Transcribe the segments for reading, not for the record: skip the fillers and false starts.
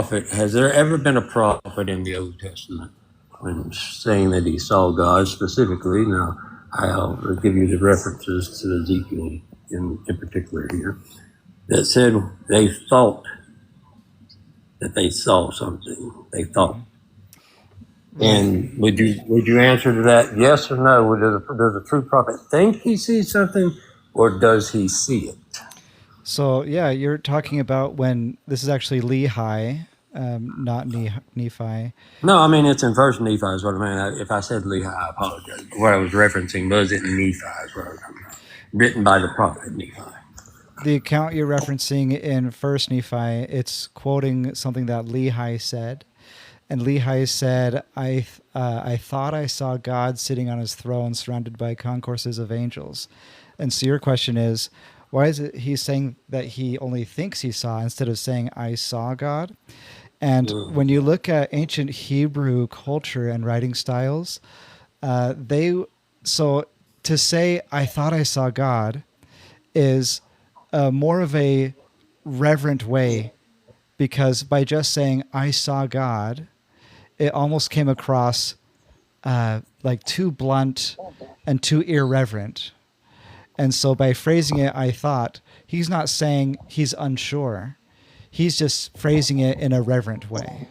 has there ever been a prophet in the Old Testament when saying that he saw God specifically? Now, I'll give you the references to Ezekiel in particular here, that said they thought that they saw something. They thought. And would you answer to that yes or no? Does a true prophet think he sees something, or does he see it? So yeah, you're talking about when this is actually Lehi, not Nephi. No, I mean it's in First Nephi is what I mean. If I said Lehi, I apologize. What I was referencing was it Nephi is what I was talking about. Written by the prophet Nephi. The account you're referencing in First Nephi, it's quoting something that Lehi said. And Lehi said, I thought I saw God sitting on his throne surrounded by concourses of angels. And so your question is, why is it he's saying that he only thinks he saw instead of saying, I saw God? And when you look at ancient Hebrew culture and writing styles, so to say, I thought I saw God is more of a reverent way, because by just saying, I saw God, it almost came across like too blunt and too irreverent. And so by phrasing it, I thought, he's not saying he's unsure. He's just phrasing it in a reverent way.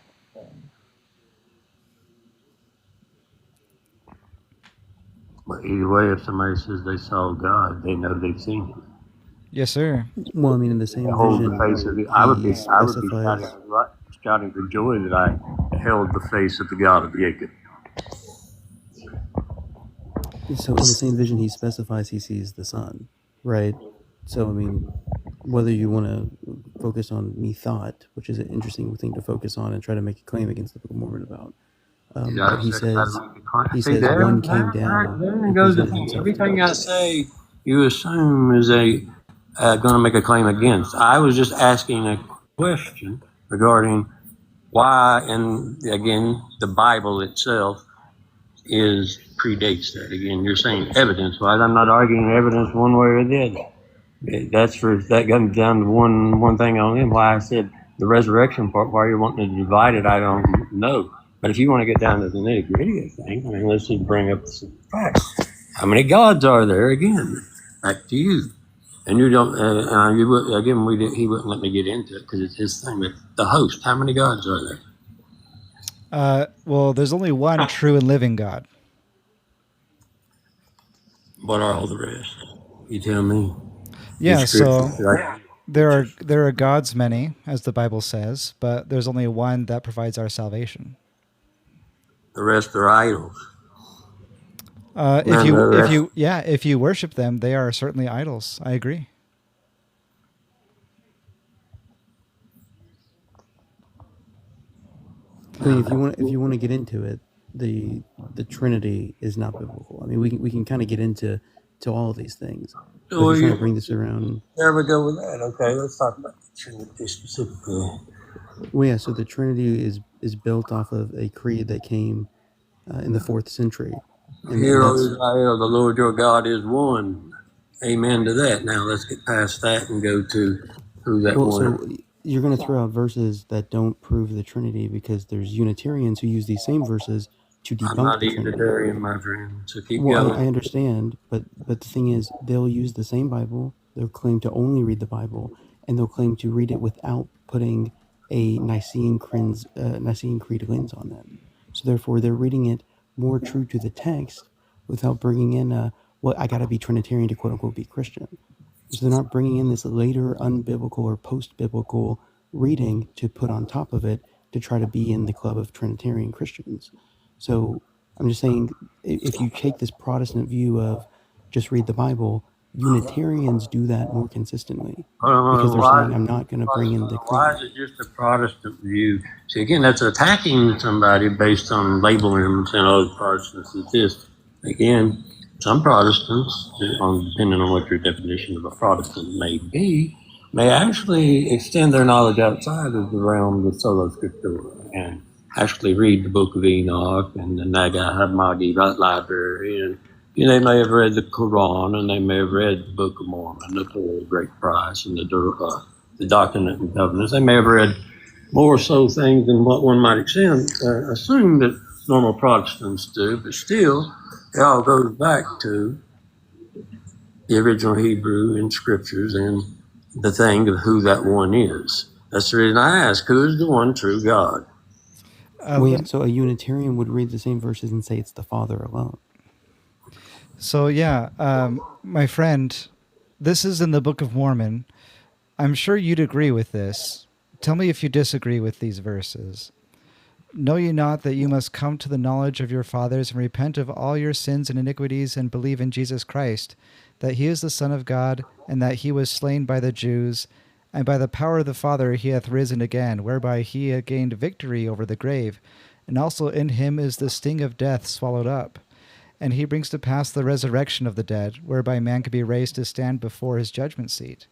But either way, if somebody says they saw God, they know they've seen him. Yes, sir. Well, I mean, in the same vision, I would be shouting for joy that I held the face of the God of Jacob. So in the same vision, he specifies he sees the sun, right? So, I mean, whether you want to focus on me thought, which is an interesting thing to focus on and try to make a claim against the Book of Mormon about. But he says one came down. There goes the thing. Everything I say, you assume is going to make a claim against. I was just asking a question regarding why, and again, the Bible itself predates that. Again, you're saying evidence-wise. I'm not arguing evidence one way or the other. That comes down to one thing on him. Why I said the resurrection part, why you're wanting to divide it, I don't know. But if you want to get down to the nitty-gritty of things, I mean, let's just bring up some facts. How many gods are there? Again, back to you. And you don't. He wouldn't let me get into it because it's his thing. But the host, how many gods are there? Well, there's only one true and living God. What are all the rest? You tell me. Yeah, so there are gods many, as the Bible says, but there's only one that provides our salvation. The rest are idols. If you worship them, they are certainly idols. I agree. I mean, if you want to get into it, the Trinity is not biblical. I mean, we can kind of get into all of these things. So trying to bring this around. There we go with that. Okay, let's talk about the Trinity specifically. Well, yeah. So the Trinity is built off of a creed that came in the 4th century. Hear, O Israel, the Lord your God is one. Amen to that. Now let's get past that and go to who that one. So you're going to throw out verses that don't prove the Trinity because there's Unitarians who use these same verses to debunk I'm not the Trinity. Unitarian, my friend. So keep going. going. I understand, but the thing is, they'll use the same Bible. They'll claim to only read the Bible, and they'll claim to read it without putting a Nicene Creed lens on them. So therefore, they're reading it more true to the text without bringing in I got to be Trinitarian to quote unquote be Christian. So they're not bringing in this later unbiblical or post-biblical reading to put on top of it to try to be in the club of Trinitarian Christians. So I'm just saying, if you take this Protestant view of just read the Bible, Unitarians do that more consistently because they're saying, I'm not going to bring in the creed. Why is it just a Protestant view? See, again, that's attacking somebody based on labeling them and saying, oh, Protestants is this. Again, some Protestants, depending on what your definition of a Protestant may be, may actually extend their knowledge outside of the realm of Sola Scriptura and actually read the Book of Enoch and the Nag Hammadi Library, and they may have read the Quran, and they may have read the Book of Mormon, the Pearl of Great Price, and the Doctrine and Covenants. They may have read more so things than what one might assume that normal Protestants do, but still, it all goes back to the original Hebrew in scriptures and the thing of who that one is. That's the reason I ask, who is the one true God? Well, yeah, so a Unitarian would read the same verses and say it's the Father alone. So yeah, my friend, this is in the Book of Mormon. I'm sure you'd agree with this. Tell me if you disagree with these verses. Know ye not that you must come to the knowledge of your fathers and repent of all your sins and iniquities and believe in Jesus Christ, that he is the Son of God, and that he was slain by the Jews, and by the power of the Father he hath risen again, whereby he hath gained victory over the grave, and also in him is the sting of death swallowed up. And he brings to pass the resurrection of the dead, whereby man can be raised to stand before his judgment seat.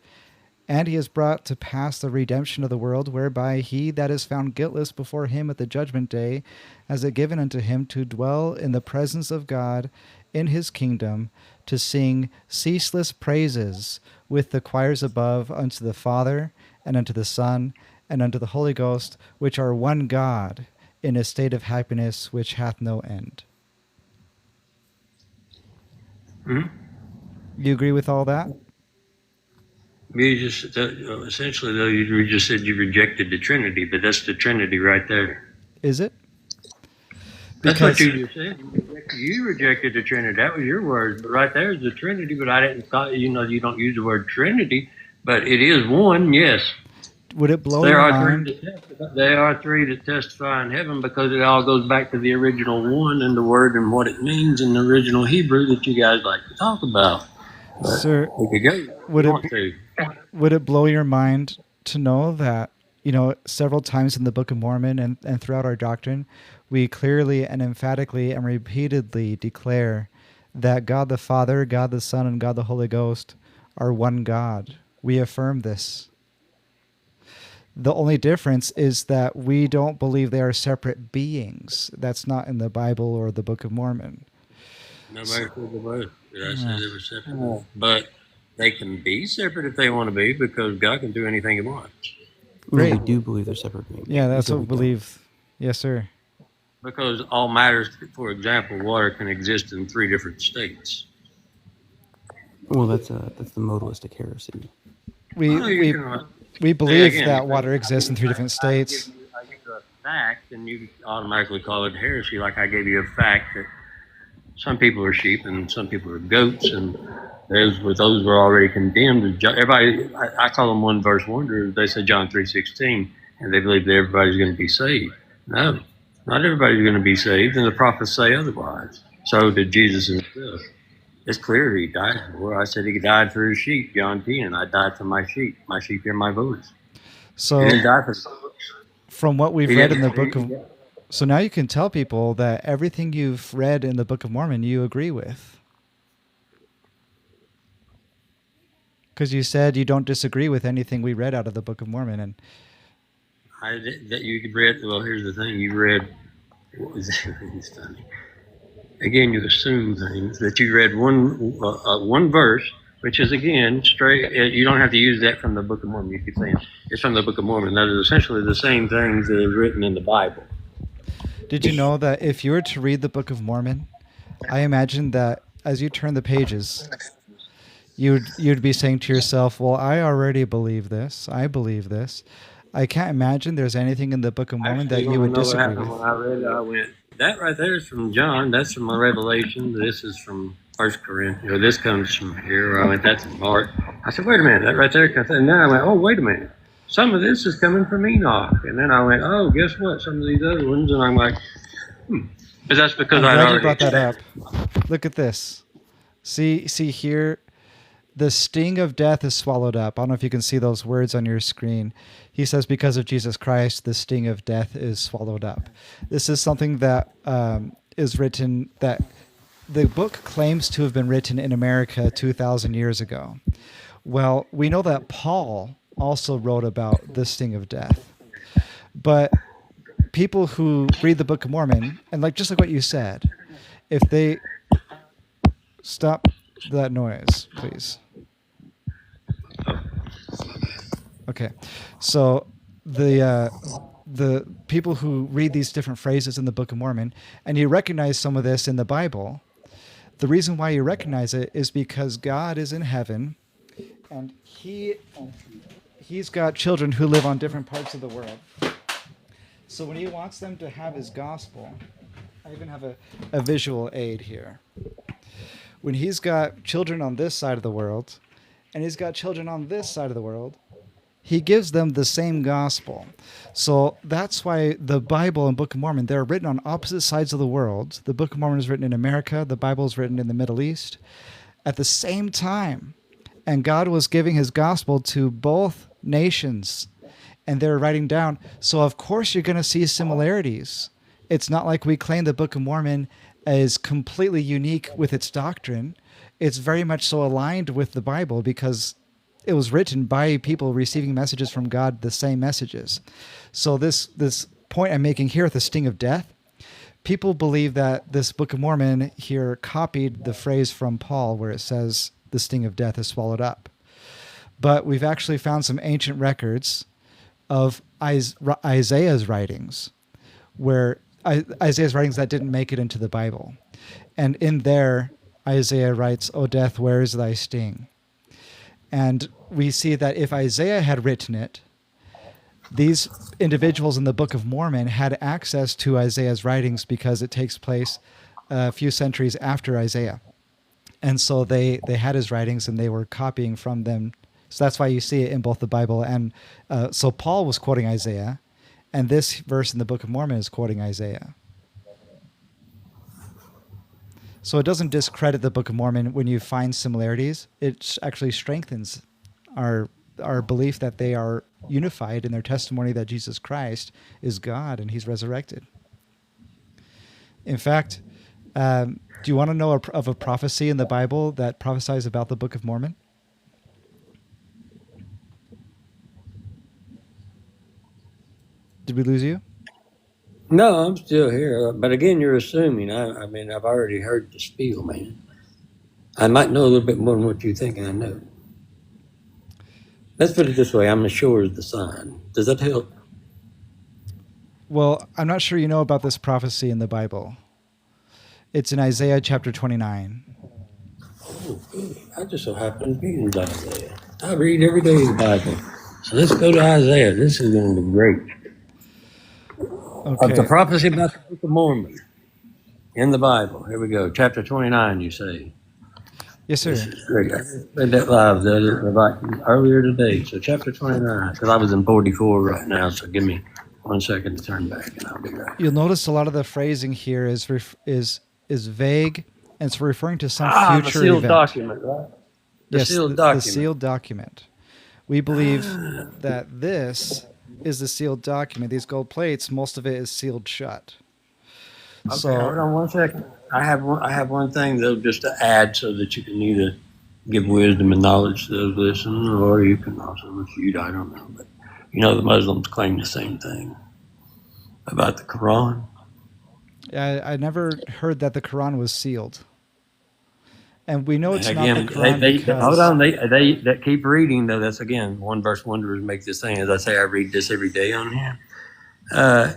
And he has brought to pass the redemption of the world, whereby he that is found guiltless before him at the judgment day has it given unto him to dwell in the presence of God in his kingdom, to sing ceaseless praises with the choirs above unto the Father, and unto the Son, and unto the Holy Ghost, which are one God, in a state of happiness which hath no end. Hmm? You agree with all that? You just essentially, though, you just said you rejected the Trinity, but that's the Trinity right there. Is it? That's what you just said. You rejected the Trinity. That was your words. But right there is the Trinity. But I didn't thought, you don't use the word Trinity, but it is one, yes. Would it blow your mind? There are three that testify in heaven, because it all goes back to the original one and the word and what it means in the original Hebrew that you guys like to talk about. But Sir, we could go. Would it blow your mind to know that, several times in the Book of Mormon and throughout our doctrine, we clearly and emphatically and repeatedly declare that God the Father, God the Son, and God the Holy Ghost are one God. We affirm this. The only difference is that we don't believe they are separate beings. That's not in the Bible or the Book of Mormon. Nobody said they were. Did I say they were separate? But they can be separate if they want to be, because God can do anything He wants. Great. No, we do believe they're separate beings. Yeah, that's what we believe. Yes, sir. Because all matters, for example, water can exist in three different states. Well, that's the modalistic heresy. We believe that water exists in three different states. I give you a fact, and you automatically call it heresy. Like I gave you a fact that some people are sheep and some people are goats, and those were already condemned. Everybody, I call them one verse wonders. They say John 3:16, and they believe that everybody's going to be saved. No, not everybody's going to be saved, and the prophets say otherwise. So did Jesus himself. It's clear he died for. I said he died for his sheep, John 10. I died for my sheep. My sheep hear my voice. So, he didn't die for from what we've read in the Book of... So now you can tell people that everything you've read in the Book of Mormon you agree with. Because you said you don't disagree with anything we read out of the Book of Mormon. And that you read... Well, here's the thing. You read... What was that? It's funny. Again, you assume things that you read one verse, which is again straight. You don't have to use that from the Book of Mormon. You could say it's from the Book of Mormon. That is essentially the same things that is written in the Bible. Did you know that if you were to read the Book of Mormon, I imagine that as you turn the pages, you'd be saying to yourself, "Well, I already believe this. I believe this." I can't imagine there's anything in the Book of Mormon that you would disagree with. When I read it, I went, that right there is from John. That's from Revelation. This is from 1 Corinthians. This comes from here. I went, that's from Mark. I said, wait a minute, that right there. And then I went, oh, wait a minute. Some of this is coming from Enoch. And then I went, oh, guess what? Some of these other ones. And I'm like, But that's because I'm glad you brought that up. Look at this. See here. The sting of death is swallowed up. I don't know if you can see those words on your screen. He says, because of Jesus Christ, the sting of death is swallowed up. This is something that is written, that the book claims to have been written in America 2,000 years ago. Well, we know that Paul also wrote about the sting of death. But people who read the Book of Mormon, and just like what you said, if they... Stop that noise, please. Okay, so the people who read these different phrases in the Book of Mormon, and you recognize some of this in the Bible. The reason why you recognize it is because God is in heaven, and he's got children who live on different parts of the world. So when he wants them to have his gospel, I even have a visual aid here. When he's got children on this side of the world, and he's got children on this side of the world, he gives them the same gospel. So that's why the Bible and Book of Mormon, they're written on opposite sides of the world. The Book of Mormon is written in America. The Bible is written in the Middle East at the same time. And God was giving his gospel to both nations, and they're writing down. So of course you're going to see similarities. It's not like we claim the Book of Mormon is completely unique with its doctrine. It's very much so aligned with the Bible because it was written by people receiving messages from God, the same messages. So this point I'm making here with the sting of death, people believe that this Book of Mormon here copied the phrase from Paul where it says the sting of death is swallowed up. But we've actually found some ancient records of Isaiah's writings, where Isaiah's writings that didn't make it into the Bible. And in there, Isaiah writes, "O death, where is thy sting?" And we see that if Isaiah had written it, these individuals in the Book of Mormon had access to Isaiah's writings because it takes place a few centuries after Isaiah. And so they had his writings and they were copying from them. So that's why you see it in both the Bible and so Paul was quoting Isaiah, and this verse in the Book of Mormon is quoting Isaiah. So it doesn't discredit the Book of Mormon when you find similarities. It actually strengthens our belief that they are unified in their testimony that Jesus Christ is God and he's resurrected. In fact, do you want to know of a prophecy in the Bible that prophesies about the Book of Mormon? Did we lose you? No, I'm still here. But again, you're assuming. I mean, I've already heard the spiel, man. I might know a little bit more than what you think I know. Let's put it this way. I'm as sure as the sun. Does that help? Well, I'm not sure you know about this prophecy in the Bible. It's in Isaiah chapter 29. Oh, good. I just so happen to be in Isaiah. I read every day in the Bible. So let's go to Isaiah. This is going to be great. Okay. Of the prophecy about the Book of Mormon in the Bible. Here we go. Chapter 29, you say. Yes, sir. This is great. I read that live earlier today. So chapter 29, because I was in 44 right now. So give me 1 second to turn back and I'll be right. You'll notice a lot of the phrasing here is vague, and it's referring to some future the sealed event. document, right? The sealed document. The sealed document. We believe that this is the sealed document. These gold plates, most of it is sealed shut. Okay, So hold on 1 second. I have one thing though, just to add, so that you can either give wisdom and knowledge to those listening, or you can also refute. I don't know, but you know the Muslims claim the same thing about the Quran. I never heard that the Quran was sealed. And we know it's again, not the Quran because... Hold on. They keep reading, though. That's, again, one verse wonders make this thing. As I say, I read this every day on here.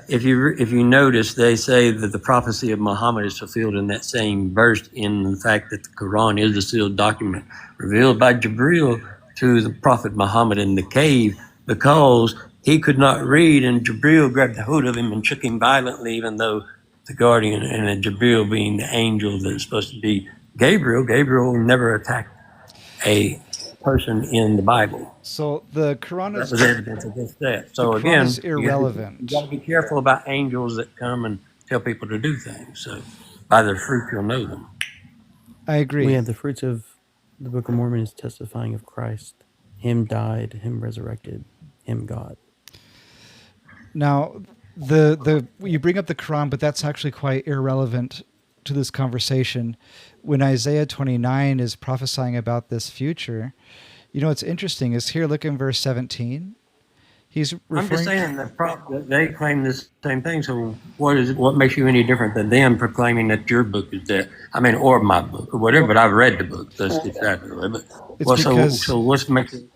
If you notice, they say that the prophecy of Muhammad is fulfilled in that same verse, in the fact that the Quran is a sealed document revealed by Jibril to the Prophet Muhammad in the cave, because he could not read, and Jibril grabbed the hood of him and shook him violently, even though the guardian, and Jibril being the angel that is supposed to be Gabriel never attacked a person in the Bible. So the Quran is... That was evidence against that. So Quran again, is irrelevant. You got to be careful about angels that come and tell people to do things. So by their fruit, you'll know them. I agree. The fruits of the Book of Mormon is testifying of Christ. Him died, him resurrected, him God. Now, you bring up the Quran, but that's actually quite irrelevant to this conversation. When Isaiah 29 is prophesying about this future, you know what's interesting is here, look in verse 17. He's referring... I'm just saying that they claim the same thing. So what makes you any different than them proclaiming that your book is that? I mean, or my book, or whatever. But I've read the book. That's exactly. But it's because so what's making...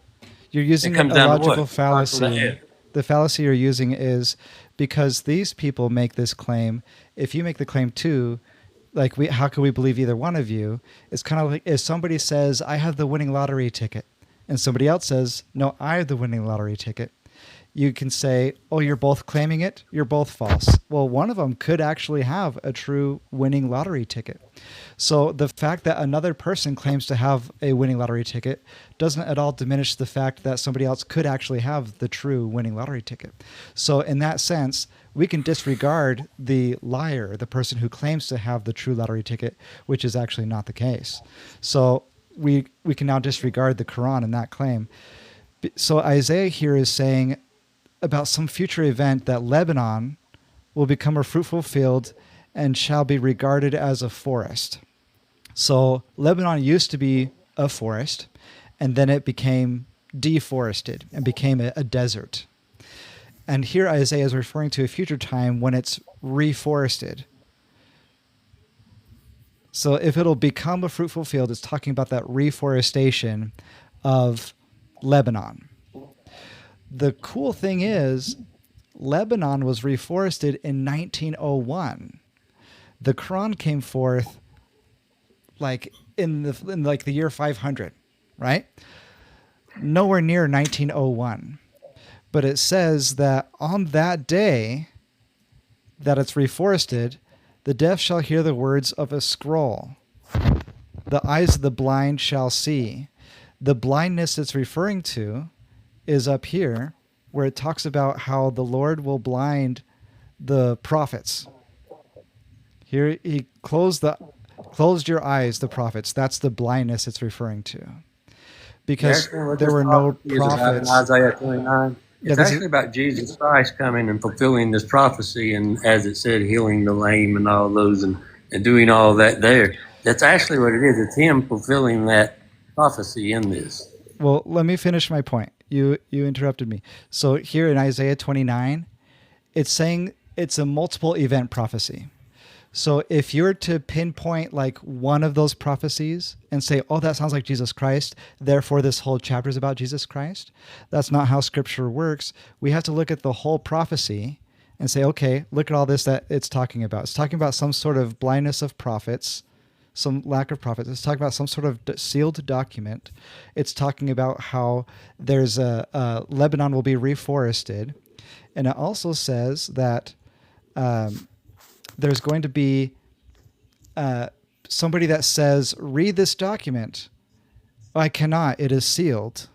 You're using a logical fallacy. The fallacy you're using is because these people make this claim. If you make the claim too, like how can we believe either one of you? It's kind of like if somebody says, I have the winning lottery ticket, and somebody else says, no, I have the winning lottery ticket. You can say, oh, you're both claiming it. You're both false. Well, one of them could actually have a true winning lottery ticket. So the fact that another person claims to have a winning lottery ticket doesn't at all diminish the fact that somebody else could actually have the true winning lottery ticket. So in that sense, we can disregard the liar, the person who claims to have the true lottery ticket, which is actually not the case. So we can now disregard the Quran in that claim. So Isaiah here is saying about some future event that Lebanon will become a fruitful field and shall be regarded as a forest. So Lebanon used to be a forest, and then it became deforested and became a desert. And here Isaiah is referring to a future time when it's reforested. So if it'll become a fruitful field, it's talking about that reforestation of Lebanon. The cool thing is, Lebanon was reforested in 1901. The Quran came forth like in the year 500, right? Nowhere near 1901. But it says that on that day that it's reforested, the deaf shall hear the words of a scroll. The eyes of the blind shall see. The blindness it's referring to is up here, where it talks about how the Lord will blind the prophets. Here he closed your eyes, the prophets. That's the blindness it's referring to. Because there were no prophets. In Isaiah 29. It's Yeah, actually about Jesus Christ coming and fulfilling this prophecy, and as it said, healing the lame and all those, and doing all that there. That's actually what it is. It's him fulfilling that prophecy in this. Well, let me finish my point. You interrupted me. So here in Isaiah 29, it's saying it's a multiple event prophecy. So if you're to pinpoint like one of those prophecies and say, oh, that sounds like Jesus Christ, therefore this whole chapter is about Jesus Christ, that's not how Scripture works. We have to look at the whole prophecy and say, okay, look at all this that it's talking about. It's talking about some sort of blindness of prophets, some lack of prophets. It's talking about some sort of sealed document. It's talking about how there's Lebanon will be reforested. And it also says that there's going to be somebody that says, read this document. I cannot, it is sealed.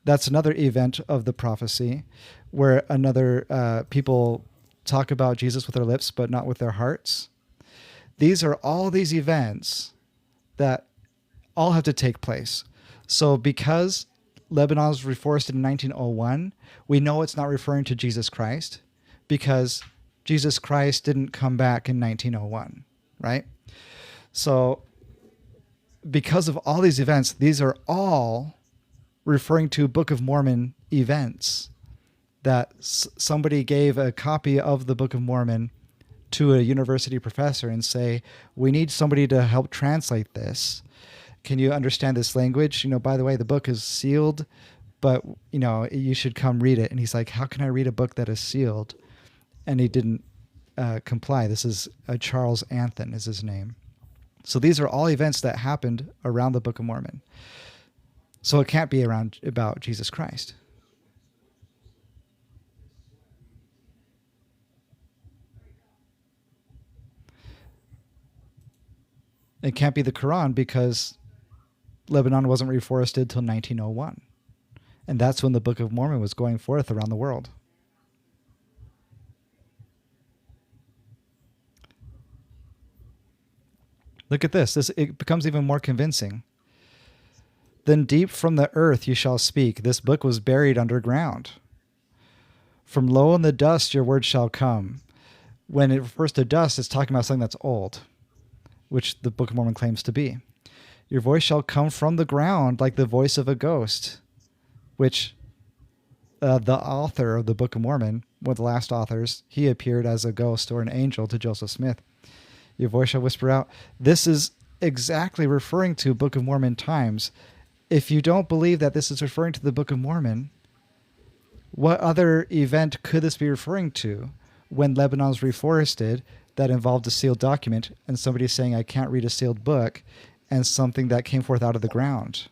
That's another event of the prophecy where another people talk about Jesus with their lips, but not with their hearts. These are all these events that all have to take place. So because Lebanon was reforested in 1901, we know it's not referring to Jesus Christ because Jesus Christ didn't come back in 1901, right? So because of all these events, these are all referring to Book of Mormon events that somebody gave a copy of the Book of Mormon to a university professor and say, we need somebody to help translate this. Can you understand this language? By the way, the book is sealed, but, you should come read it. And he's like, how can I read a book that is sealed? And he didn't comply. This is Charles Anthon is his name. So these are all events that happened around the Book of Mormon. So it can't be about Jesus Christ. It can't be the Quran because Lebanon wasn't reforested till 1901. And that's when the Book of Mormon was going forth around the world. Look at this. It becomes even more convincing. Then deep from the earth you shall speak. This book was buried underground. From low in the dust your word shall come. When it refers to dust, it's talking about something that's old, which the Book of Mormon claims to be. Your voice shall come from the ground like the voice of a ghost, which the author of the Book of Mormon, one of the last authors, he appeared as a ghost or an angel to Joseph Smith. Your voice shall whisper out. This is exactly referring to Book of Mormon times. If you don't believe that this is referring to the Book of Mormon, What other event could this be referring to when Lebanon's reforested that involved a sealed document and somebody saying, I can't read a sealed book, and something that came forth out of the ground?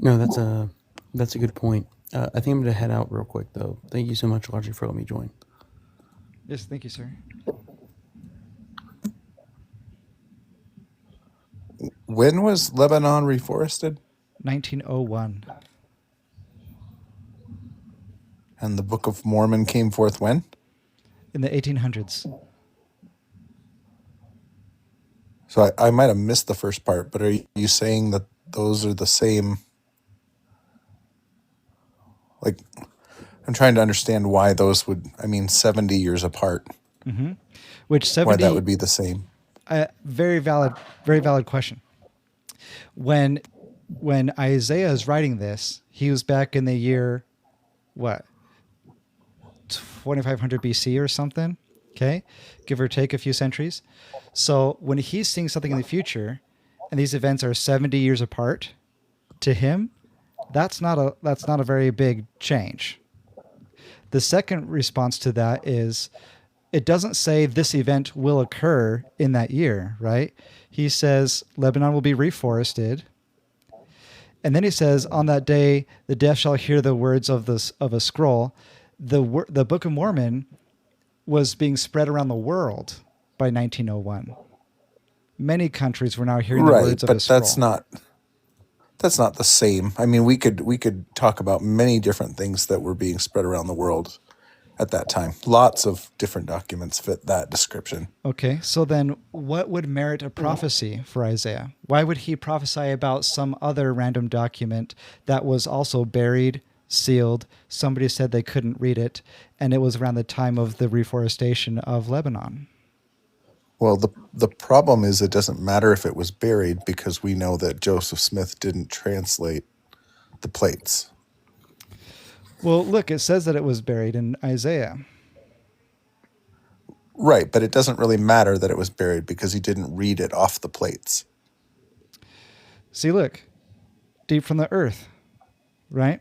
No, that's a good point. I think I'm going to head out real quick, though. Thank you so much, Logic, for letting me join. Yes, thank you, sir. When was Lebanon reforested? 1901. And the Book of Mormon came forth when? In the 1800s. So I might have missed the first part, but are you saying that those are the same? Like, I'm trying to understand why those would, 70 years apart, Which why 70... that would be the same. Very valid question. When Isaiah is writing this, he was back in the year, what, 2500 BC or something, okay? Give or take a few centuries. So when he's seeing something in the future, and these events are 70 years apart, to him, that's not a very big change. The second response to that is, it doesn't say this event will occur in that year, right? He says Lebanon will be reforested. And then he says, on that day, the deaf shall hear the words of a scroll. The Book of Mormon was being spread around the world by 1901. Many countries were now hearing the words of a But scroll. that's not the same. We could talk about many different things that were being spread around the world at that time. Lots of different documents fit that description. Okay, so then what would merit a prophecy for Isaiah? Why would he prophesy about some other random document that was also buried, sealed, somebody said they couldn't read it, and it was around the time of the reforestation of Lebanon? Well, the problem is it doesn't matter if it was buried because we know that Joseph Smith didn't translate the plates. Well, look, it says that it was buried in Isaiah. Right, but it doesn't really matter that it was buried because he didn't read it off the plates. See, look, deep from the earth, right?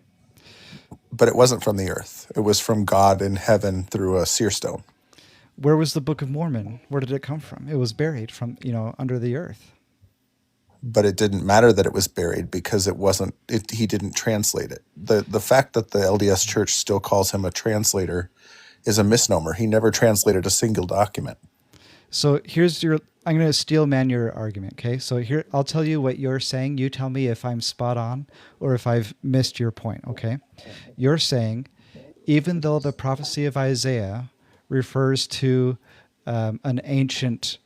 But it wasn't from the earth. It was from God in heaven through a seer stone. Where was the Book of Mormon? Where did it come from? It was buried from, under the earth. But it didn't matter that it was buried because he didn't translate it. The fact that the LDS Church still calls him a translator is a misnomer. He never translated a single document. So I'm going to steel man your argument, okay? So here, I'll tell you what you're saying. You tell me if I'm spot on or if I've missed your point, okay? You're saying, even though the prophecy of Isaiah refers to an ancient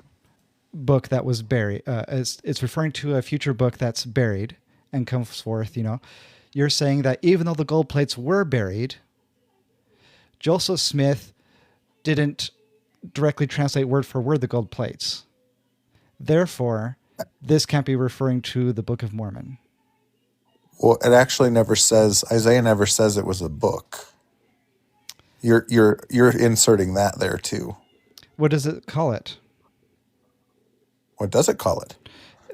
book that was buried, it's referring to a future book that's buried and comes forth, you're saying that even though the gold plates were buried, Joseph Smith didn't directly translate word for word the gold plates. Therefore, this can't be referring to the Book of Mormon. Well, it actually never says, Isaiah never says it was a book. You're inserting that there too. What does it call it? What does it call it?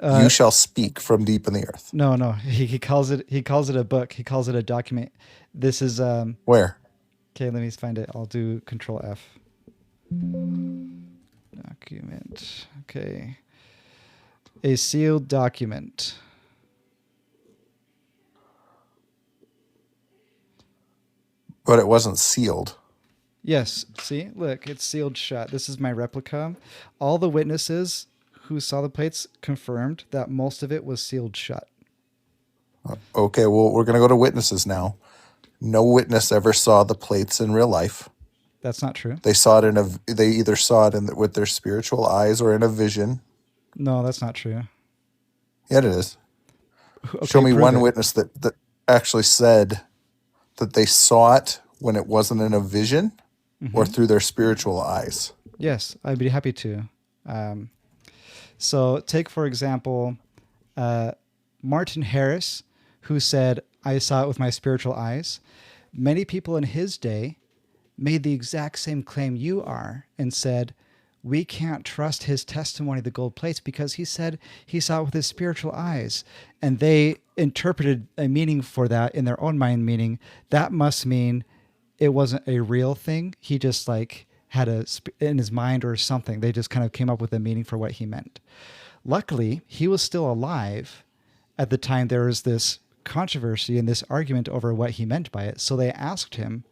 You shall speak from deep in the earth. No. He calls it a book. He calls it a document. This is Where? okay, let me find it. I'll do Control F. Document. Okay. A sealed document. But it wasn't sealed. Yes. See, look, it's sealed shut. This is my replica. All the witnesses who saw the plates confirmed that most of it was sealed shut. Okay, well, we're going to go to witnesses now. No witness ever saw the plates in real life. That's not true. They saw it they either saw it with their spiritual eyes or in a vision. No, that's not true. Yeah, it is. Okay, Show me one it. witness that actually said that they saw it when it wasn't in a vision or through their spiritual eyes. Yes, I'd be happy to. So take, for example, Martin Harris, who said, I saw it with my spiritual eyes. Many people in his day made the exact same claim you are and said, we can't trust his testimony, the gold plates, because he said he saw it with his spiritual eyes. And they interpreted a meaning for that in their own mind, meaning that must mean it wasn't a real thing. He just like had in his mind or something. They just kind of came up with a meaning for what he meant. Luckily, he was still alive at the time there was this controversy and this argument over what he meant by it. So they asked him,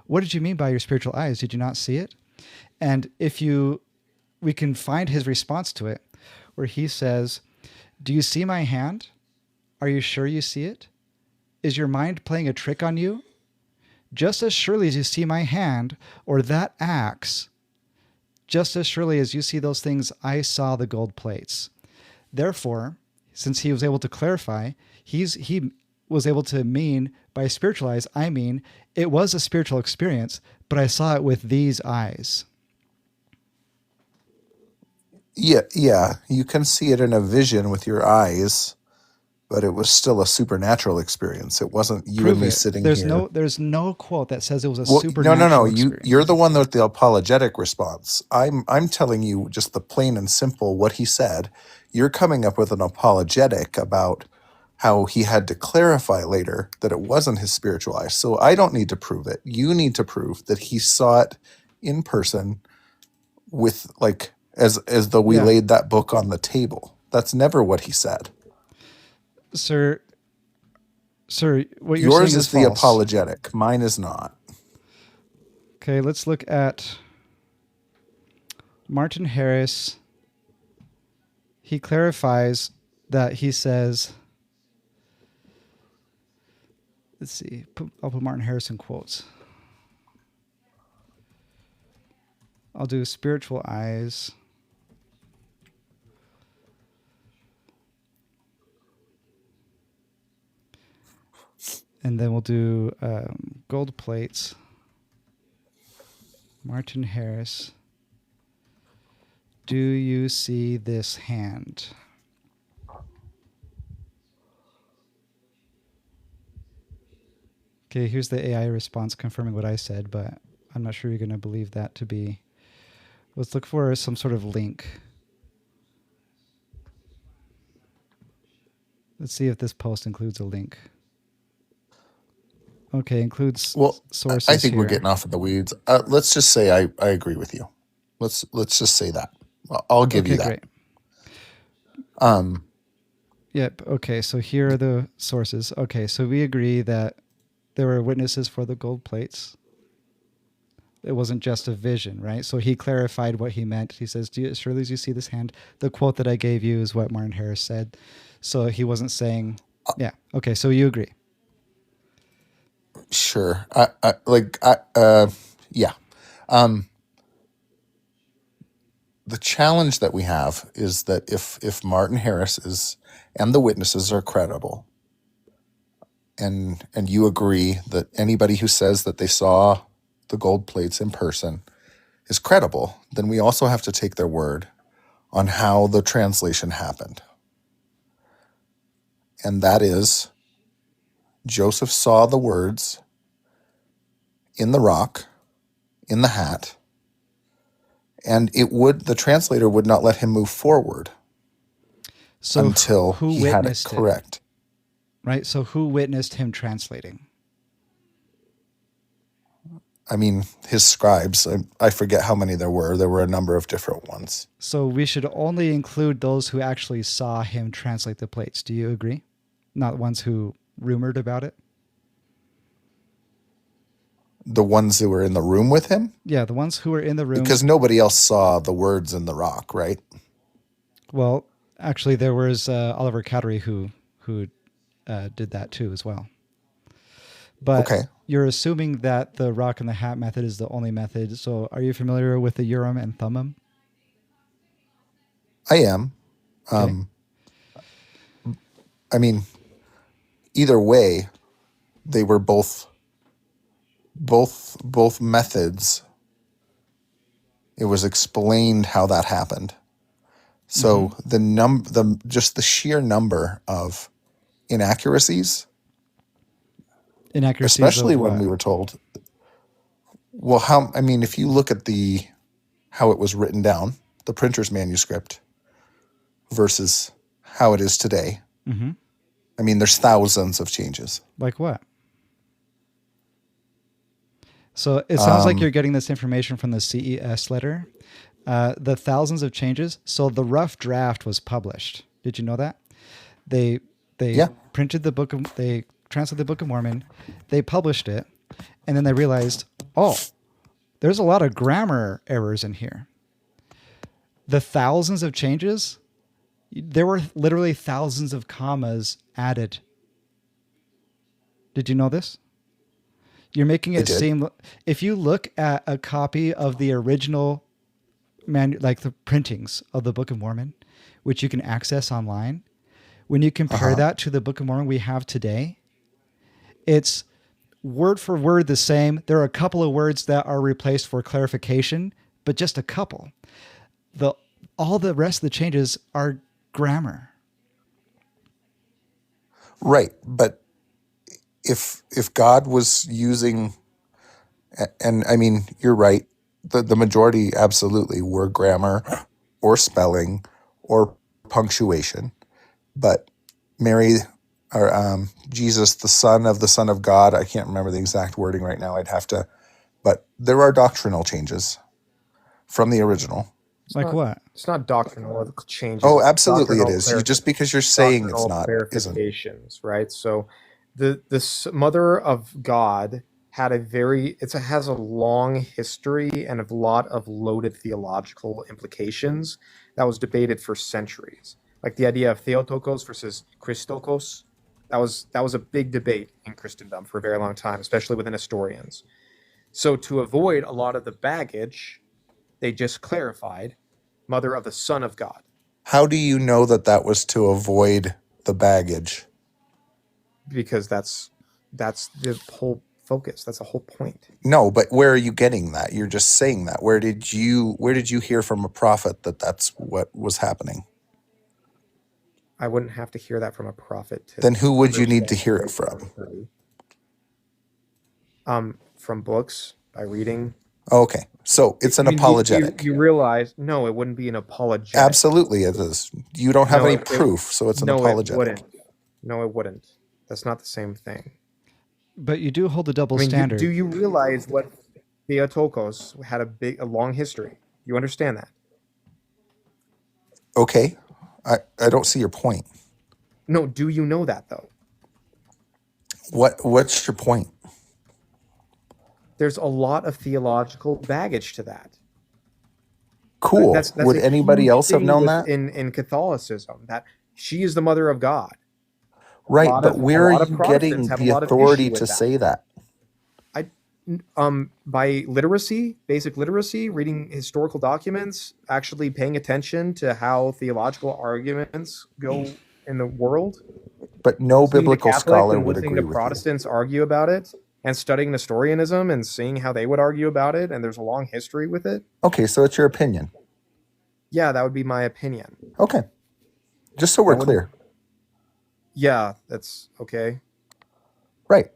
what did you mean by your spiritual eyes? Did you not see it? And we can find his response to it, where he says, do you see my hand? Are you sure you see it? Is your mind playing a trick on you? Just as surely as you see my hand or that axe, just as surely as you see those things, I saw the gold plates. Therefore, since he was able to clarify, he was able to mean by spiritual eyes, I mean, it was a spiritual experience, but I saw it with these eyes. Yeah, you can see it in a vision with your eyes, but it was still a supernatural experience. It wasn't you and me sitting here. There's no quote that says it was a No. supernatural experience. You're the one with the apologetic response. I'm telling you just the plain and simple what he said. You're coming up with an apologetic about how he had to clarify later that it wasn't his spiritual eyes. So I don't need to prove it. You need to prove that he saw it in person with like as though we laid that book on the table. That's never what he said. Sir, what you're Yours saying is is the false. apologetic. Mine is not. Okay, let's look at Martin Harris. He clarifies that he says, let's see, I'll put Martin Harris in quotes. I'll do spiritual eyes. And then we'll do gold plates. Martin Harris. Do you see this hand? Okay, here's the AI response confirming what I said, but I'm not sure you're going to believe that to be. Let's look for some sort of link. Let's see if this post includes a link. Okay, includes sources. I think here. we're getting off in the weeds. Let's just say I agree with you. Let's just say that. I'll give you that. Great. Yep. Okay. So here are the sources. Okay. So we agree that there were witnesses for the gold plates. It wasn't just a vision, right? So he clarified what he meant. He says, surely as you see this hand, the quote that I gave you is what Martin Harris said. So he wasn't saying, yeah. Okay. So you agree. Sure. Yeah. The challenge that we have is that if Martin Harris is and the witnesses are credible, and you agree that anybody who says that they saw the gold plates in person is credible, then we also have to take their word on how the translation happened. And that is, Joseph saw the words in the rock, in the hat, and the translator would not let him move forward until he had it correct. Right? So who witnessed him translating? I mean, his scribes. I forget how many there were. There were a number of different ones. So we should only include those who actually saw him translate the plates. Do you agree? Not ones who rumored about it? The ones who were in the room with him? Yeah, the ones who were in the room. Because nobody else saw the words in the rock, right? Well, actually, there was Oliver Cowdery who did that too as well. But you're assuming that the rock and the hat method is the only method. So are you familiar with the Urim and Thummim? I am. Okay. I mean, either way, they were both methods. It was explained how that happened. So just the sheer number of inaccuracies, especially when we were told, if you look at how it was written down, the printer's manuscript versus how it is today. Mm-hmm. I mean, there's thousands of changes. Like what? So it sounds like you're getting this information from the CES letter. The thousands of changes. So the rough draft was published. Did you know that? They Yeah. printed the book of, they translated the Book of Mormon, they published it, and then they realized, oh, there's a lot of grammar errors in here. The thousands of changes, there were literally thousands of commas added. Did you know this? You're making it seem, if you look at a copy of the original like the printings of the Book of Mormon, which you can access online, when you compare that to the Book of Mormon we have today, it's word for word the same. There are a couple of words that are replaced for clarification, but just a couple. All the rest of the changes are grammar. Right. But if God was using, and I mean, you're right, the majority absolutely were grammar or spelling or punctuation. But Mary, or Jesus, the Son of God, I can't remember the exact wording right now. I'd have to, but there are doctrinal changes from the original. What? It's not doctrinal changes. Oh, absolutely it is. Just because you're saying it's not, isn't. Clarifications, right? So the Mother of God had has a long history and a lot of loaded theological implications that was debated for centuries. Like the idea of Theotokos versus Christokos, that was a big debate in Christendom for a very long time, especially within historians. So to avoid a lot of the baggage, they just clarified Mother of the Son of God. How do you know that was to avoid the baggage? Because that's the whole focus. That's the whole point. No, but where are you getting that? You're just saying that. Where did you hear from a prophet that that's what was happening? I wouldn't have to hear that from a prophet. Then who would you need to hear it from? From books, by reading. Okay, so it's an apologetic. You realize, no, it wouldn't be an apologetic. Absolutely it is. You don't have any proof, so it's an apologetic. No, it wouldn't. That's not the same thing. But you do hold a double standard. Do you realize what Theotokos had a long history? You understand that? Okay. I don't see your point. No, do you know that though? What's your point? There's a lot of theological baggage to that. Cool. Would anybody else have known that? In Catholicism, that she is the Mother of God. Right, but where are you getting the authority to say that? By literacy, basic literacy, reading historical documents, actually paying attention to how theological arguments go in the world. But no biblical scholar would agree with you. Protestants argue about it, and studying Nestorianism and seeing how they would argue about it, and there's a long history with it. Okay, so it's your opinion. Yeah, that would be my opinion. Okay. Just so we're clear. Yeah, that's okay. Right.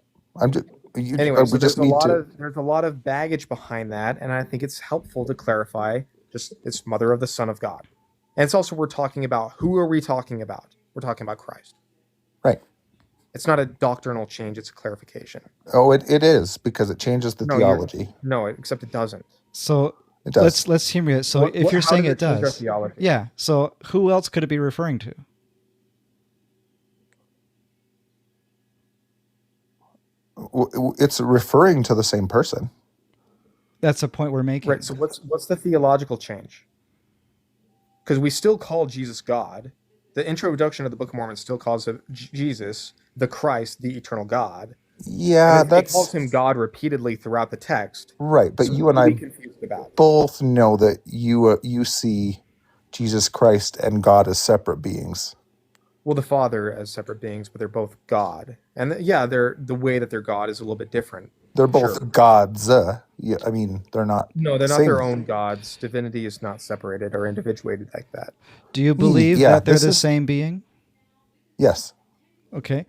Anyways, there's a lot of baggage behind that, and I think it's helpful to clarify just it's Mother of the Son of God. And it's also, we're talking about, who are we talking about? We're talking about Christ. Right. It's not a doctrinal change, it's a clarification. Oh, it is, because it changes the theology. No, except it doesn't. So it does. Let's hear me. So if you're saying it does, yeah. So who else could it be referring to? It's referring to the same person. That's a point we're making. Right. So what's the theological change? Because we still call Jesus God. The introduction of the Book of Mormon still calls Jesus the Christ, the eternal God. Yeah, it calls him God repeatedly throughout the text. Right, but you and I both know that you see Jesus Christ and God as separate beings. Well, the Father as separate beings, but they're both God. And the way that they're God is a little bit different. They're both gods. Yeah, I mean, they're not. No, they're not their own gods. Divinity is not separated or individuated like that. Do you believe that they're the same being? Yes. Okay.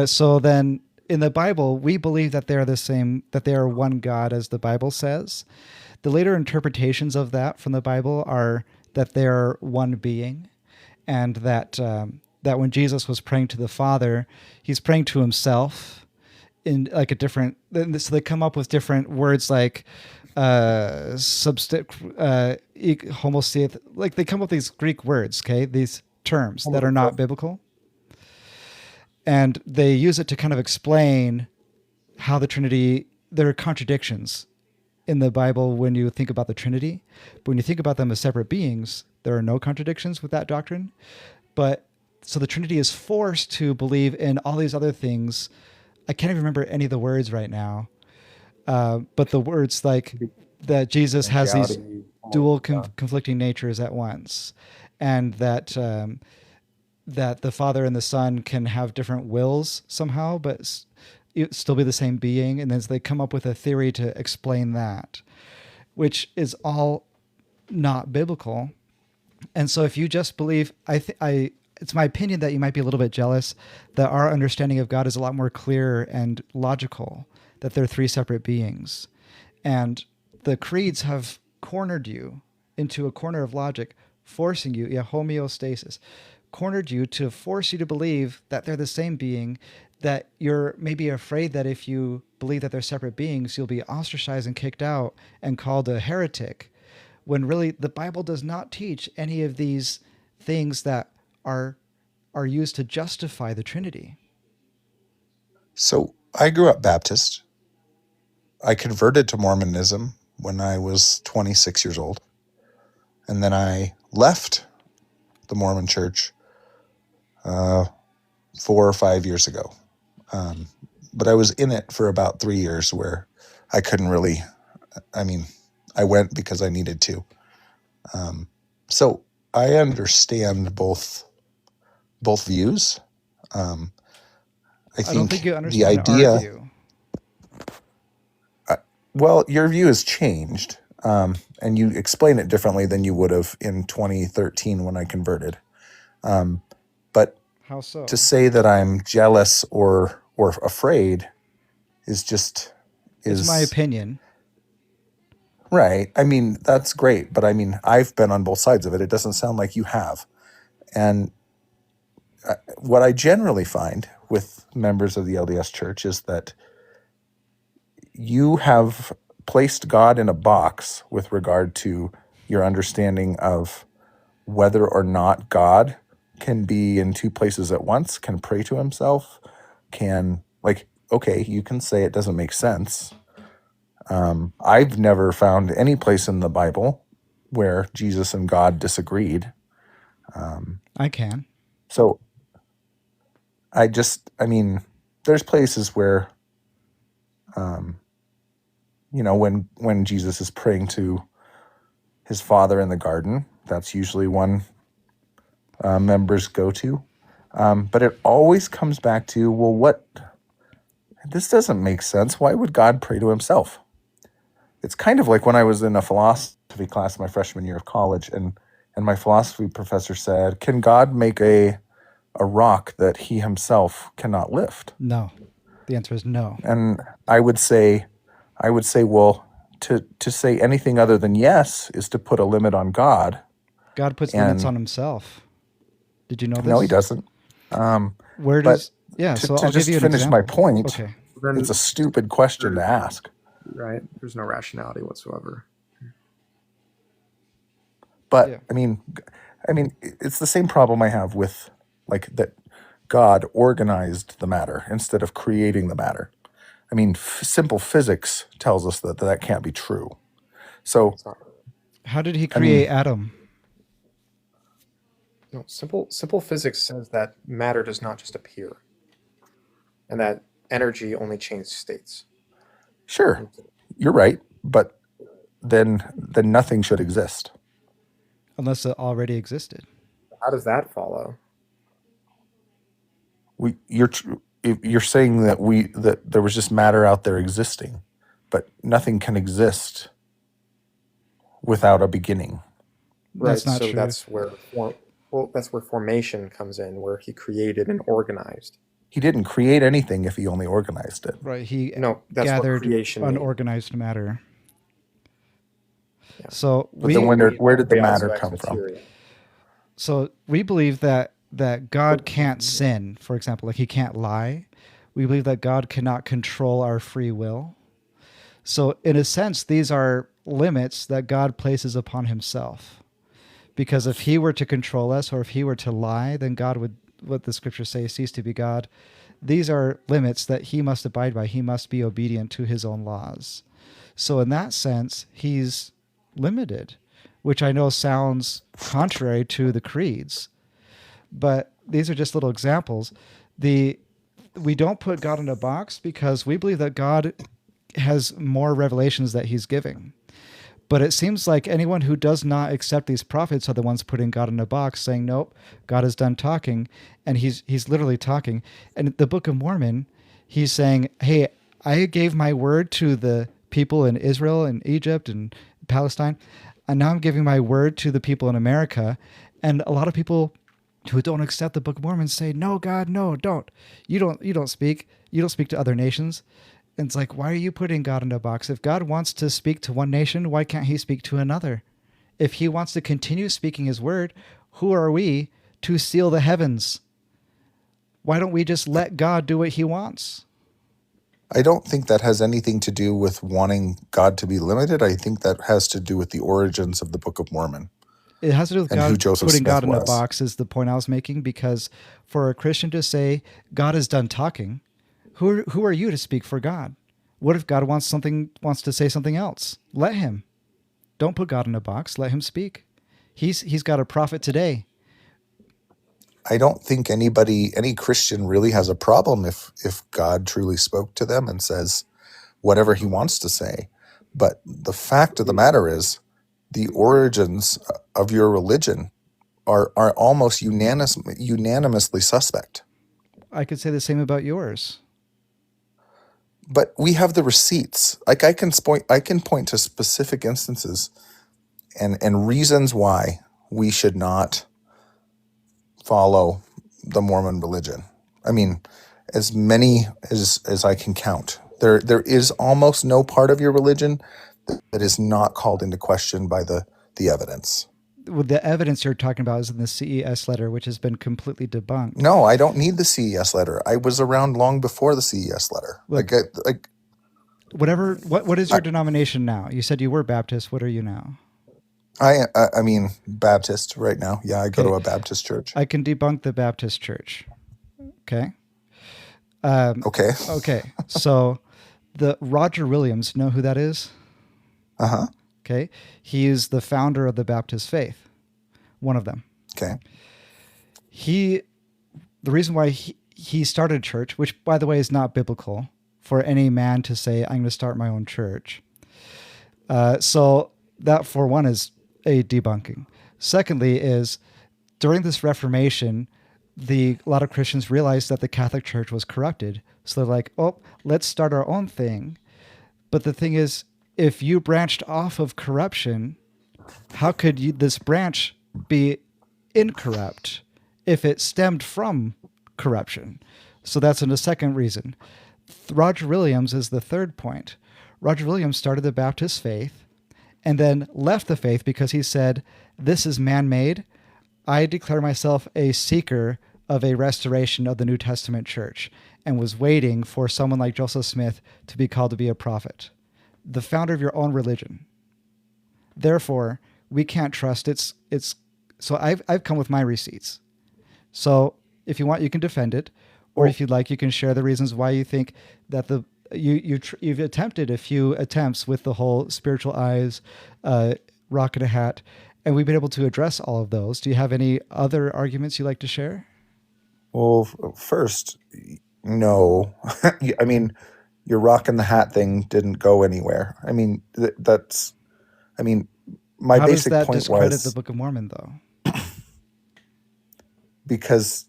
So then in the Bible, we believe that they're the same, that they are one God, as the Bible says. The later interpretations of that from the Bible are that they're one being, and that that when Jesus was praying to the Father, he's praying to himself in like a different. So they come up with different words like homotheist. Like they come up with these Greek words, okay, these terms that are not biblical, and they use it to kind of explain how the Trinity. There are contradictions in the Bible when you think about the Trinity, but when you think about them as separate beings, there are no contradictions with that doctrine. But so the Trinity is forced to believe in all these other things. I can't even remember any of the words right now, but the words like that Jesus has these dual conflicting natures at once, and that that the Father and the Son can have different wills somehow, but still be the same being. And then they come up with a theory to explain that, which is all not biblical. And so if you just believe, it's my opinion that you might be a little bit jealous that our understanding of God is a lot more clear and logical, that they're three separate beings. And the creeds have cornered you into a corner of logic, forcing you, homeostasis, cornered you to force you to believe that they're the same being, that you're maybe afraid that if you believe that they're separate beings, you'll be ostracized and kicked out and called a heretic, when really the Bible does not teach any of these things that are used to justify the Trinity. So I grew up Baptist. I converted to Mormonism when I was 26 years old. And then I left the Mormon church 4 or 5 years ago. But I was in it for about 3 years where I couldn't really, I went because I needed to. So I understand both views. I don't think you the understand idea, our view. well, your view has changed, and you explain it differently than you would have in 2013 when I converted. But How so? to say that I'm jealous or afraid is my opinion. Right. I mean, that's great, but I mean, I've been on both sides of it. It doesn't sound like you have. And what I generally find with members of the LDS Church is that you have placed God in a box with regard to your understanding of whether or not God can be in two places at once, can pray to himself, okay, you can say it doesn't make sense. I've never found any place in the Bible where Jesus and God disagreed. I can. So there's places where, when Jesus is praying to his Father in the garden, that's usually one members go to. But it always comes back to, this doesn't make sense. Why would God pray to himself? It's kind of like when I was in a philosophy class my freshman year of college, and my philosophy professor said, can God make a rock that he himself cannot lift? No. The answer is no. And I would say, well, to say anything other than yes is to put a limit on God. God puts limits on himself. Did you know this? No, he doesn't. Where does... So I'll just give you an finish example. my point, Okay. it's a stupid question to ask. Right? There's no rationality whatsoever. But Yeah. I mean, it's the same problem I have with that God organized the matter instead of creating the matter. I mean, simple physics tells us that can't be true. So how did he create Adam? No, simple physics says that matter does not just appear, and that energy only changes states. Sure, you're right, but then nothing should exist unless it already existed. How does that follow? You're saying that there was just matter out there existing, but nothing can exist without a beginning. Right. That's not so true. That's where formation comes in, where he created and organized. He didn't create anything if he only organized it. Right. He that's gathered what creation unorganized matter. Yeah. So But then where did the matter also come from? ex-material. So we believe that God can't sin, for example, like he can't lie. We believe that God cannot control our free will. So in a sense, these are limits that God places upon himself. Because if he were to control us or if he were to lie, then God would, what the scriptures say, cease to be God. These are limits that he must abide by. He must be obedient to his own laws. So in that sense, he's limited, which I know sounds contrary to the creeds, but these are just little examples. We don't put God in a box because we believe that God has more revelations that he's giving. But it seems like anyone who does not accept these prophets are the ones putting God in a box, saying, nope, God is done talking. And he's literally talking. And the Book of Mormon, he's saying, hey, I gave my word to the people in Israel and Egypt and Palestine, and now I'm giving my word to the people in America. And a lot of people who don't accept the Book of Mormon say, no, God, no, don't. You don't speak. You don't speak to other nations. And it's like, why are you putting God in a box? If God wants to speak to one nation, why can't he speak to another? If he wants to continue speaking his word, who are we to seal the heavens? Why don't we just let God do what he wants? I don't think that has anything to do with wanting God to be limited. I think that has to do with the origins of the Book of Mormon. It has to do with and who God Joseph putting Smith God in a was. box is the point I was making, because for a Christian to say God is done talking, who are you to speak for God? What if God wants to say something else? Let him. Don't put God in a box. Let him speak. He's got a prophet today. I don't think any Christian really has a problem if God truly spoke to them and says whatever he wants to say. But the fact of the matter is, the origins of your religion are almost unanimously suspect. I could say the same about yours. But we have the receipts. Like I can point to specific instances and reasons why we should not follow the Mormon religion. I mean, as many as I can count. There is almost no part of your religion that is not called into question by the evidence. With the evidence you're talking about is in the CES letter, which has been completely debunked. No, I don't need the CES letter. I was around long before the CES letter. Look, whatever. What is your denomination now? You said you were Baptist. What are you now? I mean, Baptist right now. Yeah, I go to a Baptist church. I can debunk the Baptist church. Okay. Okay. Okay. So the Roger Williams, know who that is? Uh-huh. Okay. He is the founder of the Baptist faith. One of them. Okay. The reason why he started a church, which by the way is not biblical for any man to say, I'm going to start my own church. So that for one is a debunking. Secondly is during this Reformation, a lot of Christians realized that the Catholic Church was corrupted. So they're like, oh, let's start our own thing. But the thing is, if you branched off of corruption, how could this branch be incorrupt if it stemmed from corruption? So that's the second reason. Roger Williams is the third point. Roger Williams started the Baptist faith and then left the faith because he said, this is man-made. I declare myself a seeker of a restoration of the New Testament church, and was waiting for someone like Joseph Smith to be called to be a prophet, the founder of your own religion. Therefore, we can't trust it's. So I've come with my receipts. So if you want, you can defend it, or if you'd like, you can share the reasons why you think that you've attempted a few attempts with the whole spiritual eyes, rock in a hat, and we've been able to address all of those. Do you have any other arguments you'd like to share? Well, first, no. I mean, your rock in the hat thing didn't go anywhere. I mean, that's. I mean, my How basic does that point discredit was the Book of Mormon, though? because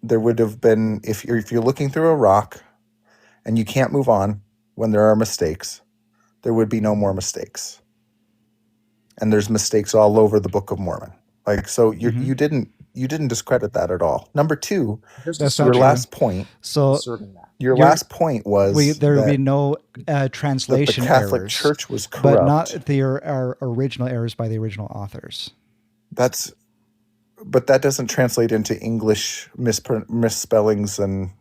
there would have been if you're looking through a rock and you can't move on when there are mistakes, there would be no more mistakes. And there's mistakes all over the Book of Mormon. Like, so you didn't You didn't discredit that at all. Number two, Just That's your not true. last point. So asserting that. Your You're- last point was there would be that, no that the translation Catholic errors, Church was corrupt. but not our original errors by the original authors. But that doesn't translate into English misspellings and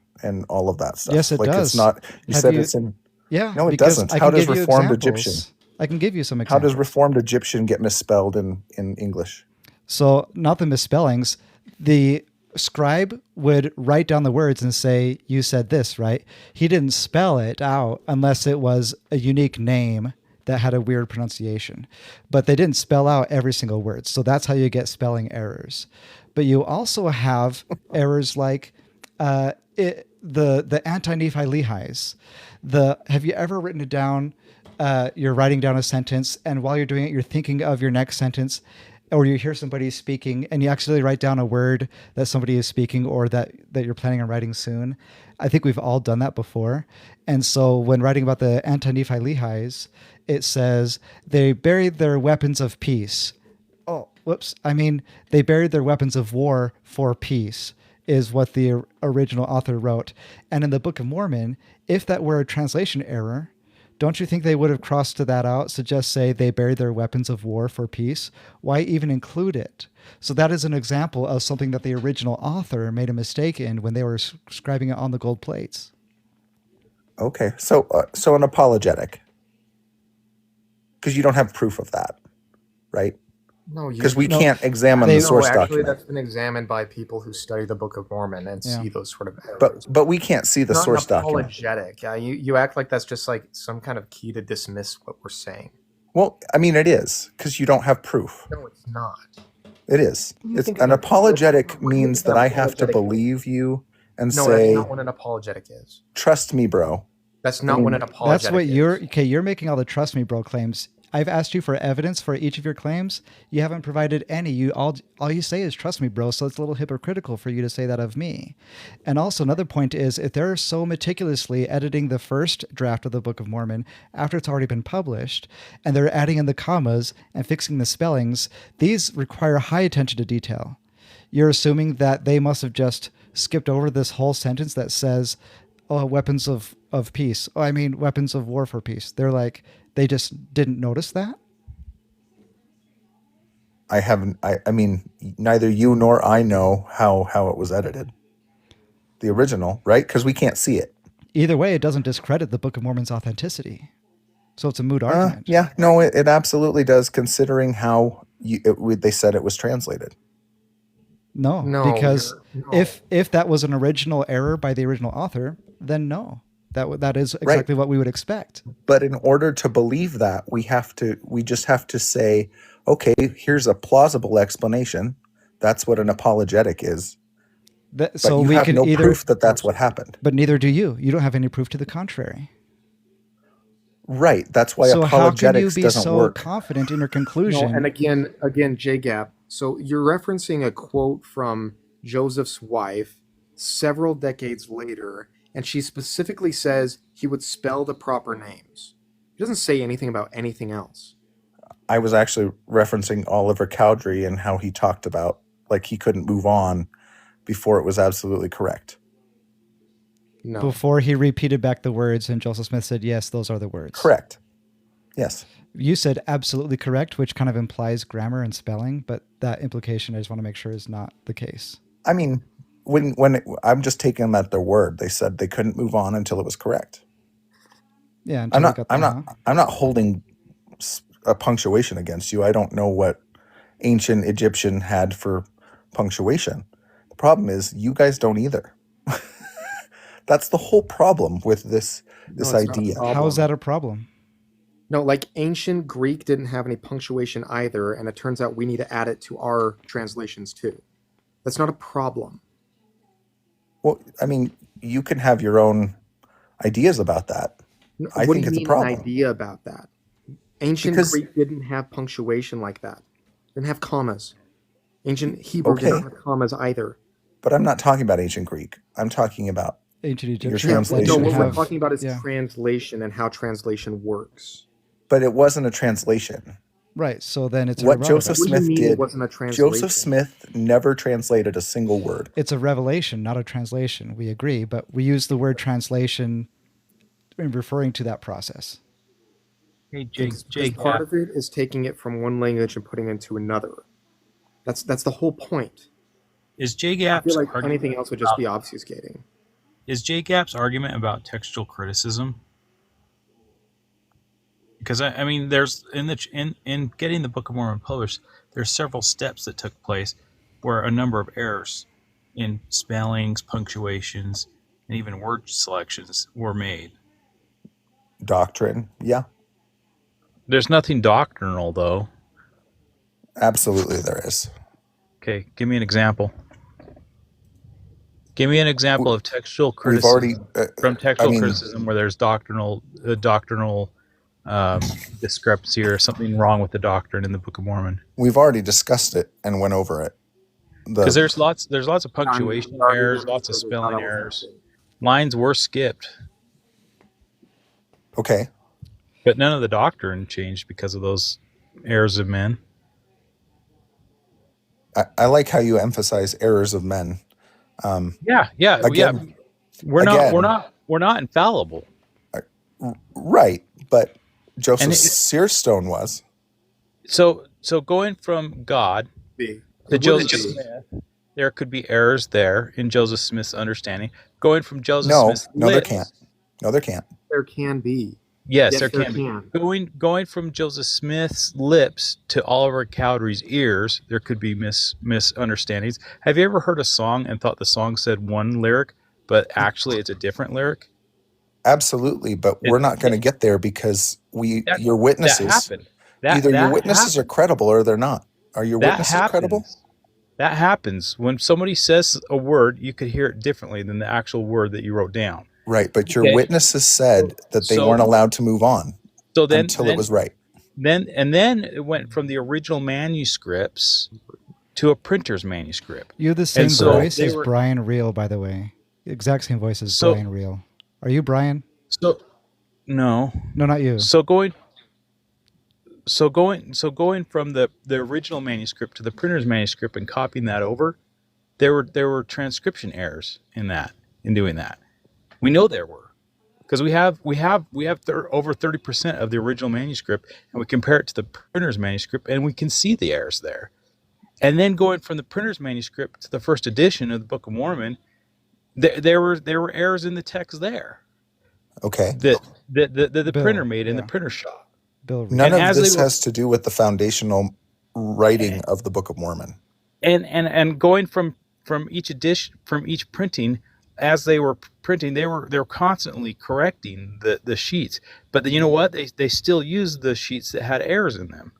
all of that stuff. Yes, it does. It's not. You Have said you- it's in. Yeah, No, it because doesn't. I How can does give you Reformed examples. Egyptian? I can give you some How examples. does Reformed Egyptian get misspelled in English? So not the misspellings. The scribe would write down the words and say, "You said this, right?" He didn't spell it out unless it was a unique name that had a weird pronunciation. But they didn't spell out every single word. So that's how you get spelling errors. But you also have errors like the anti-Nephi Lehis. Have you ever written it down? You're writing down a sentence, and while you're doing it, you're thinking of your next sentence, or you hear somebody speaking, and you accidentally write down a word that somebody is speaking or that you're planning on writing soon. I think we've all done that before. And so when writing about the anti-Nephi Lehis, it says they buried their weapons of peace. Oh, whoops. I mean, they buried their weapons of war for peace is what the original author wrote. And in the Book of Mormon, if that were a translation error, don't you think they would have crossed that out to just say they buried their weapons of war for peace? Why even include it? So that is an example of something that the original author made a mistake in when they were scribing it on the gold plates. Okay, so an apologetic, because you don't have proof of that, right? No, Because we No, can't examine they- the source actually, document. that's been examined by people who study the Book of Mormon and Yeah. see those sort of errors. But we can't see the Not source an document. apologetic. Yeah, you act like that's just like some kind of key to dismiss what we're saying. Well, I mean, it is, because you don't have proof. No, it's not. It is. What do you It's think an an apologetic what do you means think that an I have to apologetic is? believe you and No, say, that's not what an apologetic is. trust me, bro. That's not what an apologetic That's what is. you're making all the trust me bro claims. I've asked you for evidence for each of your claims. You haven't provided any. All you say is trust me, bro. So it's a little hypocritical for you to say that of me. And also another point is if they're so meticulously editing the first draft of the Book of Mormon after it's already been published, and they're adding in the commas and fixing the spellings, these require high attention to detail. You're assuming that they must have just skipped over this whole sentence that says, "Oh, weapons of peace." Oh, I mean, weapons of war for peace. They're like, they just didn't notice that? I haven't. I mean, neither you nor I know how it was edited. The original, right? Because we can't see it. Either way, it doesn't discredit the Book of Mormon's authenticity. So it's a moot argument. Yeah, no, it absolutely does. Considering how they said it was translated. No, No, because no. if that was an original error by the original author, then no. That is exactly what we would expect. But in order to believe that, we just have to say, okay, here's a plausible explanation. That's what an apologetic is. But So you we have can no either, proof that that's what happened. but neither do you. You don't have any proof to the contrary. Right. That's why So how can you apologetics be doesn't so work. confident in your No, conclusion? and again, J-Gap. So you're referencing a quote from Joseph's wife several decades later, and she specifically says he would spell the proper names. He doesn't say anything about anything else. I was actually referencing Oliver Cowdery and how he talked about like he couldn't move on before it was absolutely correct. No. Before he repeated back the words, and Joseph Smith said, "Yes, those are the words." Correct. Yes. You said absolutely correct, which kind of implies grammar and spelling, but that implication I just want to make sure is not the case. I mean, I'm just taking them at their word. They said they couldn't move on until it was correct. Yeah, until we got that, I'm not holding a punctuation against you. I don't know what ancient Egyptian had for punctuation. The problem is you guys don't either. That's the whole problem with this it's not a idea. problem. How is that a problem? No, like ancient Greek didn't have any punctuation either, and it turns out we need to add it to our translations too. That's not a problem. Well, I mean, you can have your own ideas about that. No, I what think do it's you a mean problem. an idea about that? Ancient Because- Greek didn't have punctuation like that. Didn't have commas. Ancient Hebrew Okay. didn't have commas either. But I'm not talking about ancient Greek. I'm talking about Ancient Your Egyptians. translation. No, that what didn't we're have- talking about is yeah. translation and how translation works. but it wasn't a translation. Right. So then it's What irrelevant. Joseph What do you Smith mean it did, wasn't a translation? Joseph Smith never translated a single word. It's a revelation, not a translation. We agree, but we use the word translation in referring to that process. Hey, Jake. Because part of it is taking it from one language and putting it into another. That's the whole point. Is J I Gap's feel like argument anything else would just be obfuscating. is J Gap's argument about textual criticism? Because I mean, there's in getting the Book of Mormon published, there's several steps that took place where a number of errors in spellings, punctuations, and even word selections were made. Doctrine, yeah, There's nothing doctrinal, though. absolutely there is. Okay, give me an example. Give me an example of textual We've already, criticism from textual I mean, criticism where there's doctrinal discrepancy or something wrong with the doctrine in the Book of Mormon. we've already discussed it and went over it. Because there's lots of punctuation errors, lots of spelling errors. Lines were skipped, Okay, but none of the doctrine changed because of those errors of men. I like how you emphasize errors of men. Yeah. Again, We're not infallible. Right, but Joseph And Searstone was. So going from God to Joseph Smith, there could be errors there in Joseph Smith's understanding. Going from Joseph Smith's No, there lips, can't. No, there can't. There can be. Yes, Yes, there there can can. be. Going from Joseph Smith's lips to Oliver Cowdery's ears, there could be misunderstandings. Have you ever heard a song and thought the song said one lyric, but actually it's a different lyric? Absolutely, but we're not going to get there because your witnesses, That happened. either your witnesses are credible or they're not. Are your witnesses credible? That happens. When somebody says a word, you could hear it differently than the actual word that you wrote down. Right, but your witnesses said that they weren't allowed to move on until it was right. Then it went from the original manuscripts to a printer's manuscript. You have the same voice as Brian Reel, by the way. Exact same voice as Brian Reel. Are you Brian? No, not you. So going from the original manuscript to the printer's manuscript and copying that over, there were transcription errors in doing that. We know there were, because we have over 30% of the original manuscript, and we compare it to the printer's manuscript, and we can see the errors there. And then going from the printer's manuscript to the first edition of the Book of Mormon, there were errors in the text there. Okay. That the printer made in the printer shop. None of this has to do with the foundational writing of the Book of Mormon. And going from each edition, from each printing, as they were printing, they were constantly correcting the sheets. But you know what? They still used the sheets that had errors in them.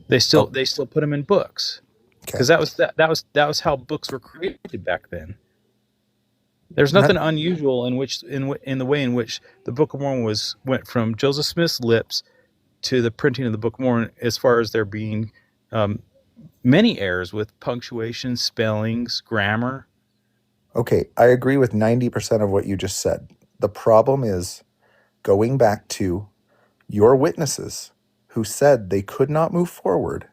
They still put them in books, because that was how books were created back then. There's nothing unusual in the way in which the Book of Mormon went from Joseph Smith's lips to the printing of the Book of Mormon, as far as there being many errors with punctuation, spellings, grammar. Okay, I agree with 90% of what you just said. The problem is going back to your witnesses who said they could not move forward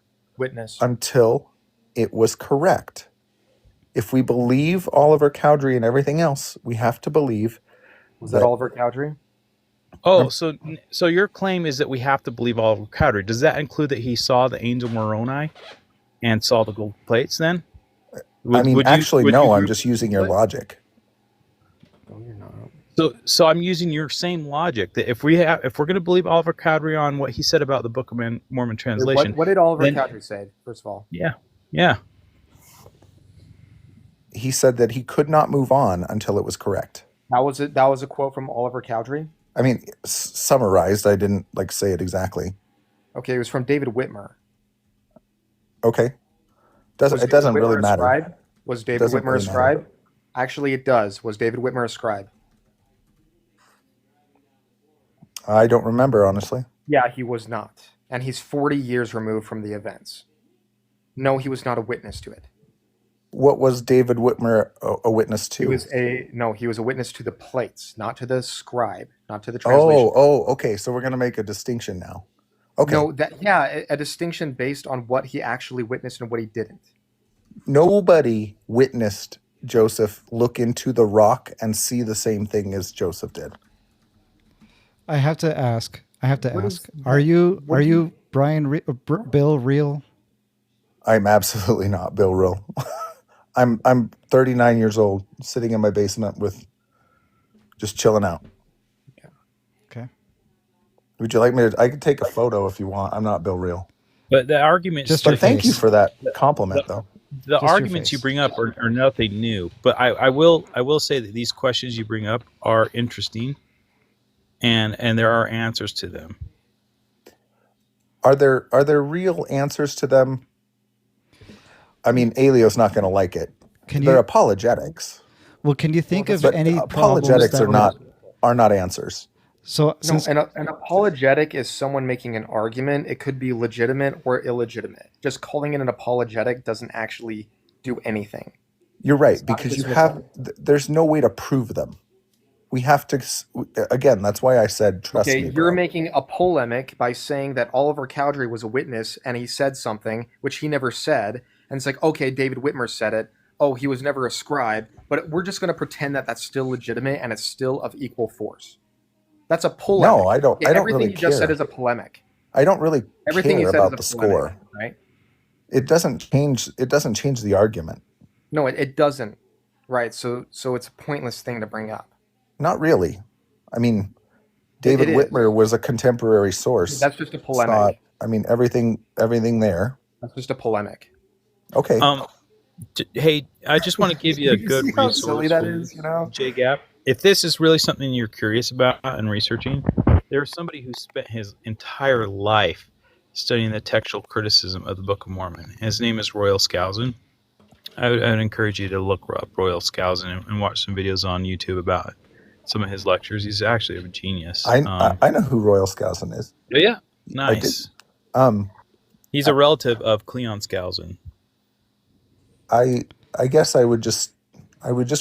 until it was correct. If we believe Oliver Cowdery and everything else, we have to believe. Was that Oliver Cowdery? Oh, so your claim is that we have to believe Oliver Cowdery. Does that include that he saw the angel Moroni and saw the gold plates then? I'm just using your logic. No, you're not. So I'm using your same logic that if we're going to believe Oliver Cowdery on what he said about the Book of Mormon translation, what did Oliver Cowdery say? First of all, yeah. He said that he could not move on until it was correct. That was a quote from Oliver Cowdery. I mean, summarized. I didn't say it exactly. Okay, it was from David Whitmer. Okay, it doesn't really matter. Was David Whitmer a scribe? Actually, it does. Was David Whitmer a scribe? I don't remember, honestly. Yeah, he was not. And he's 40 years removed from the events. No, he was not a witness to it. What was David Whitmer a witness to? He was a witness to the plates, not to the scribe, not to the translation. Oh, okay. So we're going to make a distinction now. Okay. No, a distinction based on what he actually witnessed and what he didn't. Nobody witnessed Joseph look into the rock and see the same thing as Joseph did. I have to ask. What is- Are you what do you- Bill real? I'm absolutely not Bill Real. I'm 39 years old, sitting in my basement with just chilling out. Okay. Would you like me to? I could take a photo if you want. I'm not Bill Real. But the arguments, Just your But thank you face. for that compliment, though. the Just your arguments you face. bring up are nothing new. But I will say that these questions you bring up are interesting, and there are answers to them. Are there real answers to them? I mean, Elio's not going to like it. They're apologetics. Well, can you think of But any apologetics problems are not answers. So No, since an apologetic is someone making an argument. It could be legitimate or illegitimate. Just calling it an apologetic doesn't actually do anything. You're right, It's not because you just have there's no way to prove them. We have to, again, that's why I said trust Okay, me, you're bro. making a polemic by saying that Oliver Cowdery was a witness and he said something which he never said, and it's like, okay, David Whitmer said it. Oh, he was never a scribe, but we're just going to pretend that that's still legitimate and it's still of equal force. That's a polemic. No, I don't. I don't Everything really you just said care. is a polemic. I don't really Everything you care said about is the a polemic, score. right? It doesn't change. It doesn't change the argument. No, it doesn't. Right. So it's a pointless thing to bring up. Not really. I mean, David is. Whitmer was a contemporary source. That's just a It's polemic. not- I mean, everything there. That's just a polemic. Okay. Hey, I just want to give you a good See how resource. silly that is, you know? JGAP. If this is really something you're curious about and researching, there's somebody who spent his entire life studying the textual criticism of the Book of Mormon. His name is Royal Skousen. I would encourage you to look up Royal Skousen and watch some videos on YouTube about some of his lectures. He's actually a genius. I know who Royal Skousen is. Yeah, nice. He's a relative of Cleon Skousen. I guess I would just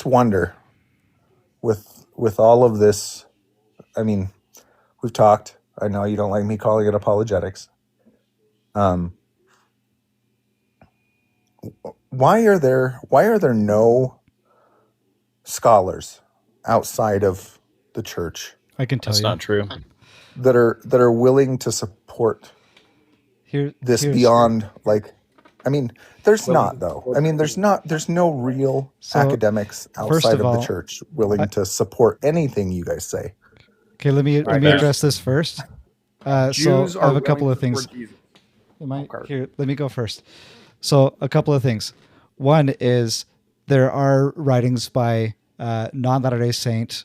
wonder with all of this. I mean, we've talked. I know you don't like me calling it apologetics. Why are there no scholars outside of the church I can tell That's you. not true. that are willing to support this here's- beyond, like, I mean, there's not, though. I mean, there's no real So, academics first outside of of all, the church willing to support anything you guys say. Okay, let me Right. address this first. Jews so I have are a couple willing of to things. support Jesus. Here, let me go first. So a couple of things. One is there are writings by non-Latter-day Saint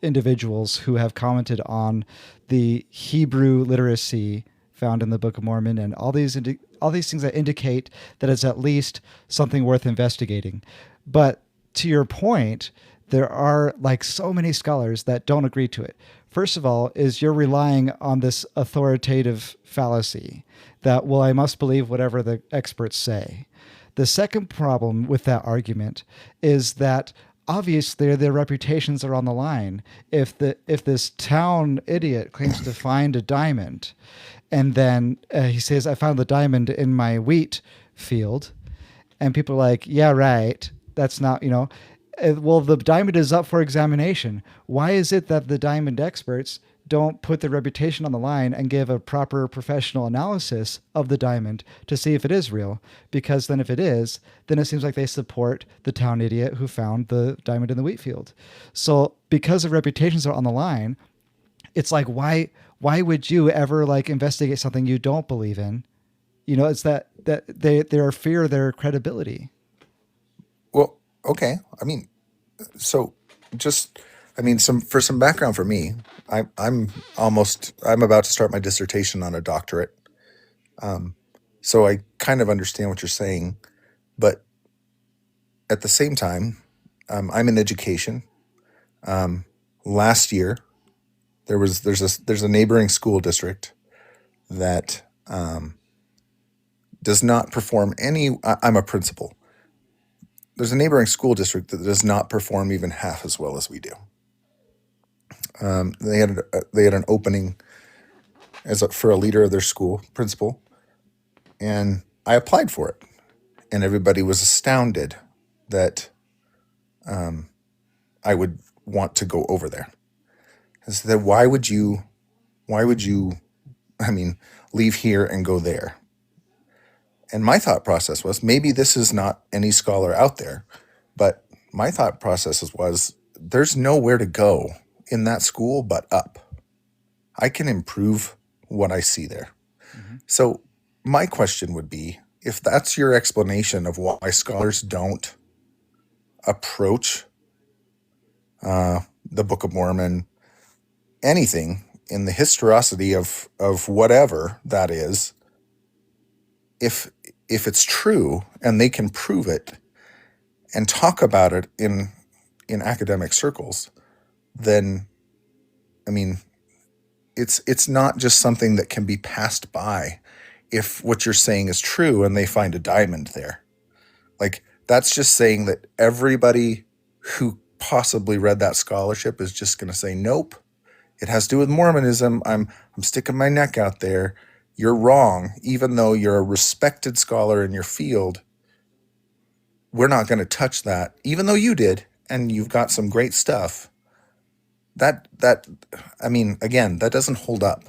individuals who have commented on the Hebrew literacy found in the Book of Mormon and all these things that indicate that it's at least something worth investigating. But to your point, there are like so many scholars that don't agree to it. First of all, is you're relying on this authoritative fallacy that, well, I must believe whatever the experts say. The second problem with that argument is that obviously their reputations are on the line. If this town idiot claims to find a diamond, and then he says, "I found the diamond in my wheat field," and people are like, "Yeah, right. That's not, well, the diamond is up for examination. Why is it that the diamond experts don't put their reputation on the line and give a proper professional analysis of the diamond to see if it is real? Because then if it is, then it seems like they support the town idiot who found the diamond in the wheat field. So because their reputations are on the line, it's like, why would you ever like investigate something you don't believe in? It's that they fear their credibility. Well, okay. I mean, so for some background for me, I'm about to start my dissertation on a doctorate. So I kind of understand what you're saying, but at the same time, I'm in education. Last year, there's a neighboring school district that does not perform any. I'm a principal. There's a neighboring school district that does not perform even half as well as we do. They had an opening for a leader of their school, principal, and I applied for it, and everybody was astounded that I would want to go over there. I said, why would you, leave here and go there? And my thought process was, maybe this is not any scholar out there, but my thought process was, there's nowhere to go in that school but up. I can improve what I see there. Mm-hmm. So my question would be, if that's your explanation of why scholars don't approach the Book of Mormon, anything in the historicity of whatever that is, if it's true and they can prove it and talk about it in academic circles, then it's not just something that can be passed by if what you're saying is true and they find a diamond there. Like, that's just saying that everybody who possibly read that scholarship is just going to say, nope, it has to do with Mormonism. I'm sticking my neck out there. You're wrong. Even though you're a respected scholar in your field, we're not going to touch that, even though you did, and you've got some great stuff. Again, that doesn't hold up.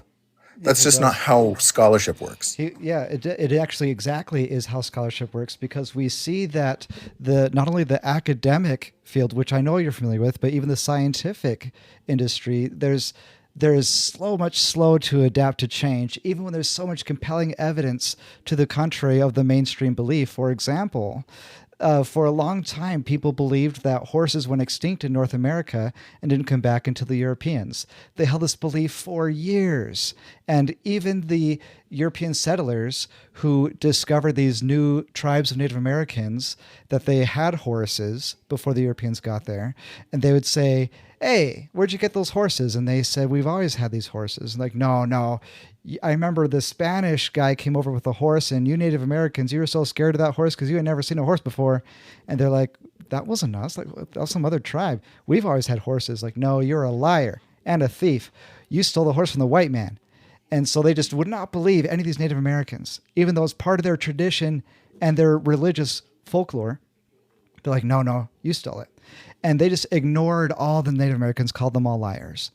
That's Yes, it just not does. how scholarship works. It actually exactly is how scholarship works, because we see that not only the academic field, which I know you're familiar with, but even the scientific industry, there is much slow to adapt to change, even when there's so much compelling evidence to the contrary of the mainstream belief. For example, for a long time, people believed that horses went extinct in North America and didn't come back until the Europeans. They held this belief for years. And even the European settlers who discovered these new tribes of Native Americans, that they had horses before the Europeans got there, and they would say, hey, where'd you get those horses? And they said, we've always had these horses. And like, no. I remember the Spanish guy came over with a horse, and you Native Americans, you were so scared of that horse because you had never seen a horse before. And they're like, that wasn't us. Like, that was some other tribe. We've always had horses. Like, no, you're a liar and a thief. You stole the horse from the white man. And so they just would not believe any of these Native Americans, even though it's part of their tradition and their religious folklore. They're like, no, you stole it. And they just ignored all the Native Americans, called them all liars.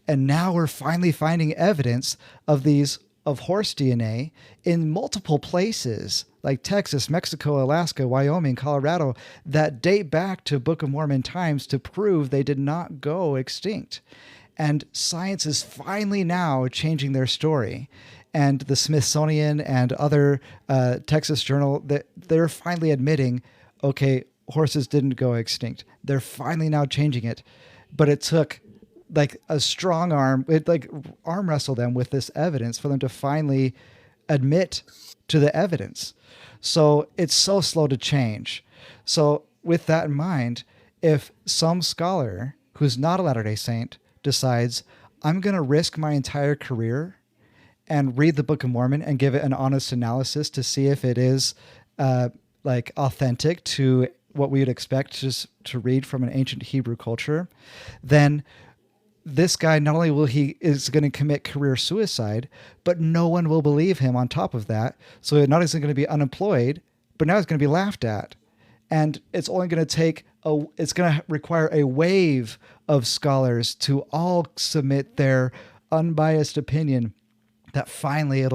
And now we're finally finding evidence of horse DNA in multiple places, like Texas, Mexico, Alaska, Wyoming, Colorado, that date back to Book of Mormon times to prove they did not go extinct. And science is finally now changing their story. And the Smithsonian and other Texas Journal, they're finally admitting, okay, horses didn't go extinct. They're finally now changing it. But it took like a strong arm, arm wrestle them with this evidence for them to finally admit to the evidence. So it's so slow to change. So with that in mind, if some scholar who's not a Latter-day Saint decides, I'm going to risk my entire career and read the Book of Mormon and give it an honest analysis to see if it is authentic to what we would expect just to read from an ancient Hebrew culture, then this guy, not only is going to commit career suicide, but no one will believe him on top of that. So not only is he going to be unemployed, but now he's going to be laughed at. And it's only going to it's going to require a wave of scholars to all submit their unbiased opinion, that finally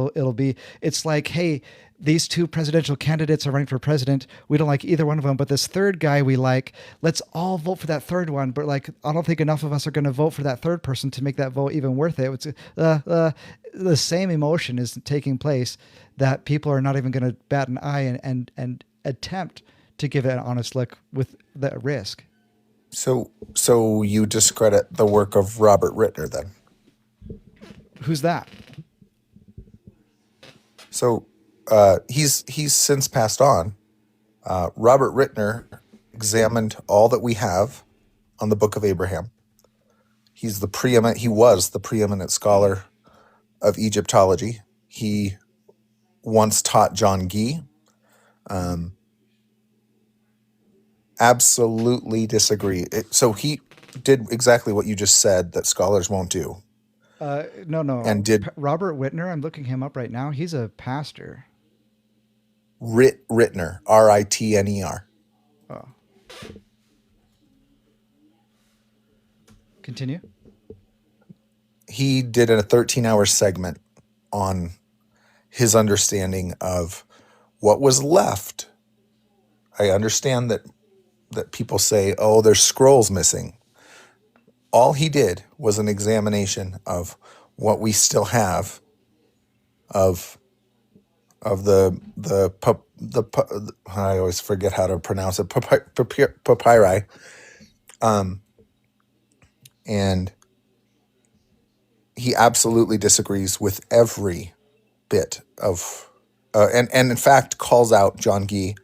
it's like, hey, these two presidential candidates are running for president. We don't like either one of them, but this third guy we like. Let's all vote for that third one. But I don't think enough of us are going to vote for that third person to make that vote even worth it. It's the same emotion is taking place, that people are not even going to bat an eye and attempt to give it an honest look with the risk. So you discredit the work of Robert Rittner then? Who's that? So he's since passed on. Robert Rittner examined all that we have on the Book of Abraham. He was the preeminent scholar of Egyptology. He once taught John Gee. Absolutely disagree. So he did exactly what you just said that scholars won't do. No. and did Robert Whitner, I'm looking him up right now. He's a pastor. Ritner, Ritner. Oh. Continue. He did a 13-hour segment on his understanding of what was left. I understand that people say, oh, there's scrolls missing. All he did was an examination of what we still have of I always forget how to pronounce it, papyri, and he absolutely disagrees with every bit of, and in fact calls out John Gee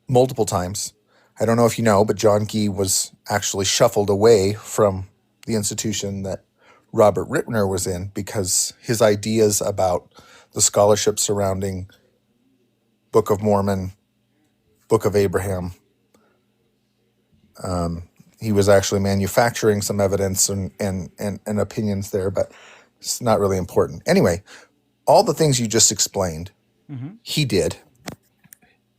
multiple times. I don't know if you know, but John Gee was actually shuffled away from the institution that Robert Rittner was in because his ideas about the scholarship surrounding Book of Mormon, Book of Abraham, he was actually manufacturing some evidence and opinions there, but it's not really important. Anyway, all the things you just explained, he did.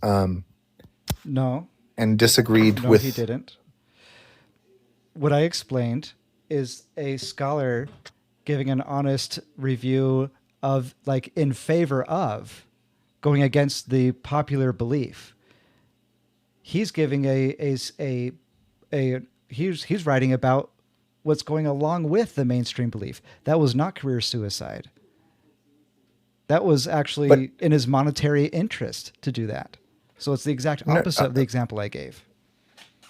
No. And disagreed No, with. he didn't. What I explained is a scholar giving an honest review of, like, in favor of going against the popular belief. He's giving he's writing about what's going along with the mainstream belief. That was not career suicide. That was actually in his monetary interest to do that. So it's the exact opposite of the example I gave.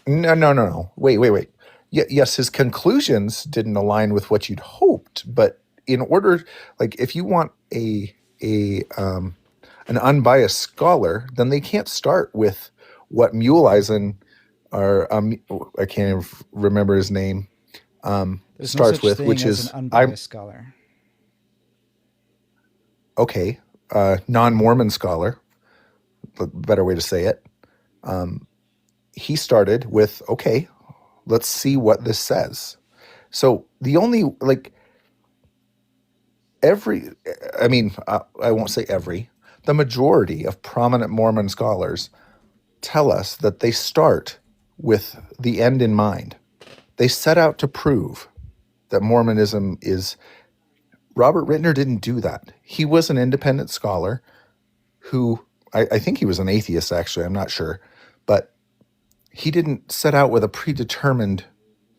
No. Wait. Yes, his conclusions didn't align with what you'd hoped, but in order, like, if you want an unbiased scholar, then they can't start with what Muhleisen, or I can't even remember his name, There's starts no such with, thing which as is an unbiased scholar. Okay, non-Mormon scholar, better way to say it. He started with, okay, let's see what this says. So the only, I won't say every, the majority of prominent Mormon scholars tell us that they start with the end in mind. They set out to prove that Mormonism is. Robert Rittner didn't do that. He was an independent scholar who, I think he was an atheist, actually, I'm not sure, but he didn't set out with a predetermined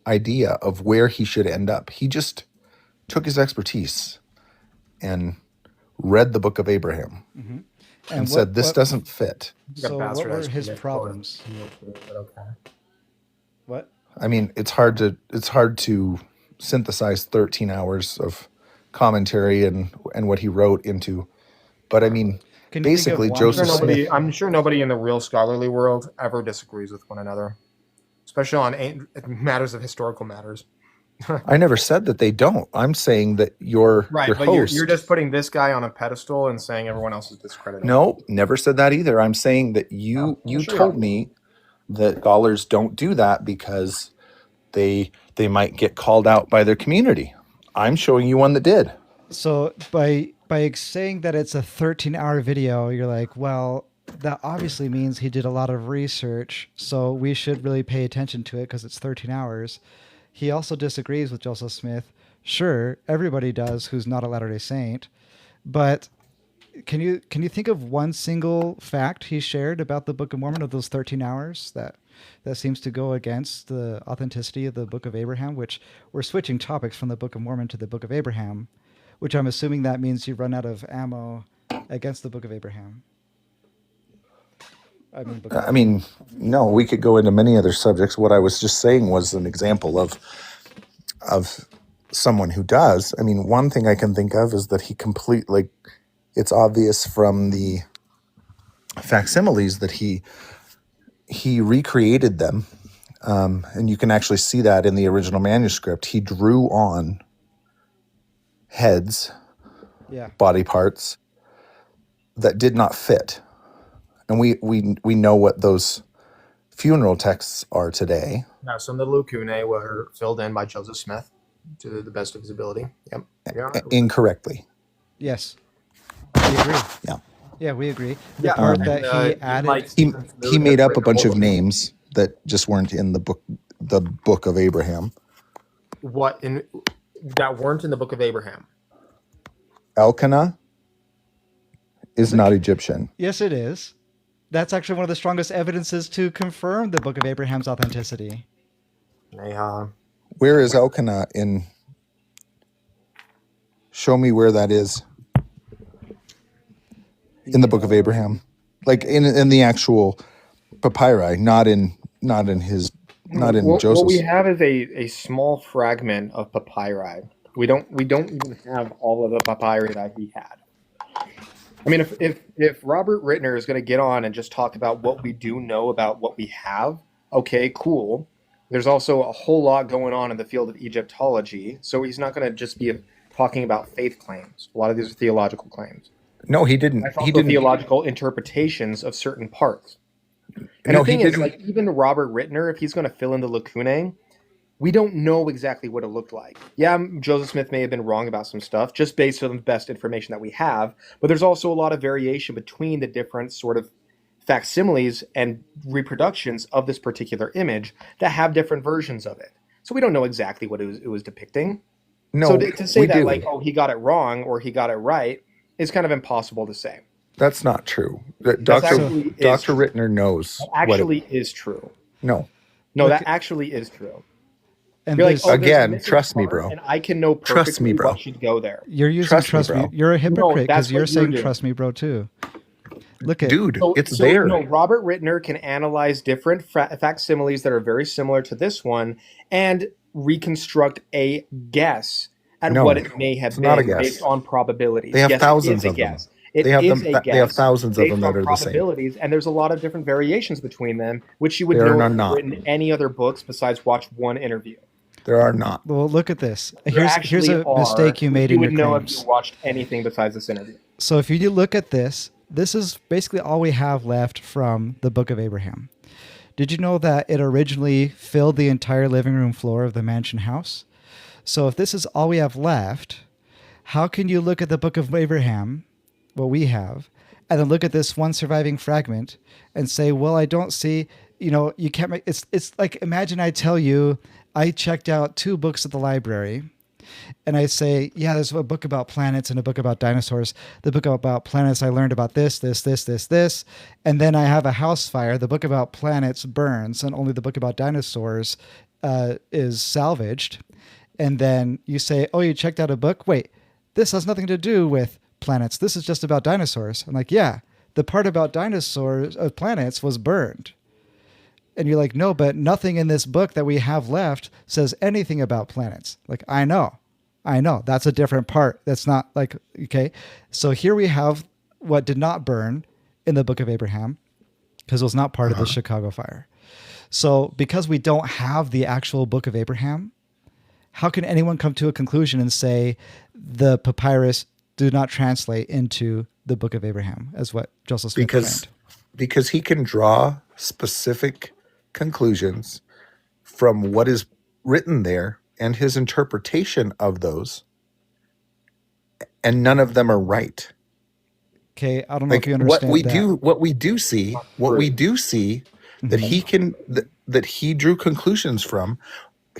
idea of where he should end up. He just took his expertise and read the Book of Abraham and said, this doesn't fit. So what were his problems? What? I mean, it's hard to synthesize 13 hours of commentary and what he wrote into, but I mean, basically Joseph Smith. I'm sure nobody in the real scholarly world ever disagrees with one another, especially on matters of historical matters. I never said that they don't. I'm saying that your host. You're just putting this guy on a pedestal and saying everyone else is discredited. No, never said that either. I'm saying that you told me that scholars don't do that because they might get called out by their community. I'm showing you one that did. So by saying that it's a 13-hour video, you're like, well, that obviously means he did a lot of research, so we should really pay attention to it because it's 13 hours. He also disagrees with Joseph Smith. Sure, everybody does who's not a Latter-day Saint, but can you think of one single fact he shared about the Book of Mormon of those 13 hours that seems to go against the authenticity of the Book of Abraham, which we're switching topics from the Book of Mormon to the Book of Abraham, which I'm assuming that means you run out of ammo against the Book of Abraham. I mean, no, we could go into many other subjects. What I was just saying was an example of someone who does. I mean, one thing I can think of is that he it's obvious from the facsimiles that he recreated them. And you can actually see that in the original manuscript. He drew on heads, body parts that did not fit. And we know what those funeral texts are today. Yeah, some of the lacunae were filled in by Joseph Smith. to the best of his ability. Yep. Yeah. incorrectly. Yes, we agree. Yeah. Yeah, we agree. The Yeah, part and, that he added. Mike He Stevens he really made has up a written bunch all of names that just weren't in the book of Abraham. that weren't in the Book of Abraham. Elkanah is it? not Egyptian. Yes, it is. That's actually one of the strongest evidences to confirm the Book of Abraham's authenticity. Nahom. Where is Elkanah in? Show me where that is in the book of Abraham, like in the actual papyri, not in Joseph's. What we have is a small fragment of papyri. We don't even have all of the papyri that he had. I mean, if Robert Rittner is going to get on and just talk about what we do know about what we have, okay, cool. There's also a whole lot going on in the field of Egyptology, so he's not going to just be talking about faith claims. A lot of these are theological claims. No, he didn't. That's He also didn't. theological interpretations of certain parts. And No, the thing he is, didn't. like, even Robert Rittner, if he's going to fill in the lacunae, we don't know exactly what it looked like. Yeah, Joseph Smith may have been wrong about some stuff, just based on the best information that we have, but there's also a lot of variation between the different sort of facsimiles and reproductions of this particular image that have different versions of it. So we don't know exactly what it was depicting. No, So to say we that, do. like, oh, he got it wrong or he got it right is kind of impossible to say. That's not true. That's actually Dr. Rittner knows actually is true. No. No, Look that actually is true. And You're like, this- oh, there's a Again, missing trust me, part, bro. And I can know Trust me, perfectly bro. what should go there. you're using Trust me, trust me. bro. You're a hypocrite that's because you're what saying you're doing. trust me, bro, too. Look at Dude, it's So, there. No, Robert Rittner can analyze different facsimiles that are very similar to this one and reconstruct a guess at No, what it may have it's been not a guess. based on probabilities. They have Yes, thousands it is a of them. guess. It They have is them. a They have guess thousands of based them that on are the same. probabilities, and there's a lot of different variations between them, which you would There are know if not. you've written any other books besides watch one interview. There are not. well, look at this. There Here's a actually mistake you are, made you in would your know if claims. you watched anything besides this interview. So if you look at this, this is basically all we have left from the Book of Abraham. Did you know that it originally filled the entire living room floor of the mansion house? So if this is all we have left, how can you look at the Book of Abraham, what we have, and then look at this one surviving fragment and say, well, I don't see, you can't make, it's like, imagine I tell you, I checked out 2 books at the library and I say, yeah, there's a book about planets and a book about dinosaurs. The book about planets, I learned about this. And then I have a house fire. The book about planets burns and only the book about dinosaurs is salvaged. And then you say, oh, you checked out a book? Wait, this has nothing to do with planets. This is just about dinosaurs. I'm like, yeah, the part about dinosaurs, planets was burned. And you're like, no, but nothing in this book that we have left says anything about planets. Like, I know. That's a different part. That's not like, okay. So here we have what did not burn in the Book of Abraham because it was not part of the Chicago fire. So because we don't have the actual Book of Abraham, how can anyone come to a conclusion and say the papyrus do not translate into the Book of Abraham as what Joseph Smith claimed? Because he can draw specific conclusions from what is written there and his interpretation of those, and none of them are right. Okay, I don't know if you understand what we do see that he can that he drew conclusions from.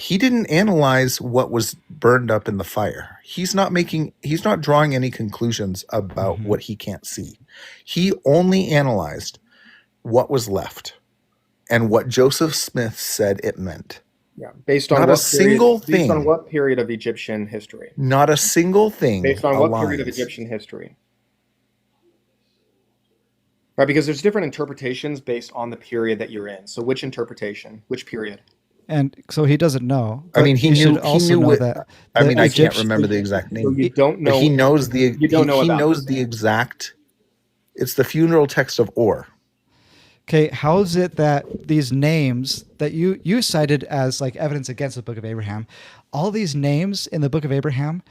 He didn't analyze what was burned up in the fire. He's not drawing any conclusions about what he can't see. He only analyzed what was left and what Joseph Smith said it meant. Yeah, based on Not what a single period, Based on thing. what period of Egyptian history? Not a single thing. Based on what period of aligns. Egyptian history? Right, because there's different interpretations based on the period that you're in. So which interpretation? Which period? And so he doesn't know. I mean, But he you knew. should also know that. I the mean, I can't Egyptian- remember the exact name. So you don't know. But he knows the. You don't know he about knows this. the exact. It's the funeral text of Or. Okay, how is it that these names that you cited as like evidence against the Book of Abraham, all these names in the Book of Abraham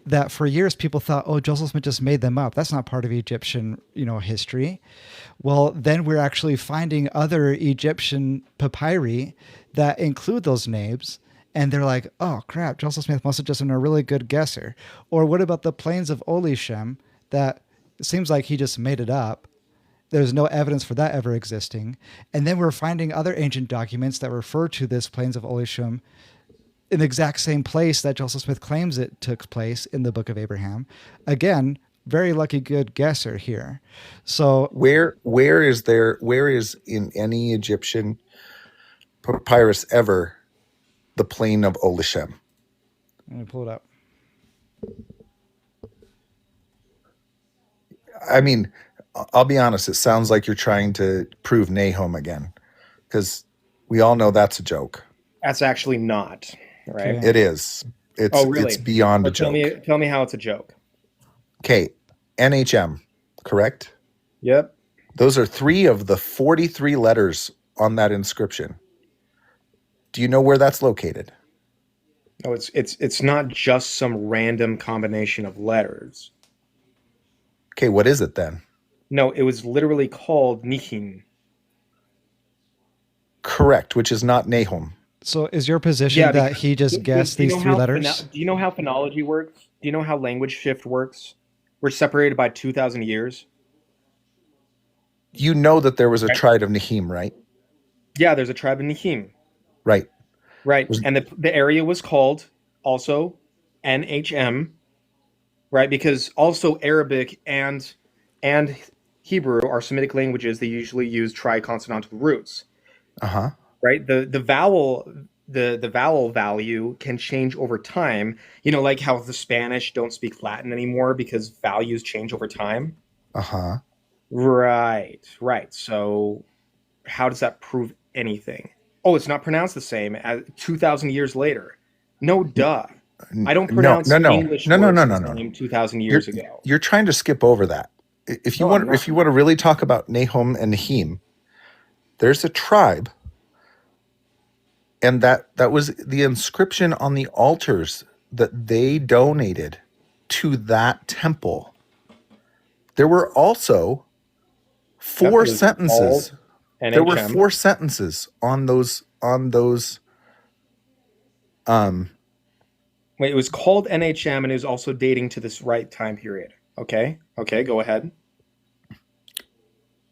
that for years people thought, oh, Joseph Smith just made them up. That's not part of Egyptian, history. Well, then we're actually finding other Egyptian papyri that include those names, And they're like, oh crap, Joseph Smith must have just been a really good guesser. Or what about the plains of Olishem that it seems like he just made it up? There's no evidence for that ever existing. And then we're finding other ancient documents that refer to this plains of Olishem in the exact same place that Joseph Smith claims it took place in the Book of Abraham. Again, very lucky good guesser here. So Where is in any Egyptian papyrus ever the plain of Olishem? let me pull it up. I mean, I'll be honest, it sounds like you're trying to prove Nahom again, because we all know that's a joke. That's actually not, right? Okay. It is. Oh, really? It's beyond a Well, joke. tell me how it's a joke. Okay, NHM, correct? Yep. Those are 3 of the 43 letters on that inscription. Do you know where that's located? No, it's not just some random combination of letters. Okay, what is it then? No, it was literally called Nahom. Correct, which is not Nahom. So is your position that he just guessed these 3 letters? Do you know how phonology works? Do you know how language shift works? We're separated by 2,000 years. You know that there was a tribe of Nahim, right? Yeah, there's a tribe of Nahom. Right. Right, and the area was called also NHM, right? Because also Arabic and Hebrew are Semitic languages. They usually use triconsonantal roots. Uh-huh. Right. The vowel value can change over time. You know, like how the Spanish don't speak Latin anymore because values change over time. Uh-huh. Right. So how does that prove anything? Oh, it's not pronounced the same as 2,000 years later. No, duh. I don't pronounce English words the same 2,000 years ago. You're trying to skip over that. If you want to really talk about Nahom and Nahim, there's a tribe, and that was the inscription on the altars that they donated to that temple. There were also 4 sentences. There were 4 sentences on those. Wait, it was called NHM, and it was also dating to this right time period. Okay, go ahead.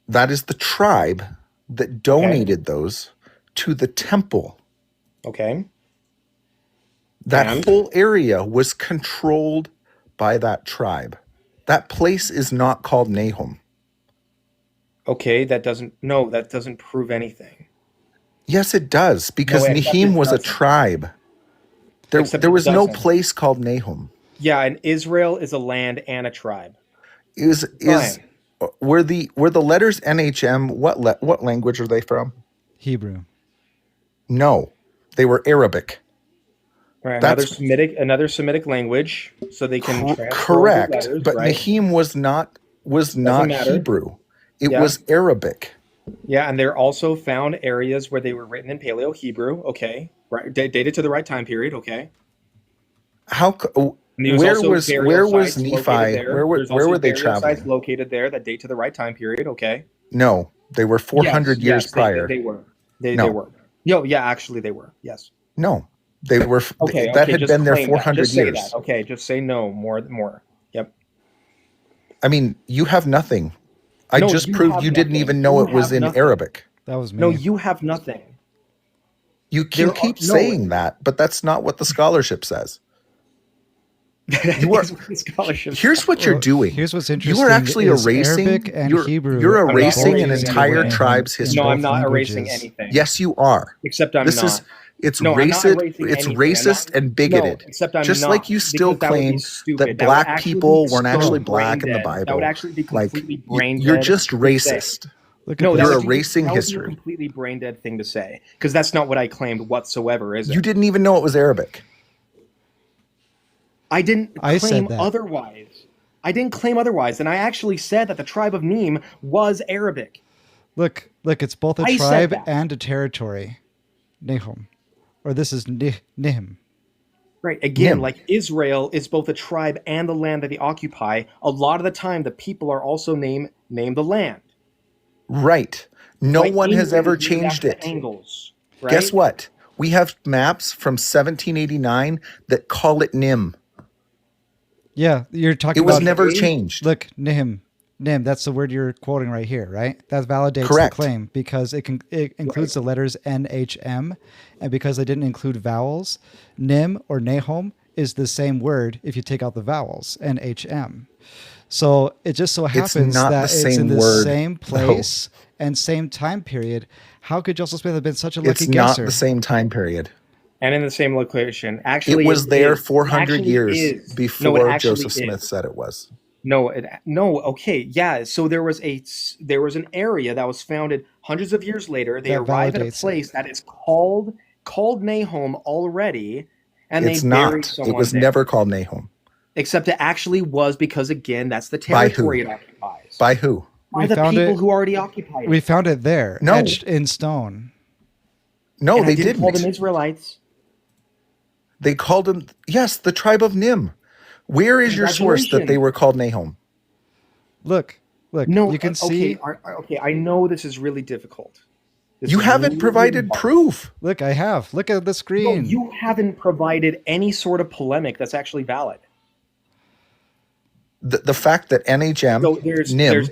That is the tribe that donated those to the temple. Okay. That whole area was controlled by that tribe. That place is not called Nahom. Okay, that doesn't prove anything. Yes, it does, because Nahim was a tribe. There was no place called Nahom. Yeah, and Israel is a land and a tribe. Were the letters NHM, what language are they from? Hebrew. No, they were Arabic. Right, another Semitic language, so they can correct. Letters, but right? Nahim was not Hebrew. It was Arabic. Yeah, and they're also found areas where they were written in Paleo Hebrew. Okay, right, dated to the right time period. Okay. Where was Nephi? Where were they traveling? Sites located there that date to the right time period. Okay. No, they were 400 years prior. They were. They were. Yeah, actually they were. Yes. No, they were. That had been there 400 years. Say that. Okay, just say no. More. Yep. I mean, you have nothing. I just proved you didn't even know it was in Arabic. That was me. No, you have nothing. You can keep saying that, but that's not what the scholarship says. Here's what you're doing. Here's what's interesting. You are actually erasing Arabic and Hebrew. You're erasing an entire tribe's history. No, I'm not erasing anything. Yes, you are. Except I'm not. It's racist and bigoted. Except I'm just not, like you still claim that black people weren't actually black in the Bible. That would actually be completely brain dead. You're just racist. You're erasing history. That would be a completely brain dead thing to say, because that's not what I claimed whatsoever, is it? You didn't even know it was Arabic. I didn't claim otherwise. I didn't claim otherwise, and I actually said that the tribe of Neem was Arabic. Look, it's both a tribe and a territory. Nahom. Or this is Nihim. Right. Again, like Israel is both a tribe and the land that they occupy. A lot of the time, the people are also named the land. Right. No one has ever changed it. Angles, right? Guess what? We have maps from 1789 that call it Nim. Yeah, you're talking It was about. never changed. Look, Nim, that's the word you're quoting right here, right? That validates Correct. the claim because it includes the letters NHM, and because they didn't include vowels, Nim or Nahom is the same word if you take out the vowels, NHM. So it just so happens not that the it's in same the word, same place and same time period. How could Joseph Smith have been such a lucky It's not guesser? the same time period. And in the same location. Actually, It was there is. 400 Actually years is. before No, it actually Joseph Smith is. said it was. No, okay, yeah. So there was an area that was founded hundreds of years later. They That arrive at a validates it. place that is called Nahom already, and It's they buried not. someone It was there. never called Nahom. Except it actually was, because again, that's the By who? territory it occupies. By who? By We the found people it- who already occupied it. We found it there, No. etched in stone. No, And they I didn't call them didn't. Israelites. They called them, yes, the tribe of Nim. Where is your source that they Congratulations. were called Nahom? Look, No, you can see. Okay, I know this is really difficult. This You is haven't really provided hard. proof. Look, I have. Look at the No, screen. you haven't provided any sort of polemic that's actually valid. The fact that NHM, So there's Nim,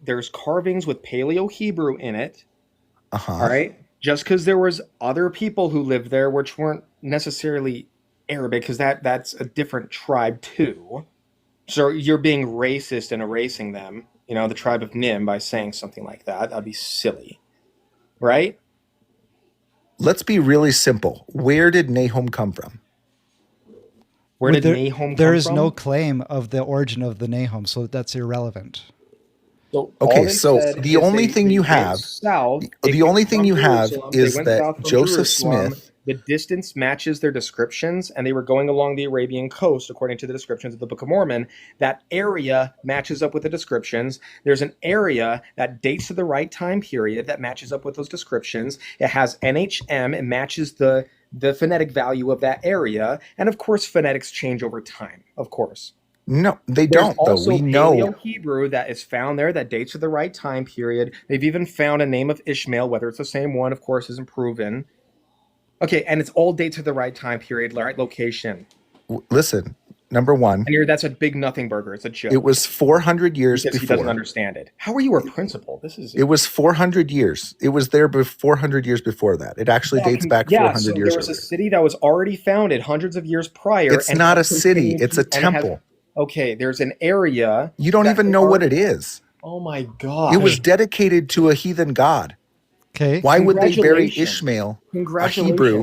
there's carvings with Paleo Hebrew in it. uh-huh. All right, just because there was other people who lived there which weren't necessarily Arabic, because that's a different tribe too. So you're being racist and erasing them, the tribe of Nim, by saying something like that. That'd be silly, right? Let's be really simple. Where did Nahom come from? Where did There- Nahom come from? There is no claim of the origin of the Nahom, so that's irrelevant. So Okay, all they so said the is only they thing you went have- south. the only thing from you have Jerusalem. is They went that south from Joseph Jerusalem. Smith- The distance matches their descriptions, and they were going along the Arabian coast according to the descriptions of the Book of Mormon. That area matches up with the descriptions. There's an area that dates to the right time period that matches up with those descriptions. It has NHM. It matches the phonetic value of that area, and of course, phonetics change over time. Of course. No, they There's don't, though. also We know. Paleo Hebrew that is found there that dates to the right time period. They've even found a name of Ishmael. Whether it's the same one, of course, isn't proven. Okay, and it's all dates to the right time period, right location. Listen, number one, And that's a big nothing burger. It's a joke. it was 400 years because he doesn't before. understand it. How are you a principal? This is It was 400 years. It was there 400 years before that. It actually dates back 400 so years there was a earlier. city that was already founded hundreds of years prior. It's and not a has city. continued It's a to- and has- temple. okay, there's an area. You don't that even they know what are- it is. Oh my god! It was dedicated to a heathen god. Okay. Why would they bury Congratulations. Ishmael, a Congratulations. Hebrew,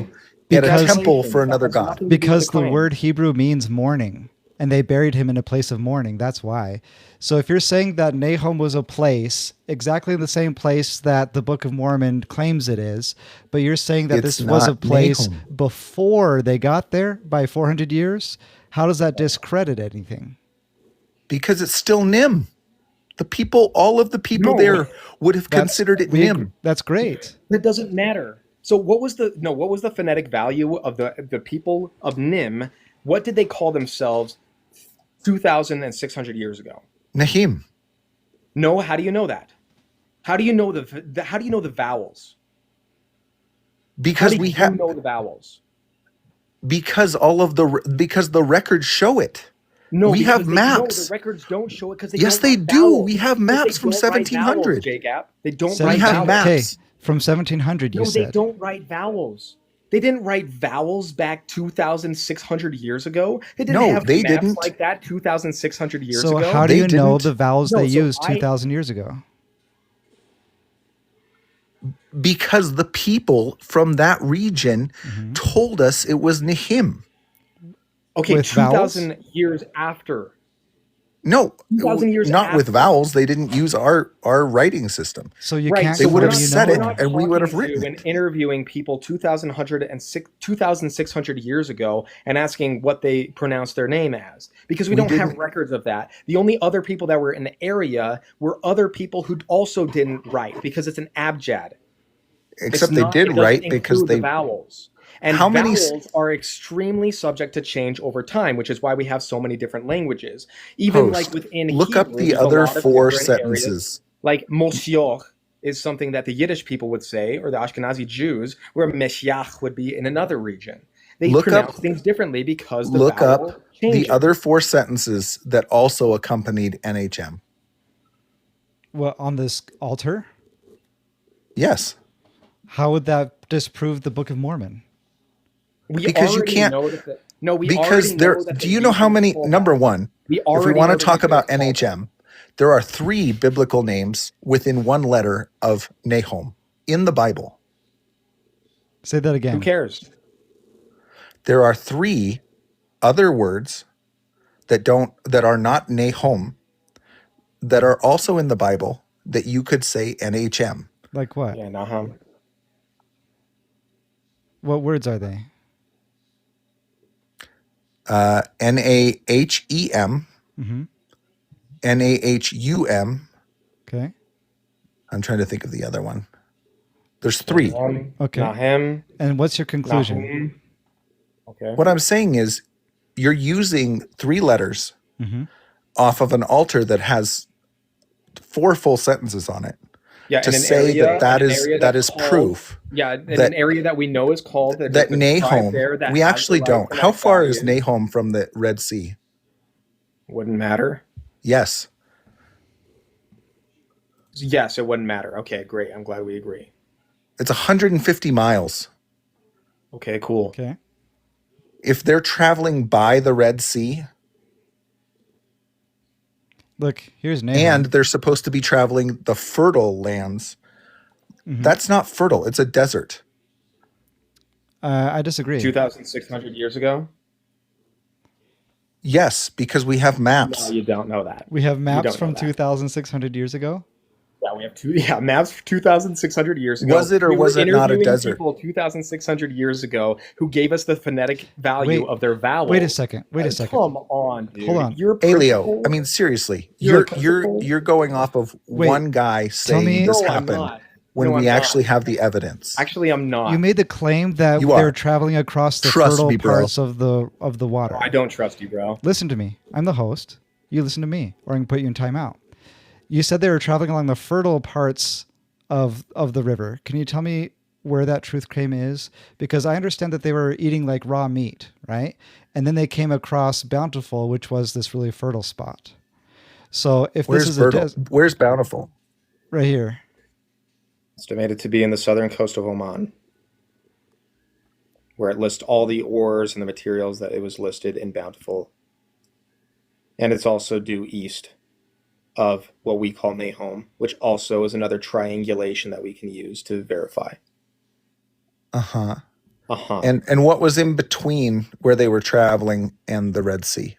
at a Because- temple for That another has god? nothing to do with Because the claim. word Hebrew means mourning, and they buried him in a place of mourning. That's why. So if you're saying that Nahom was a place, exactly the same place that the Book of Mormon claims it is, but you're saying that It's this was a not place Nahom. before they got there by 400 years, how does that discredit anything? Because it's still Nim. The people, all of the people No. there would have considered it Nim. That's great. That doesn't matter. So what was the phonetic value of the people of Nim? What did they call themselves 2,600 years ago? Nahim. No, how do you know that? How do you know how do you know the vowels? How Because do we you have know the vowels? because the records show it. No, We because have maps. No, the records don't show it because they Yes, don't they write do. vowels. We have Because they maps from don't write 1700. vowels, J-Gap. They don't So write we have vowels. maps. Okay, from 1700 you No, they said. don't write vowels. They didn't write vowels back 2,600 years ago. They didn't No, have they maps didn't. like that 2,600 years So ago. how do They you know didn't. the vowels No, they so used 2,000 years ago? Because the people from that region Mm-hmm. told us it was Nahim. Okay, With vowels? 2,000 years after. No, 2,000 years not with after. vowels. They didn't use our writing system. So you Right, can't. They so would we're have not- said we're it, not and we would have talking written to and it. interviewing people 2,600 years ago and asking what they pronounced their name as, because we don't have didn't- records of that. The only other people that were in the area were other people who also didn't write, because it's an abjad. Except It's they not- did it doesn't write because include the they. vowels. And How many vowels are extremely subject to change over time, which is why we have so many different languages. Even Host, like within look Hebrew, up the there's a other lot of 4 different areas, sentences. like Monsieur. is something that the Yiddish people would say, or the Ashkenazi Jews, where Meshiach would be in another region. They Look pronounce up things differently because the look vowel up changes. the other 4 sentences that also accompanied NHM. What, on this altar? Yes. How would that disprove the Book of Mormon? We Because you already can't- know that we Because already there know that do the you know how region is many called number that. one, We if we already want know to the talk region about is called that. NHM, there are 3 biblical names within one letter of Nahom in the Bible. Say that again. Who cares? There are 3 other words that are not Nahom that are also in the Bible that you could say NHM. Like what? Yeah, Nahom. What words are they? Nahem, Mm-hmm. Nahum. Okay. I'm trying to think of the other one. There's 3. Okay. Nahem. And what's your conclusion? Nahum. Okay. What I'm saying is you're using 3 letters Mm-hmm. off of an altar that has 4 full sentences on it Yeah, to in an say area, that in an area that that's is called, proof Yeah, in that- an area that we know is called that there's a tribe Nahom, there that we has actually the right don't. How phonetic far is value. Nahom from the Red Sea? Wouldn't matter. Yes. Yes, it wouldn't matter. Okay, great. I'm glad we agree. It's 150 miles. Okay, cool. Okay. If they're traveling by the Red Sea Look, here's Nahom. and they're supposed to be traveling the fertile lands, Mhm. that's not fertile. It's a desert. I disagree. 2,600 years ago? Yes, because we have maps. No, you don't know that. We have maps don't know from that. 2,600 years ago. Yeah, we have maps for 2,600 years ago. Was it or We were was it not a interviewing desert? People 2,600 years ago who gave us the phonetic value Wait, of their vowels. Wait a second. Come on, dude. Hold on. Your Aleo, principle- I mean seriously, You're a you're principal? going off of Wait, one guy saying me- this No, I'm happened not. when No, we I'm actually not. have the evidence. Actually, I'm not. You made the claim that You they are. were traveling across the Trust fertile me, bro. parts of the water. I don't trust you, bro. Listen to me. I'm the host. You listen to me, or I can put you in timeout. You said they were traveling along the fertile parts of the river. Can you tell me where that truth claim is? Because I understand that they were eating like raw meat, right? And then they came across Bountiful, which was this really fertile spot. So if Where's this is fertile? Where's Bountiful? right here, Estimated to be in the southern coast of Oman, where it lists all the ores and the materials that it was listed in Bountiful. And it's also due east of what we call Nahom, which also is another triangulation that we can use to verify. Uh-huh. Uh-huh. And what was in between where they were traveling and the Red Sea?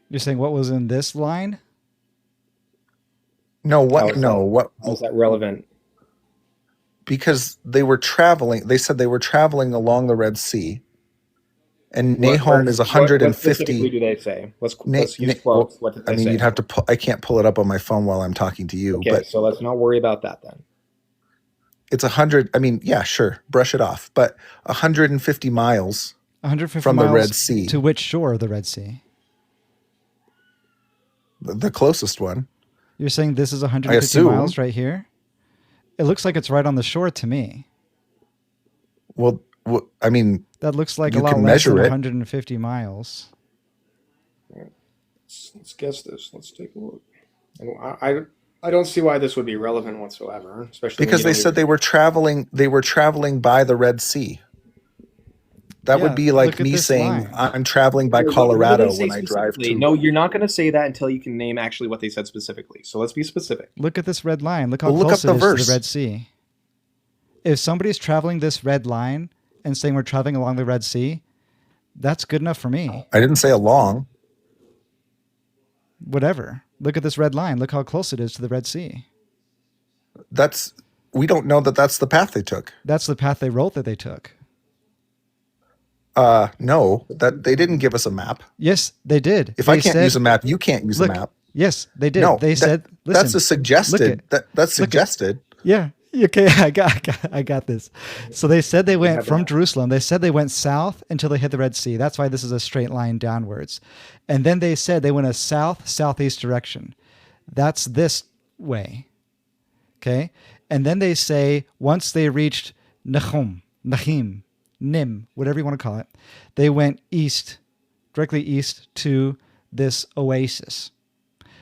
you're saying what was in this line? No, How what is no, that- what How is that relevant? because they were traveling, they said they were traveling along the Red Sea. And What- Nahom is what specifically 150. do they say? Let's Na- use na- quotes. What did they I mean, say? you'd have to pull, I can't pull it up on my phone while I'm talking to you, Okay, but so let's not worry about that then. it's 100. I mean, yeah, sure, brush it off, but 150 miles 150 from the miles Red Sea. to which shore of the Red Sea? The closest one. You're saying this is 150 assume. miles right here? It looks like it's right on the shore to me. Well, I mean, That looks like a You lot can less than measure it. 150 miles. Let's guess this. Let's take a look. I don't see why this would be relevant whatsoever, especially when because you they don't said even- they were traveling by the Red Sea. That Yeah, would be like look at me this saying line. I'm traveling by What do Colorado they say when I drive specifically? to. No, you're not going to say that until you can name actually what they said specifically. So let's be specific. Look at this red line. Look how Well, look close up it the is to verse. the Red Sea. If somebody's traveling this red line and saying we're traveling along the Red Sea, that's good enough for me. I didn't say along. Whatever. Look at this red line. Look how close it is to the Red Sea. We don't know that that's the path they took. That's the path they wrote that they took. No, that they didn't give us a map. Yes, they did. If They I can't said- use a map, you can't use look, a map. Yes, they did. No, they said, listen, that's a suggested. That's look suggested. Yeah. Okay. I got this. So they said they went from Jerusalem. They said they went south until they hit the Red Sea. That's why this is a straight line downwards. And then they said they went a southeast direction. That's this way. Okay. And then they say once they reached Nahom, Nim, whatever you want to call it, they went east, directly east to this oasis.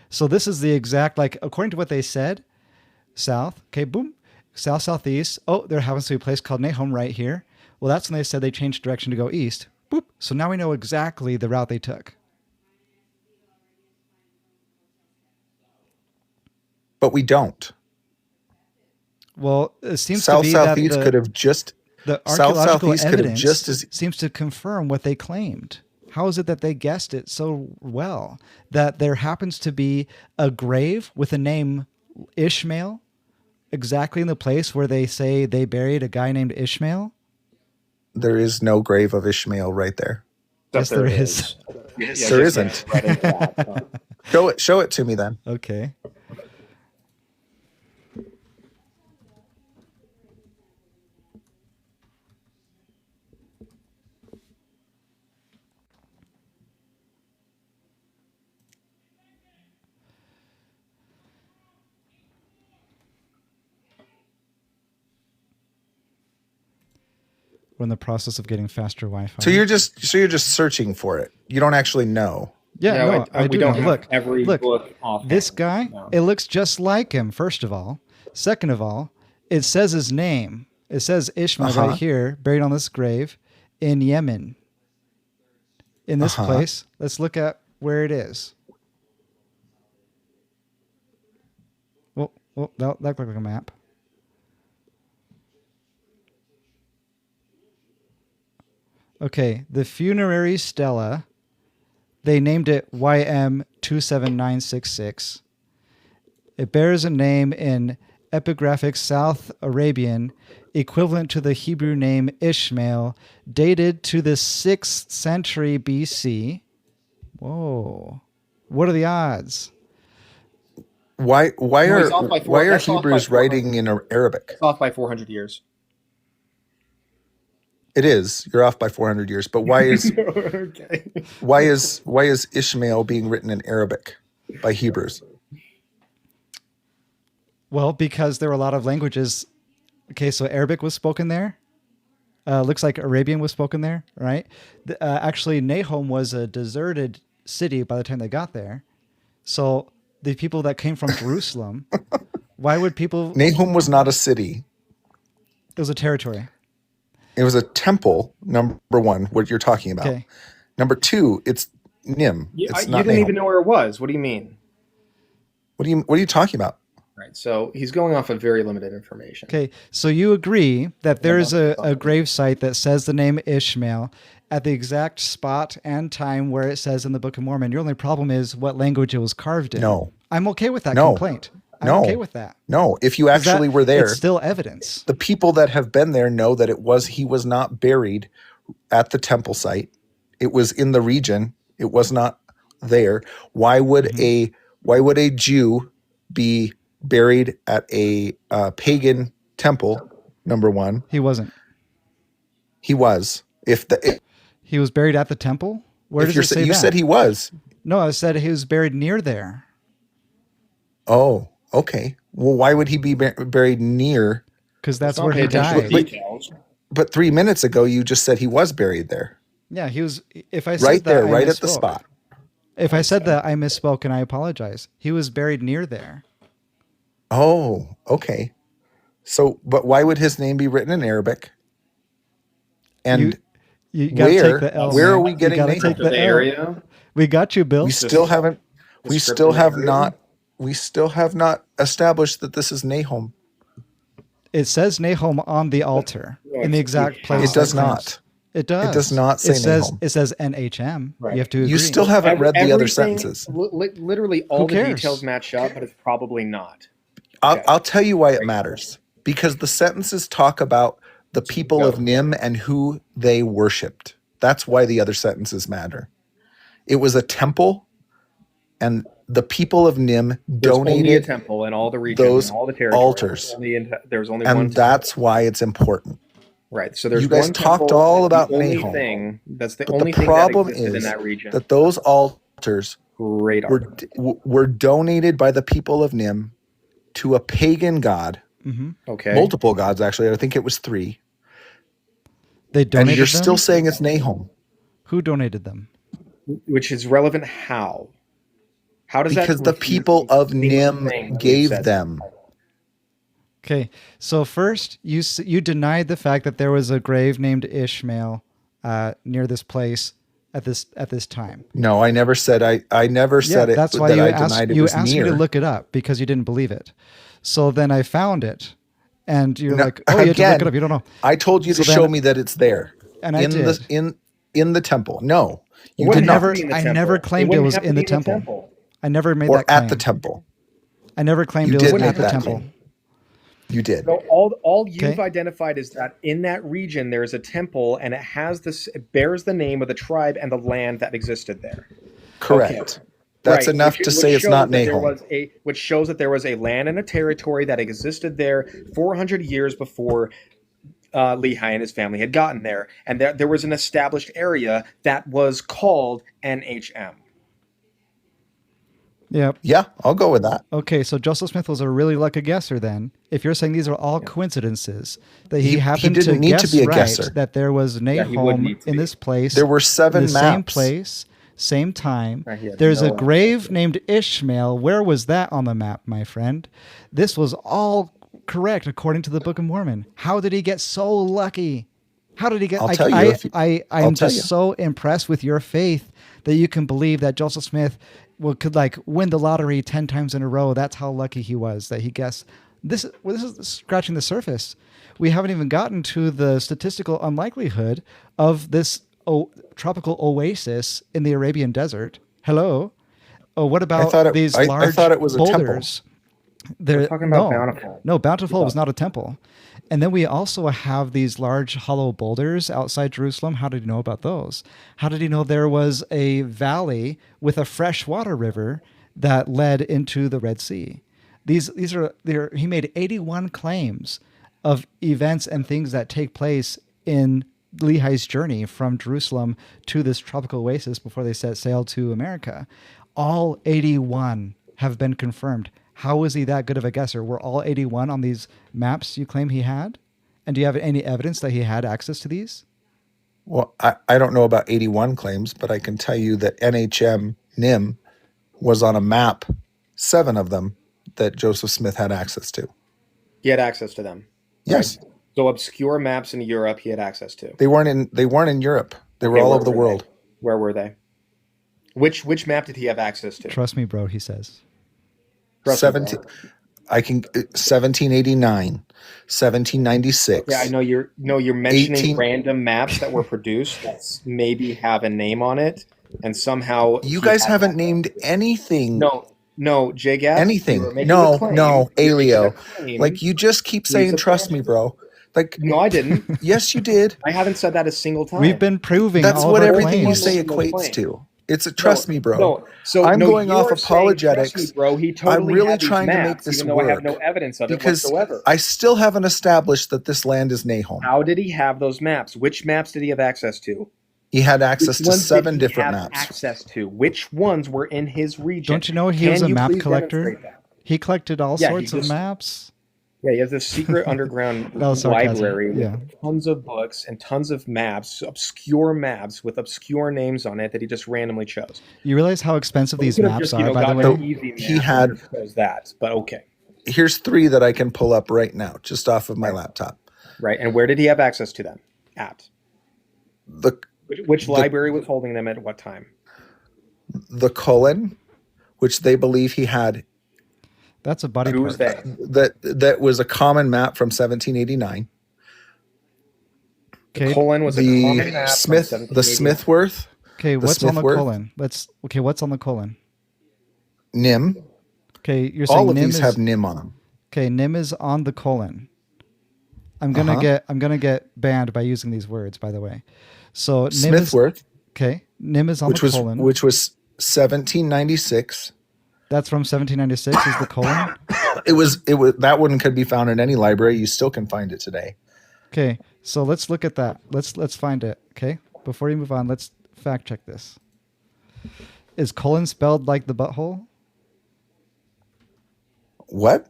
So this is the exact, like, according to what they said, south, okay, boom, south, southeast. Oh, there happens to be a place called Nahom right here. Well, that's when they said they changed direction to go east. Boop. So now we know exactly the route they took. But we don't. Well, it seems South to be that southeast could have just the south archaeological southeast could have evidence just as seems to confirm what they claimed. How is it that they guessed it so well? That there happens to be a grave with the name Ishmael exactly in the place where they say they buried a guy named Ishmael? there is no grave of Ishmael right there. Yes, there is. Yeah, There just isn't. right into that. Show it to me then. Okay. We're in the process of getting faster Wi-Fi. So you're just searching for it. You don't actually know. Yeah, No, no, I we do don't know. have Look, every look, book offhand. this guy, No. it looks just like him, first of all. Second of all, it says his name. It says Ishmael right here, buried on this grave in Yemen. In this place, let's look at where it is. Well, that looked like a map. Okay, the funerary stela, they named it YM27966. It bears a name in epigraphic South Arabian equivalent to the Hebrew name Ishmael, dated to the 6th century BC. Whoa. What are the odds? Why he's off by four- are that's off by Hebrews 400. writing in Arabic? It's off by 400 years. It is. You're off by 400 years. But why is Okay. why is Ishmael being written in Arabic by Hebrews? Well, because there were a lot of languages. Okay, so Arabic was spoken there. Looks like Arabian was spoken there, right? Actually, Nahom was a deserted city by the time they got there. So the people that came from Jerusalem, why would people... Nahom was not a city. It was a territory. It was a temple, number one, what you're talking about. Okay. Number two, it's Nim. You It's didn't not Nahom. even know where it was. What do you mean? What are you talking about? Right. So he's going off of very limited information. Okay, so you agree that there is a grave site that says the name Ishmael at the exact spot and time where it says in the Book of Mormon. Your only problem is what language it was carved in. No. I'm okay with that No. complaint. I'm No. okay with that. No, if you actually were there, It's still evidence. the people that have been there know that he was not buried at the temple site. It was in the region. It was not there. Why would a Jew be buried at a pagan temple? Number one, He wasn't. he was. He was buried at the temple? Where does it say you that? said he was. No, I said he was buried near there. Oh, okay. Well, why would he be buried near? Because that's Don't where pay he attention to died. the details. But 3 minutes ago, you just said he was buried there. Yeah, he was. If I said Right that, there, I right at the misspoke. spot. If I said that, I misspoke and I apologize. He was buried near there. Oh, okay. So, but why would his name be written in Arabic? And You gotta take where the L. are man. we getting You gotta Nahom? take the The L. area. We got you, Bill. we still haven't descriptive we still have not established that this is Nahom. It says Nahom on the altar in the exact place. It does that claims- not. It does. It does not say It says Nahom. it says NHM. Right. You have to agree. You still haven't read the other Everything- sentences. Literally all the cares? details match up, but it's probably not. I'll tell you why it matters. Because the sentences talk about the people Go. of Nim and who they worshipped. That's why the other sentences matter. It was a temple, and the people of Nim There's only a donated, temple in all the regions, those in all the territories. altars. There's only one. and that's why it's important. Right. So there's You guys one talked temple, all that's about the only Nahom. thing. That's the But only the thing problem that existed is in that region. that those altars Great were donated by the people of Nim to a pagan god, Okay. multiple gods actually. I think it was 3. They And donated you're them? still saying it's Nahom. Who donated them? Which is relevant how? How does Because that the refute people any of single Nim thing that we've gave said? them. Okay, so first you denied the fact that there was a grave named Ishmael near this place at this time. No, I never said I never said it that's why that you I asked denied it you was asked me near. to look it up because you didn't believe it. So then I found it, and you're No, like, "Oh, you had to look again, it up. You don't know." I told you So to show then- me that it's there. And I did. In the temple. No, you It did wouldn't have not. to be in the I temple. never claimed wouldn't it was have to in the be temple. I never made Or that claim. at the temple. I never claimed You it was did at make the that temple. claim. You did. So all you've Okay. identified is that in that region there is a temple, and it bears the name of the tribe and the land that existed there. Correct. Okay. That's Right, enough which- to which say it's shows not that there Nahom. was which shows that there was a land and a territory that existed there 400 years before Lehi and his family had gotten there, and there was an established area that was called NHM. Yep. Yeah, I'll go with that. Okay, so Joseph Smith was a really lucky guesser then. If you're saying these are all coincidences, that he He happened didn't to need to guess be a right guesser. that there was he wouldn't Nahom need to in be. this place. There were in 7 the same maps. place, same time. Right, he had There's no a idea. grave named Ishmael. Where was that on the map, my friend? This was all correct according to the Book of Mormon. How did he get so lucky? How did he get? I'll tell you if you- I'm I'll tell just you. so impressed with your faith that you can believe that Joseph Smith could like win the lottery 10 times in a row. That's how lucky he was that he guessed. This is scratching the surface. We haven't even gotten to the statistical unlikelihood of this tropical oasis in the Arabian desert. Hello. Oh, what about these I large thought it was a temple. boulders? We're talking about Bountiful. No, Bountiful was not a temple. And then we also have these large hollow boulders outside Jerusalem. How did he know about those? How did he know there was a valley with a freshwater river that led into the Red Sea? He made 81 claims of events and things that take place in Lehi's journey from Jerusalem to this tropical oasis before they set sail to America. All 81 have been confirmed. How was he that good of a guesser? Were all 81 on these maps you claim he had? And do you have any evidence that he had access to these? Well, I don't know about 81 claims, but I can tell you that NHM NIM was on a map, 7 of them, that Joseph Smith had access to. He had access to them. Yes. Right? So obscure maps in Europe he had access to. They weren't in Europe. They were Okay, all where over the were world. they? Where were they? Which map did he have access to? Trust me, bro, he says. Trust me, 17 bro. 1789, 1796. Yeah, I know you're mentioning 18 random maps that were produced that maybe have a name on it, and somehow You he guys had haven't that. named anything. No, J-Gas. Anything. You were making No, a claim. no, You're making a Alio. claim. Like, you just keep saying, trust me, bro. Like, No, I didn't. yes, you did. I haven't said that a single time. We've been proving That's all what of our everything you claims. say No equates claim. to. It's a trust me, bro. No, so I'm going you off are saying, apologetics. trust me, bro. He totally I'm really had these trying to maps, make this even though I have work no evidence of it because whatsoever. I still haven't established that this land is Nahom. How did he have those maps? Which maps did he have access to? He had access Which to ones did 7 he different have maps. access to? Which ones were in his region? Don't you know he Can was a you map please collector? demonstrate that? He collected all Yeah, he sorts of just- maps. Yeah, he has this secret underground That was sarcasm. library with Yeah. tons of books and tons of maps, obscure maps with obscure names on it that he just randomly chose. You realize how expensive He these could have maps just, are, by the gotten way? an easy map He and had- just chose that, but okay. Here's 3 that I can pull up right now, just off of my laptop. Right, and where did he have access to them? At? The Which library was holding them at what time? the Cullen, which they believe he had, That's a body Who's part. they? that was a common map from 1789. Okay. Colon was a common The map Smith, from the 1789. Smithworth, Okay, the what's on the Smithworth. colon? What's on the colon? Nim. Okay, you're saying All of Nim these is have Nim on them. okay. Nim is on the colon. I'm gonna get banned by using these words. By the way, so Nim is Smithworth, okay. Nim is on the colon. which was 1796. That's from 1796. Is the colon? It was that one could be found in any library. You still can find it today. Okay, so let's look at that. Let's find it. Okay, before you move on, let's fact check this. Is colon spelled like the butthole? What?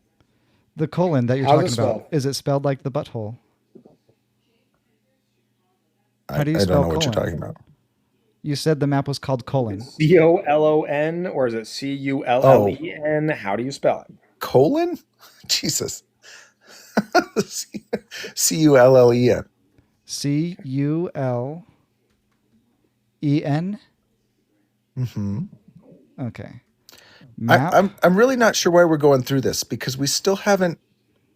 The colon that you're How's it talking about, spelled? is it spelled like the butthole? How do you I don't spell know what you're colon? talking about. You said the map was called colon. COLON or is it Oh, CULLEN? How do you spell it? colon? Jesus. CULLEN. CULEN. Mm-hmm. Okay. Map. I'm really not sure why we're going through this, because we still haven't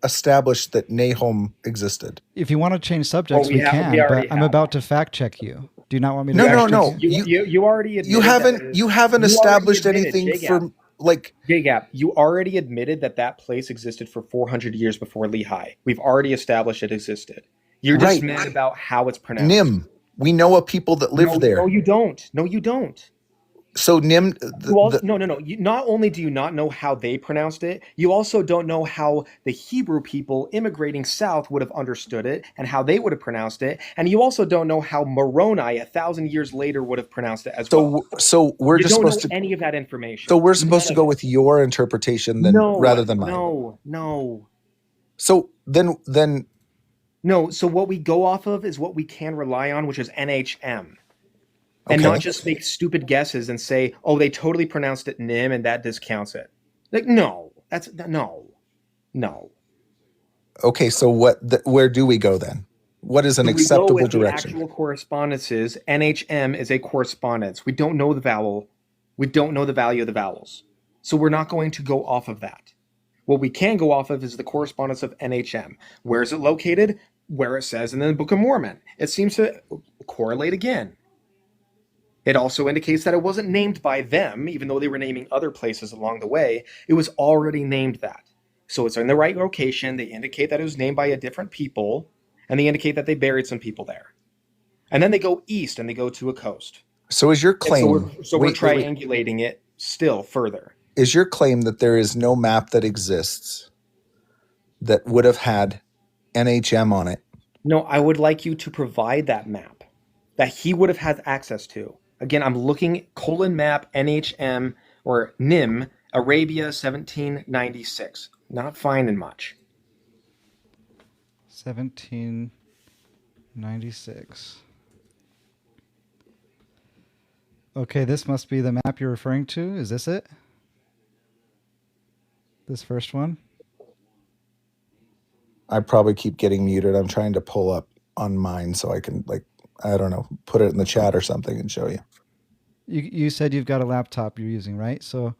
established that Nahom existed. If you want to change subjects, Well, we can. we already But I'm have. about to fact check you. Do you not want me to No, fact no, check no. you? You already admitted You haven't established anything J-Gap. for like. J-Gap, you already admitted that place existed for 400 years before Lehi. We've already established it existed. You're just Right. mad about how it's pronounced. Nim. We know a people that lived there. No, you don't. No, you don't. So Nim. No. Not only do you not know how they pronounced it, you also don't know how the Hebrew people immigrating south would have understood it and how they would have pronounced it. And you also don't know how Moroni 1,000 years later would have pronounced it as well. So we're You just don't supposed know to. any of that information. So we're supposed to None go of with your interpretation then, rather than mine. No. So then. No, so what we go off of is what we can rely on, which is NHM. And Okay. not just make stupid guesses and say, oh, they totally pronounced it Nim and that discounts it. Like, no. No. Okay, so where do we go then? What is an acceptable we go with direction? The actual correspondences. NHM is a correspondence. We don't know the vowel. We don't know the value of the vowels. So we're not going to go off of that. What we can go off of is the correspondence of NHM. Where is it located? Where it says in the Book of Mormon. It seems to correlate again. It also indicates that it wasn't named by them, even though they were naming other places along the way. It was already named that. So it's in the right location. They indicate that it was named by a different people, and they indicate that they buried some people there. And then they go east and they go to a coast. So is your claim? So we're triangulating it still further. Is your claim that there is no map that exists that would have had NHM on it? No, I would like you to provide that map that he would have had access to. Again, I'm looking map NHM or NIM Arabia 1796. Not finding much. 1796. Okay, this must be the map you're referring to. Is this it? This first one? I probably keep getting muted. I'm trying to pull up on mine so I can, I don't know, put it in the chat or something and show you. You said you've got a laptop you're using, right? So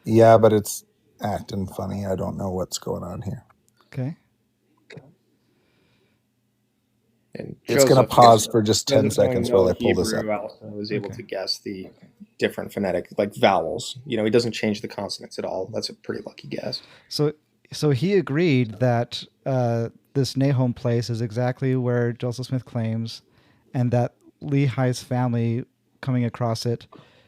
yeah, but it's acting funny. I don't know what's going on here. Okay. And it's going to pause for just 10 seconds while I pull this up. Also was able to guess the different phonetic, like vowels. He doesn't change the consonants at all. That's a pretty lucky guess. So he agreed that this Nahom place is exactly where Joseph Smith claims, and that Lehi's family coming across it,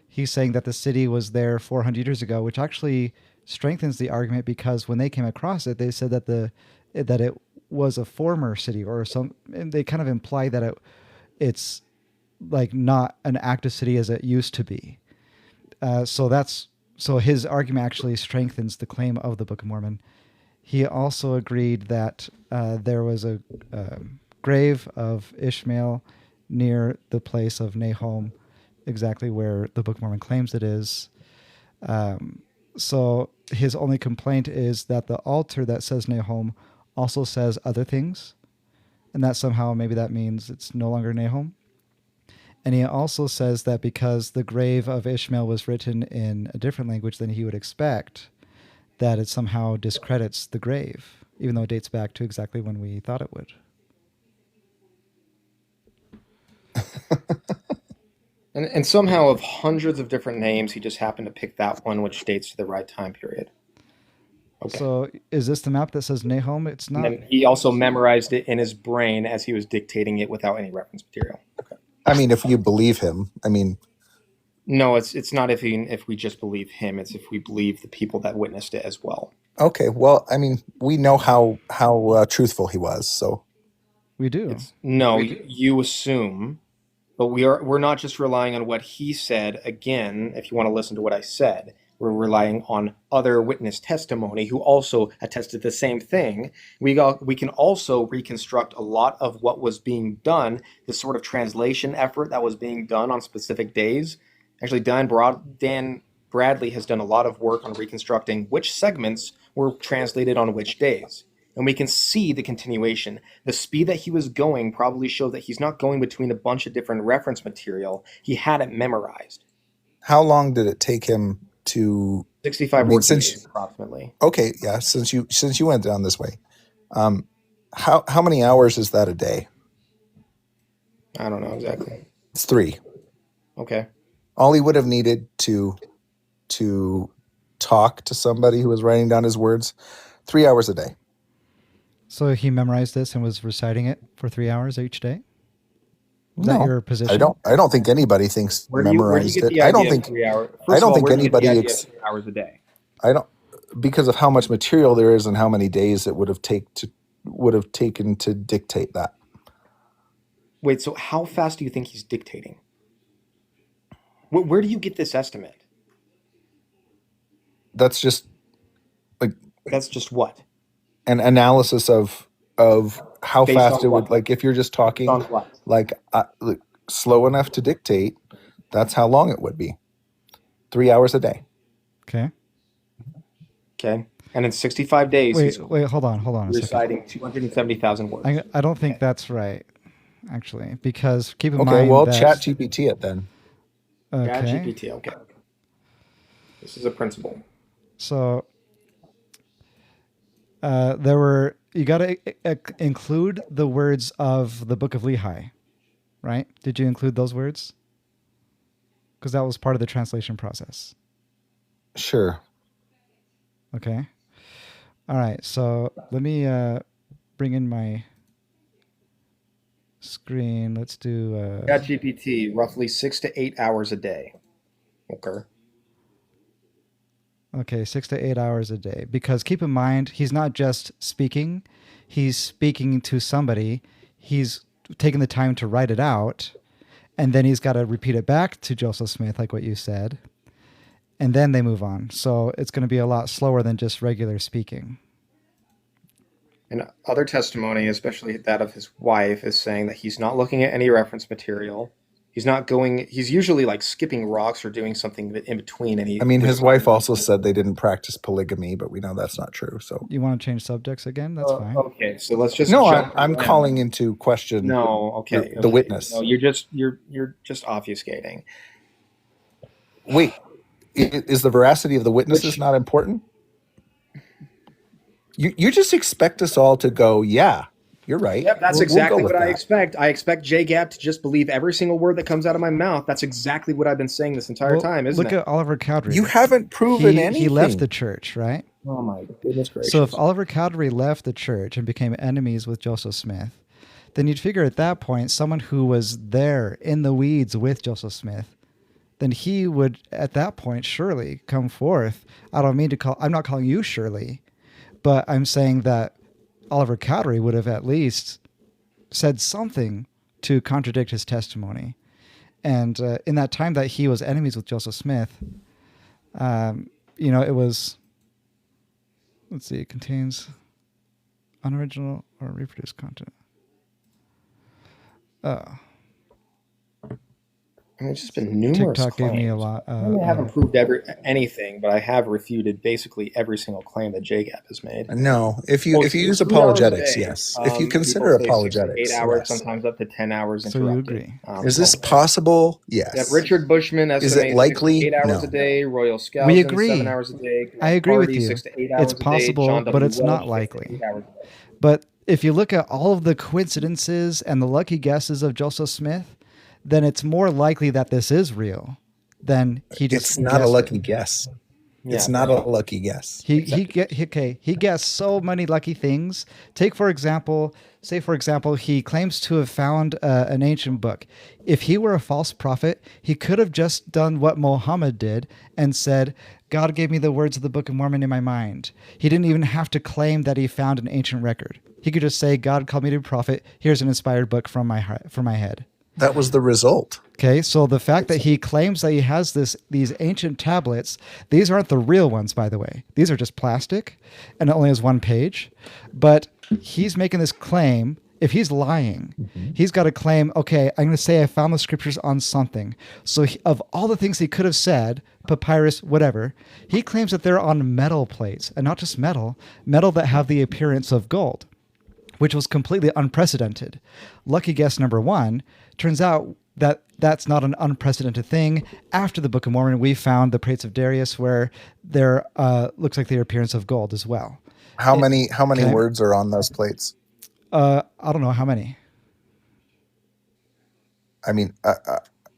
he's saying that the city was there 400 years ago, which actually strengthens the argument, because when they came across it, they said that it was a former city or some, and they kind of imply that it's like not an active city as it used to be. So his argument actually strengthens the claim of the Book of Mormon. He also agreed that there was a grave of Ishmael near the place of Nahom, exactly where the Book of Mormon claims it is. So his only complaint is that the altar that says Nahom also says other things, and that somehow maybe that means it's no longer Nahom. And he also says that because the grave of Ishmael was written in a different language than he would expect, that it somehow discredits the grave, even though it dates back to exactly when we thought it would. And somehow of hundreds of different names, he just happened to pick that one which dates to the right time period. Okay. So is this the map that says Nahom? It's not. And he also memorized it in his brain as he was dictating it without any reference material. Okay. I mean, if you believe him, No, it's not if we just believe him. It's if we believe the people that witnessed it as well. Okay, well, we know how truthful he was, so. We do. You assume, but we're not just relying on what he said. Again, if you want to listen to what I said, We're relying on other witness testimony who also attested the same thing. We can also reconstruct a lot of what was being done, this sort of translation effort that was being done on specific days. Actually, Dan Bradley has done a lot of work on reconstructing which segments were translated on which days. And we can see the continuation. The speed that he was going probably showed that he's not going between a bunch of different reference material. He had it memorized. How long did it take him to 65 working days approximately. Okay, yeah, since you went down this way. How many hours is that a day? I don't know exactly. It's 3. Okay. All he would have needed to talk to somebody who was writing down his words, 3 hours a day. So he memorized this and was reciting it for 3 hours each day? Is that your position? I don't think anybody thinks memorized it. I don't think 3 hours. I don't think anybody 3 hours a day. I don't, because of how much material there is and how many days it would have taken to dictate that. Wait, so how fast do you think he's dictating? Where do you get this estimate? That's just That's just what? an analysis of how Based fast on it would, what? like if you're just talking On what? like slow enough to dictate, that's how long it would be. 3 hours a day. Okay. Okay. And in 65 days, he's Wait, hold on a second. reciting 270,000 words. I don't think that's right, actually, because keep in Okay, mind well, that... chat GPT it then. Okay. ChatGPT, okay. This is a principle. So you got to include the words of the Book of Lehi, right? Did you include those words? Because that was part of the translation process. Sure. Okay. All right. So let me bring in my screen. Let's do... ChatGPT, roughly 6 to 8 hours a day. Okay. Okay, 6 to 8 hours a day. Because keep in mind, he's not just speaking. He's speaking to somebody. He's taking the time to write it out. And then he's got to repeat it back to Joseph Smith, like what you said. And then they move on. So it's going to be a lot slower than just regular speaking. And other testimony, especially that of his wife, is saying that he's not looking at any reference material. He's usually like skipping rocks or doing something in between. And his wife also said they didn't practice polygamy, but we know that's not true. So you want to change subjects again? That's fine. Okay, so let's just I'm calling into question the witness. No, you're just obfuscating. Wait, is the veracity of the witnesses not important? You just expect us all to go, yeah, you're right. Yep, that's exactly what I expect. I expect J-Gap to just believe every single word that comes out of my mouth. That's exactly what I've been saying this entire time, isn't it? Look at Oliver Cowdery. You haven't proven anything. He left the church, right? Oh my goodness gracious. So if Oliver Cowdery left the church and became enemies with Joseph Smith, then you'd figure at that point, someone who was there in the weeds with Joseph Smith, then he would at that point surely come forth. I'm not calling you Shirley, but I'm saying that Oliver Cowdery would have at least said something to contradict his testimony. And in that time that he was enemies with Joseph Smith, it was, let's see, it contains unoriginal or reproduced content. It's just been numerous TikTok claims. gave me a lot. I haven't proved anything, but I have refuted basically every single claim that J-Gap has made. No, if you use apologetics, yes. If you consider apologetics, 8 hours, yes. sometimes up to 10 hours So you interrupted. agree? Is this possible? Yes. Yeah, Richard Bushman estimates Is it likely? 8 hours No. a day. Royal Scouts, We agree. 7 hours a day. I agree with Hardy, you. 6 to 8 hours It's a day. possible, John but W. it's not Welch, 6 to likely. 8 hours a day. But if you look at all of the coincidences and the lucky guesses of Joseph Smith, then it's more likely that this is real than he just. It's not a lucky guess. Yeah. It's not a lucky guess. He guessed so many lucky things. For example, he claims to have found an ancient book. If he were a false prophet, he could have just done what Muhammad did and said, God gave me the words of the Book of Mormon in my mind. He didn't even have to claim that he found an ancient record. He could just say, God called me to be a prophet. Here's an inspired book from my head. That was the result. Okay, so the fact that he claims that he has these ancient tablets, these aren't the real ones, by the way. These are just plastic, and it only has one page. But he's making this claim. If he's lying, he's got to claim, okay, I'm going to say I found the scriptures on something. So of all the things he could have said, papyrus, whatever, he claims that they're on metal plates, and not just metal that have the appearance of gold, which was completely unprecedented. Lucky guess number one. Turns out that that's not an unprecedented thing. After the Book of Mormon, we found the plates of Darius where there looks like the appearance of gold as well. How many okay. words are on those plates? I don't know how many. I mean,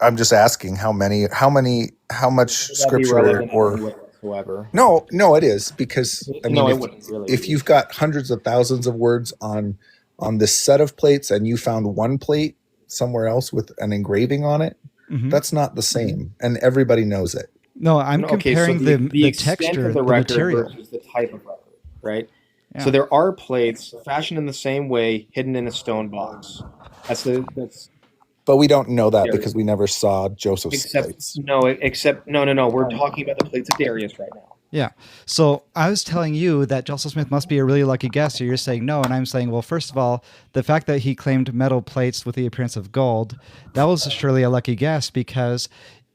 I'm just asking how much scripture or whatsoever. No, it is, because I mean, it wouldn't really if be. you've got hundreds of thousands of words on this set of plates and you found one plate somewhere else with an engraving on it, that's not the same, and everybody knows it. No, I'm comparing the texture, of the record material versus the type of record, right? Yeah. So there are plates fashioned in the same way, hidden in a stone box. But we don't know that because we never saw Joseph's plates. No. We're talking about the plates of Darius right now. Yeah. So I was telling you that Joseph Smith must be a really lucky guess. So you're saying no, and I'm saying, well, first of all, the fact that he claimed metal plates with the appearance of gold, that was surely a lucky guess, because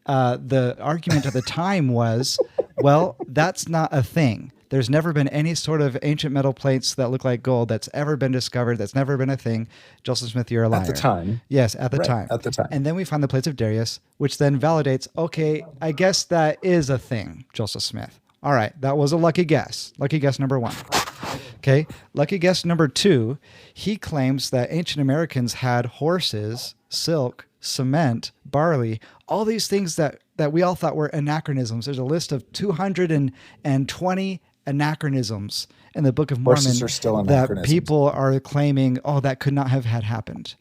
the argument at the time was, well, that's not a thing. There's never been any sort of ancient metal plates that look like gold that's ever been discovered. That's never been a thing. Joseph Smith, you're a liar. At the time. Yes, at the time. At the time. And then we find the plates of Darius, which then validates, okay, I guess that is a thing, Joseph Smith. All right, that was a lucky guess. Lucky guess number one. Okay, lucky guess number two, he claims that ancient Americans had horses, silk, cement, barley, all these things that we all thought were anachronisms. There's a list of 220 anachronisms in the Book of Mormon that people are claiming, oh, that could not have had happened.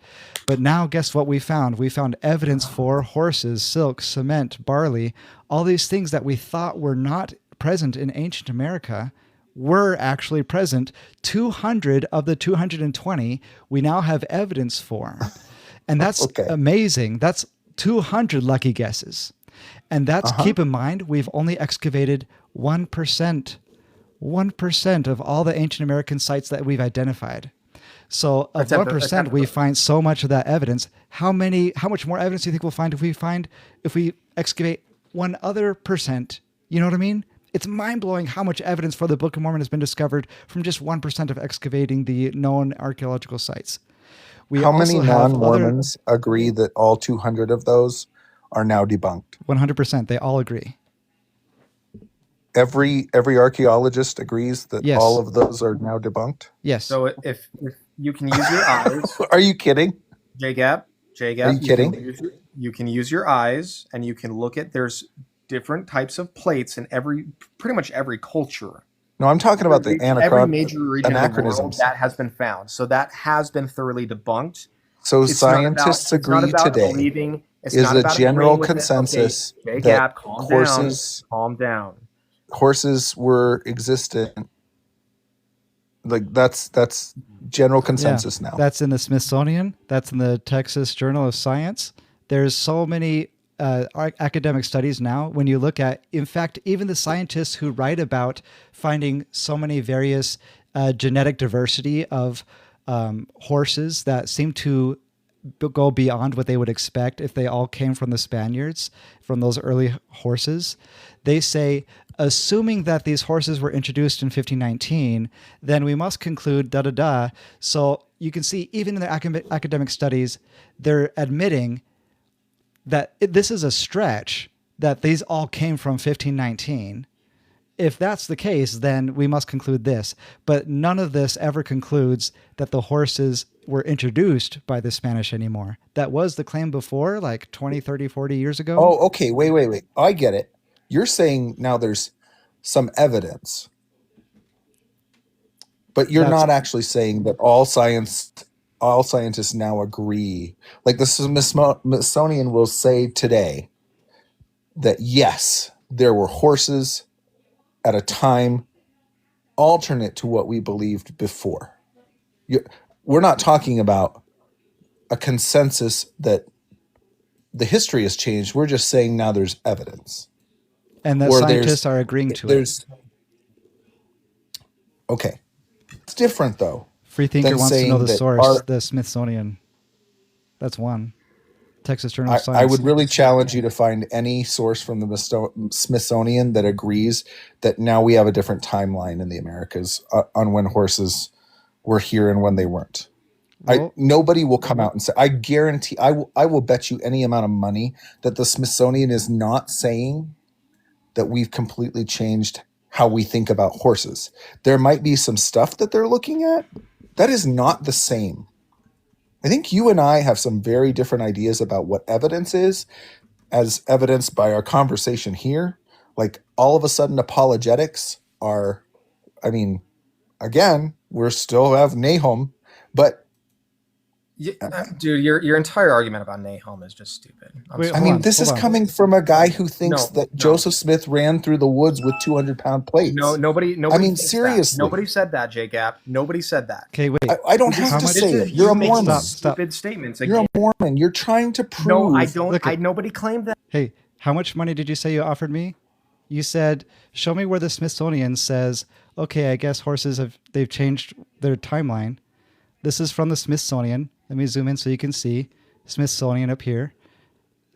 But now guess what we found? We found evidence for horses, silk, cement, barley, all these things that we thought were not present in ancient America were actually present. 200 of the 220 we now have evidence for. And that's amazing. That's 200 lucky guesses. And that's, keep in mind, we've only excavated 1% of all the ancient American sites that we've identified. So of 1%, we find so much of that evidence. How much more evidence do you think we'll find if we excavate 1 other percent? You know what I mean? It's mind-blowing how much evidence for the Book of Mormon has been discovered from just 1% of excavating the known archaeological sites. How many non-Mormons agree that all 200 of those are now debunked? 100%. They all agree. Every archaeologist agrees that all of those are now debunked? Yes. So if you can use your eyes. Are you kidding? J-Gap. Are you kidding? You can use your eyes and you can look at, there's different types of plates in pretty much every culture. No, I'm talking about the every major region anachronisms. Of the world that has been found. So that has been thoroughly debunked. So scientists agree today is a general consensus that calm down. Horses were existent. Like that's general consensus now. That's in the Smithsonian. That's in the Texas Journal of Science. There's so many academic studies now. When you look at, in fact, even the scientists who write about finding so many various genetic diversity of horses that seem to go beyond what they would expect if they all came from the Spaniards, from those early horses. They say, assuming that these horses were introduced in 1519, then we must conclude da-da-da. So you can see, even in their academic studies, they're admitting that this is a stretch, that these all came from 1519. If that's the case, then we must conclude this. But none of this ever concludes that the horses were introduced by the Spanish anymore. That was the claim before, like 20, 30, 40 years ago. Oh, okay. Wait. I get it. You're saying now there's some evidence, but you're not actually saying that all scientists now agree. Like the Smithsonian will say today that yes, there were horses at a time alternate to what we believed before. We're not talking about a consensus that the history has changed. We're just saying now there's evidence. And that Or scientists are agreeing to it. there's okay. It's different though Freethinker than wants to know saying the that source, the Smithsonian. That's one. Texas Journal of I Science. would really challenge you to find any source from the Smithsonian that agrees that now we have a different timeline in the Americas on when horses were here and when they weren't. Well, Nobody will come out and say, I guarantee, I will bet you any amount of money that the Smithsonian is not saying that we've completely changed how we think about horses. There might be some stuff that they're looking at. That is not the same. I think you and I have some very different ideas about what evidence is, as evidenced by our conversation here. Like all of a sudden apologetics are, I mean, again, we're still have Nahom, but Dude, your entire argument about Nahom is just stupid. Wait, I mean, this is coming from a guy who thinks that Joseph Smith ran through the woods with 200-pound plates. Nobody. I mean, thinks seriously. that. Nobody said that, J-Gap. Nobody said that. okay, wait. I don't have to say it. You're a Mormon. Stupid statements. You're a Mormon. You're trying to prove. No, I don't. Look, Nobody claimed that. Hey, how much money did you say you offered me? You said, show me where the Smithsonian says, okay, I guess they've changed their timeline. This is from the Smithsonian. Let me zoom in so you can see Smithsonian up here.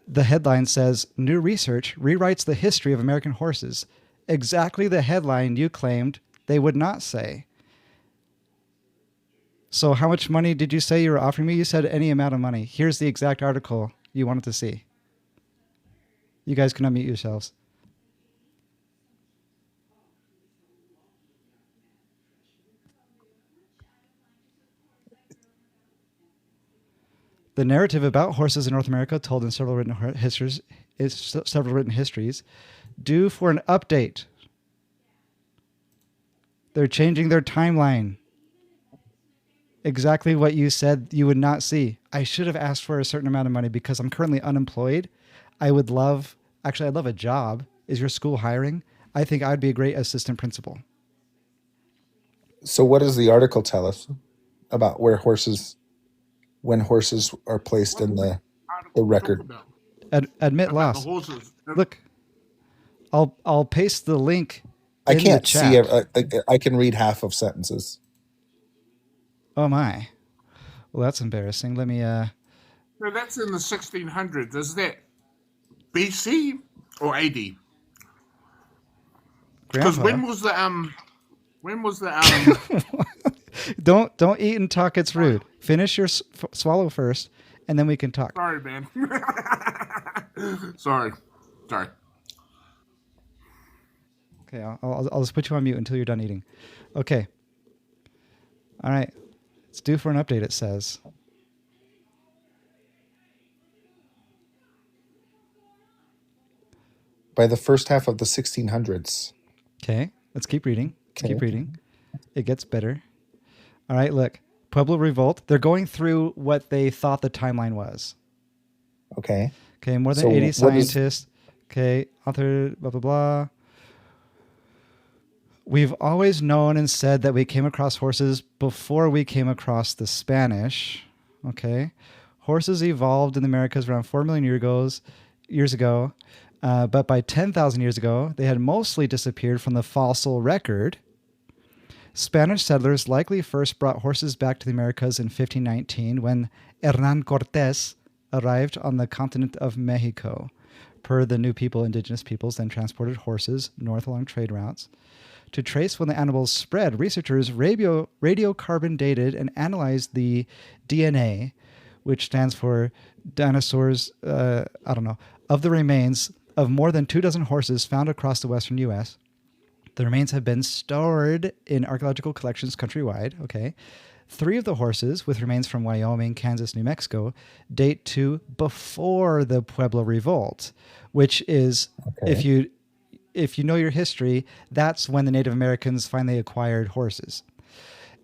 The headline says, new research rewrites the history of American horses. Exactly the headline you claimed they would not say. So how much money did you say you were offering me? You said any amount of money. Here's the exact article you wanted to see. You guys can unmute yourselves. The narrative about horses in North America, told in several written histories, due for an update. They're changing their timeline. Exactly what you said you would not see. I should have asked for a certain amount of money because I'm currently unemployed. I'd love a job. Is your school hiring? I think I'd be a great assistant principal. So what does the article tell us about when horses are placed in the record? Admit loss. Look, I'll paste the link. I can't the chat. see. I can read half of sentences. Oh my. Well, that's embarrassing. Let me. So that's in the 1600s. Is that BC or AD? Because Grandpa. when was the Don't eat and talk. It's rude. Finish your swallow first, and then we can talk. Sorry, man. Sorry. Okay, I'll just put you on mute until you're done eating. Okay. All right. It's due for an update, it says. By the first half of the 1600s. Okay, let's keep reading. Keep reading. It gets better. All right, look. Pueblo Revolt. They're going through what they thought the timeline was. Okay. Okay, more than 80 scientists. Okay, author, blah, blah, blah. We've always known and said that we came across horses before we came across the Spanish. Okay. Horses evolved in the Americas around 4 million years ago. But by 10,000 years ago, they had mostly disappeared from the fossil record. Spanish settlers likely first brought horses back to the Americas in 1519 when Hernán Cortés arrived on the continent of Mexico. Per the new people, indigenous peoples then transported horses north along trade routes. To trace when the animals spread, researchers radiocarbon dated and analyzed the DNA, which stands for dinosaurs, of the remains of more than 24 horses found across the western U.S. The remains have been stored in archaeological collections countrywide. Okay. 3 of the horses, with remains from Wyoming, Kansas, New Mexico, date to before the Pueblo Revolt, which is, if you know your history, that's when the Native Americans finally acquired horses.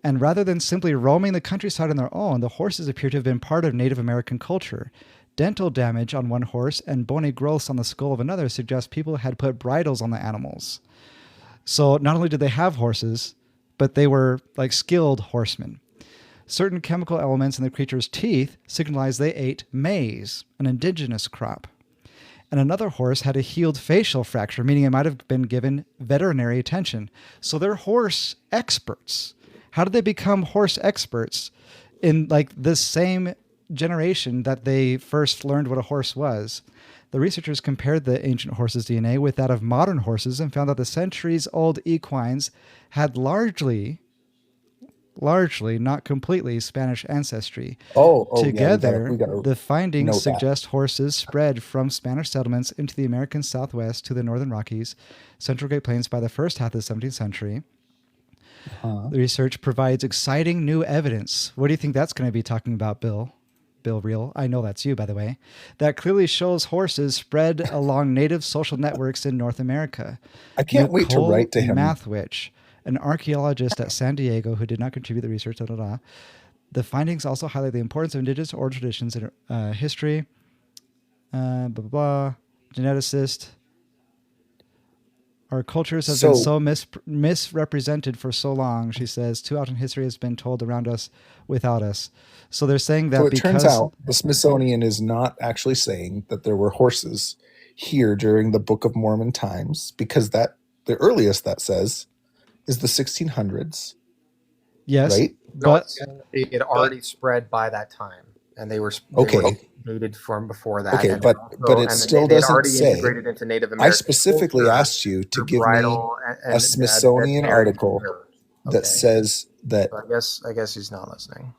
And rather than simply roaming the countryside on their own, the horses appear to have been part of Native American culture. Dental damage on one horse and bony growths on the skull of another suggest people had put bridles on the animals. So not only did they have horses, but they were like skilled horsemen. Certain chemical elements in the creature's teeth signalize they ate maize, an indigenous crop. And another horse had a healed facial fracture, meaning it might have been given veterinary attention. So they're horse experts. How did they become horse experts in like the same generation that they first learned what a horse was? The researchers compared the ancient horse's DNA with that of modern horses and found that the centuries-old equines had largely, not completely, Spanish ancestry. Oh, yeah, Together, we gotta the findings note that. suggest horses spread from Spanish settlements into the American Southwest to the Northern Rockies, Central Great Plains by the first half of the 17th century. The research provides exciting new evidence. What do you think that's going to be talking about, Bill? Bill Reel. I know that's you, by the way. That clearly shows horses spread along native social networks in North America. I can't wait to Nicole write to him. Mathwich, an archaeologist at San Diego who did not contribute the research, The findings also highlight the importance of indigenous oral traditions in history, geneticist. Our cultures have been so misrepresented for so long, she says. Too often history has been told around us without us. So they're saying that So it turns out the Smithsonian is not actually saying that there were horses here during the Book of Mormon times, because the earliest that says is the 1600s. Yes, right? but it had already spread by that time, and they were dated from before that. Okay, and but it still doesn't say. Integrated into Native I American specifically culture asked you to through give me bridal a Smithsonian article that Okay. says that. So I guess he's not listening.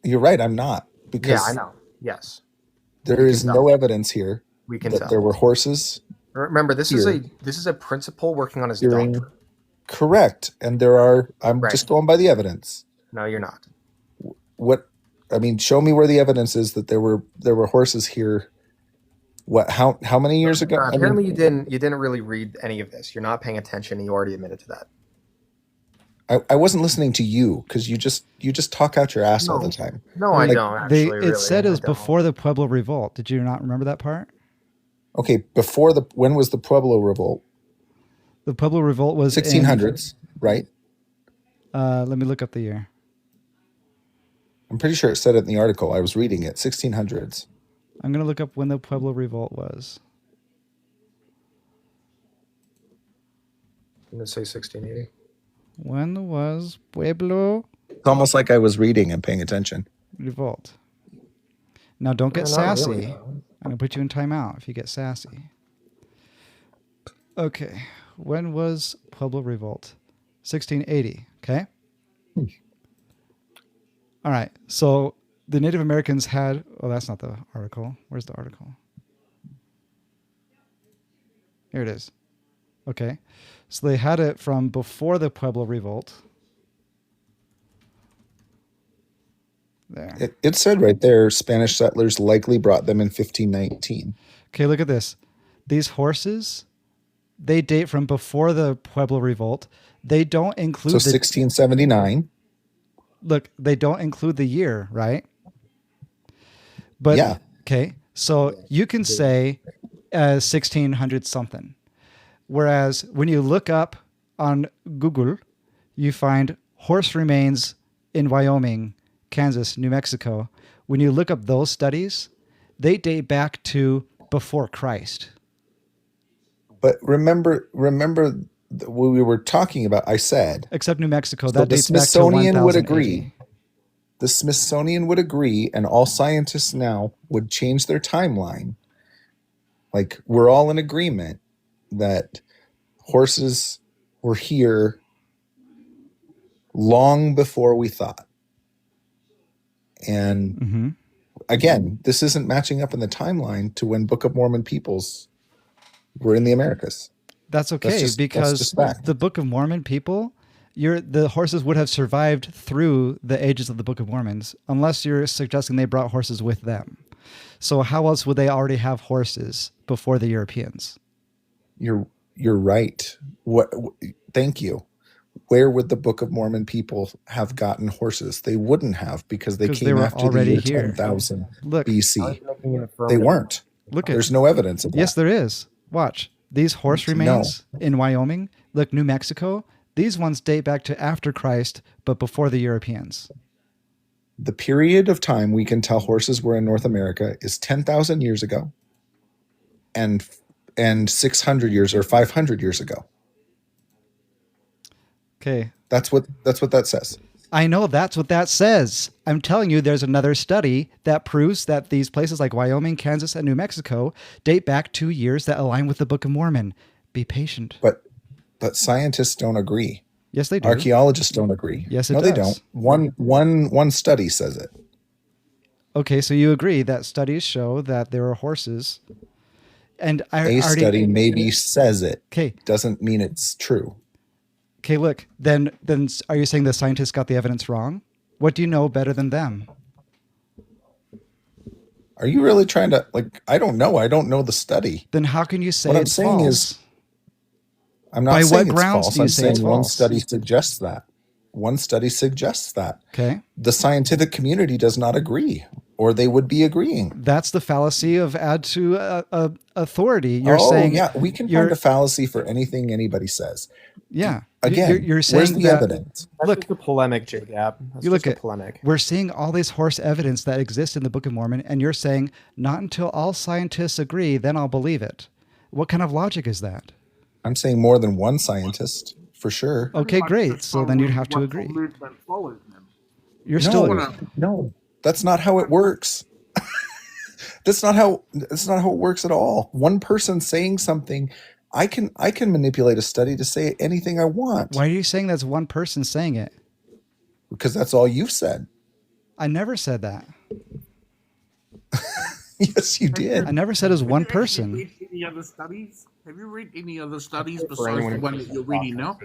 You're right, I'm not, because Yeah, I know. Yes, there is no evidence here we can that tell. there were horses. Remember, this is a principal working on his doctorate. Correct, and I'm just going by the evidence. No, you're not. Show me where the evidence is that there were horses here. How many years ago? Apparently, you didn't really read any of this. You're not paying attention. You already admitted to that. I wasn't listening to you because you just talk out your ass all the time. No, I don't. Actually, it said it was before the Pueblo Revolt. Did you not remember that part? Okay, when was the Pueblo Revolt? The Pueblo Revolt was 1600s, right? Let me look up the year. I'm pretty sure it said it in the article. I was reading it. 1600s. I'm going to look up when the Pueblo Revolt was. I'm going to say 1680. When was Pueblo It's almost like I was reading and paying attention. Revolt? Now, don't get Not sassy. really. I'm going to put you in timeout if you get sassy. Okay. When was Pueblo Revolt? 1680. Okay. All right. So the Native Americans had. Oh, that's not the article. Where's the article? Here it is. Okay. So they had it from before the Pueblo Revolt. There. It said right there, Spanish settlers likely brought them in 1519. Okay, look at this. These horses, they date from before the Pueblo Revolt. They don't include 1679. Look, they don't include the year, right? But yeah. Okay, so you can say 1600 something. Whereas when you look up on Google, you find horse remains in Wyoming, Kansas, New Mexico. When you look up those studies, they date back to before Christ. But remember what we were talking about. I said, except New Mexico, so that dates back to 1000 would agree. AD. The Smithsonian would agree, and all scientists now would change their timeline. Like, we're all in agreement that horses were here long before we thought. And again, this isn't matching up in the timeline to when Book of Mormon peoples were in the Americas. That's okay, because the Book of Mormon people, the horses would have survived through the ages of the Book of Mormons, unless you're suggesting they brought horses with them. So how else would they already have horses before the Europeans? You're right. Thank you. Where would the Book of Mormon people have gotten horses? They wouldn't have, because they came after the year 10,000 BC. They weren't. There's no evidence of that. Yes, there is. Watch. These horse remains in Wyoming, look, New Mexico, these ones date back to after Christ, but before the Europeans. The period of time we can tell horses were in North America is 10,000 years ago and 600 years or 500 years ago. Okay. That's what that says. I know that's what that says. I'm telling you, there's another study that proves that these places like Wyoming, Kansas, and New Mexico date back 2 years that align with the Book of Mormon. Be patient. But scientists don't agree. Yes, they do. Archaeologists don't agree. Yes, it no, does. they don't. One study says it. Okay, so you agree that studies show that there are horses, and A study maybe says it. Okay. Doesn't mean it's true. Okay, look. Then are you saying the scientists got the evidence wrong? What do you know better than them? Are you really trying to I don't know. I don't know the study. Then how can you say what I'm it's saying false? is I'm not By saying what it's grounds false. do you I'm say saying it's one false? study suggests that. One study suggests that. Okay. The scientific community does not agree, or they would be agreeing. That's the fallacy of add to authority. You're saying yeah, we can find a fallacy for anything anybody says. Yeah. Again, you're saying where's the that, evidence? Look, the polemic, J-Gab. You look just at a polemic. We're seeing all this horse evidence that exists in the Book of Mormon, and you're saying not until all scientists agree, then I'll believe it. What kind of logic is that? I'm saying more than one scientist, for sure. Okay, great. So then you'd have to agree. You're still no. That's not how it works. That's not how it works at all. One person saying something, I can manipulate a study to say anything I want. Why are you saying that's one person saying it? Because that's all you've said. I never said that. Yes, you did. I never said it was one person. Have you read any other studies? Have you read any other studies besides the one that you're reading now?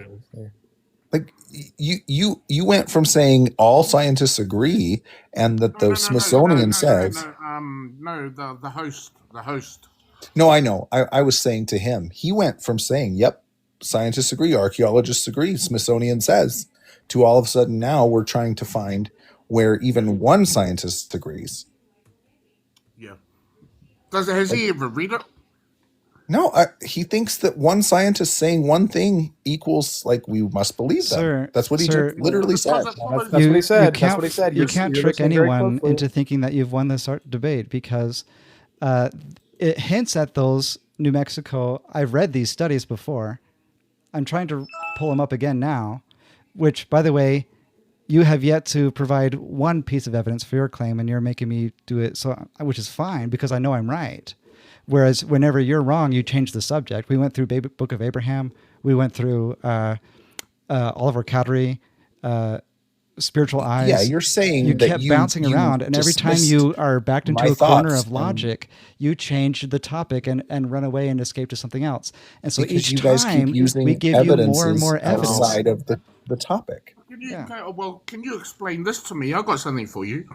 You went from saying all scientists agree and that the Smithsonian says the host. No, I know. I was saying to him, he went from saying, yep, scientists agree, archaeologists agree, Smithsonian says, to all of a sudden now we're trying to find where even one scientist agrees. Yeah. Has he ever read it? No, he thinks that one scientist saying one thing equals we must believe them. That's what he just literally said. That's what he said. That's what he said. You can't trick anyone into thinking that you've won this debate because it hints at those New Mexico. I've read these studies before. I'm trying to pull them up again now, which, by the way, you have yet to provide one piece of evidence for your claim, and you're making me do it, which is fine because I know I'm right. Whereas whenever you're wrong, you change the subject. We went through Book of Abraham. We went through Oliver Cowdery, Spiritual Eyes. Yeah, you're saying you that kept bouncing around, and every time you are backed into a corner of logic, you change the topic and run away and escape to something else. And so because each time we give you more and more evidence outside of the topic. Can you explain this to me? I've got something for you.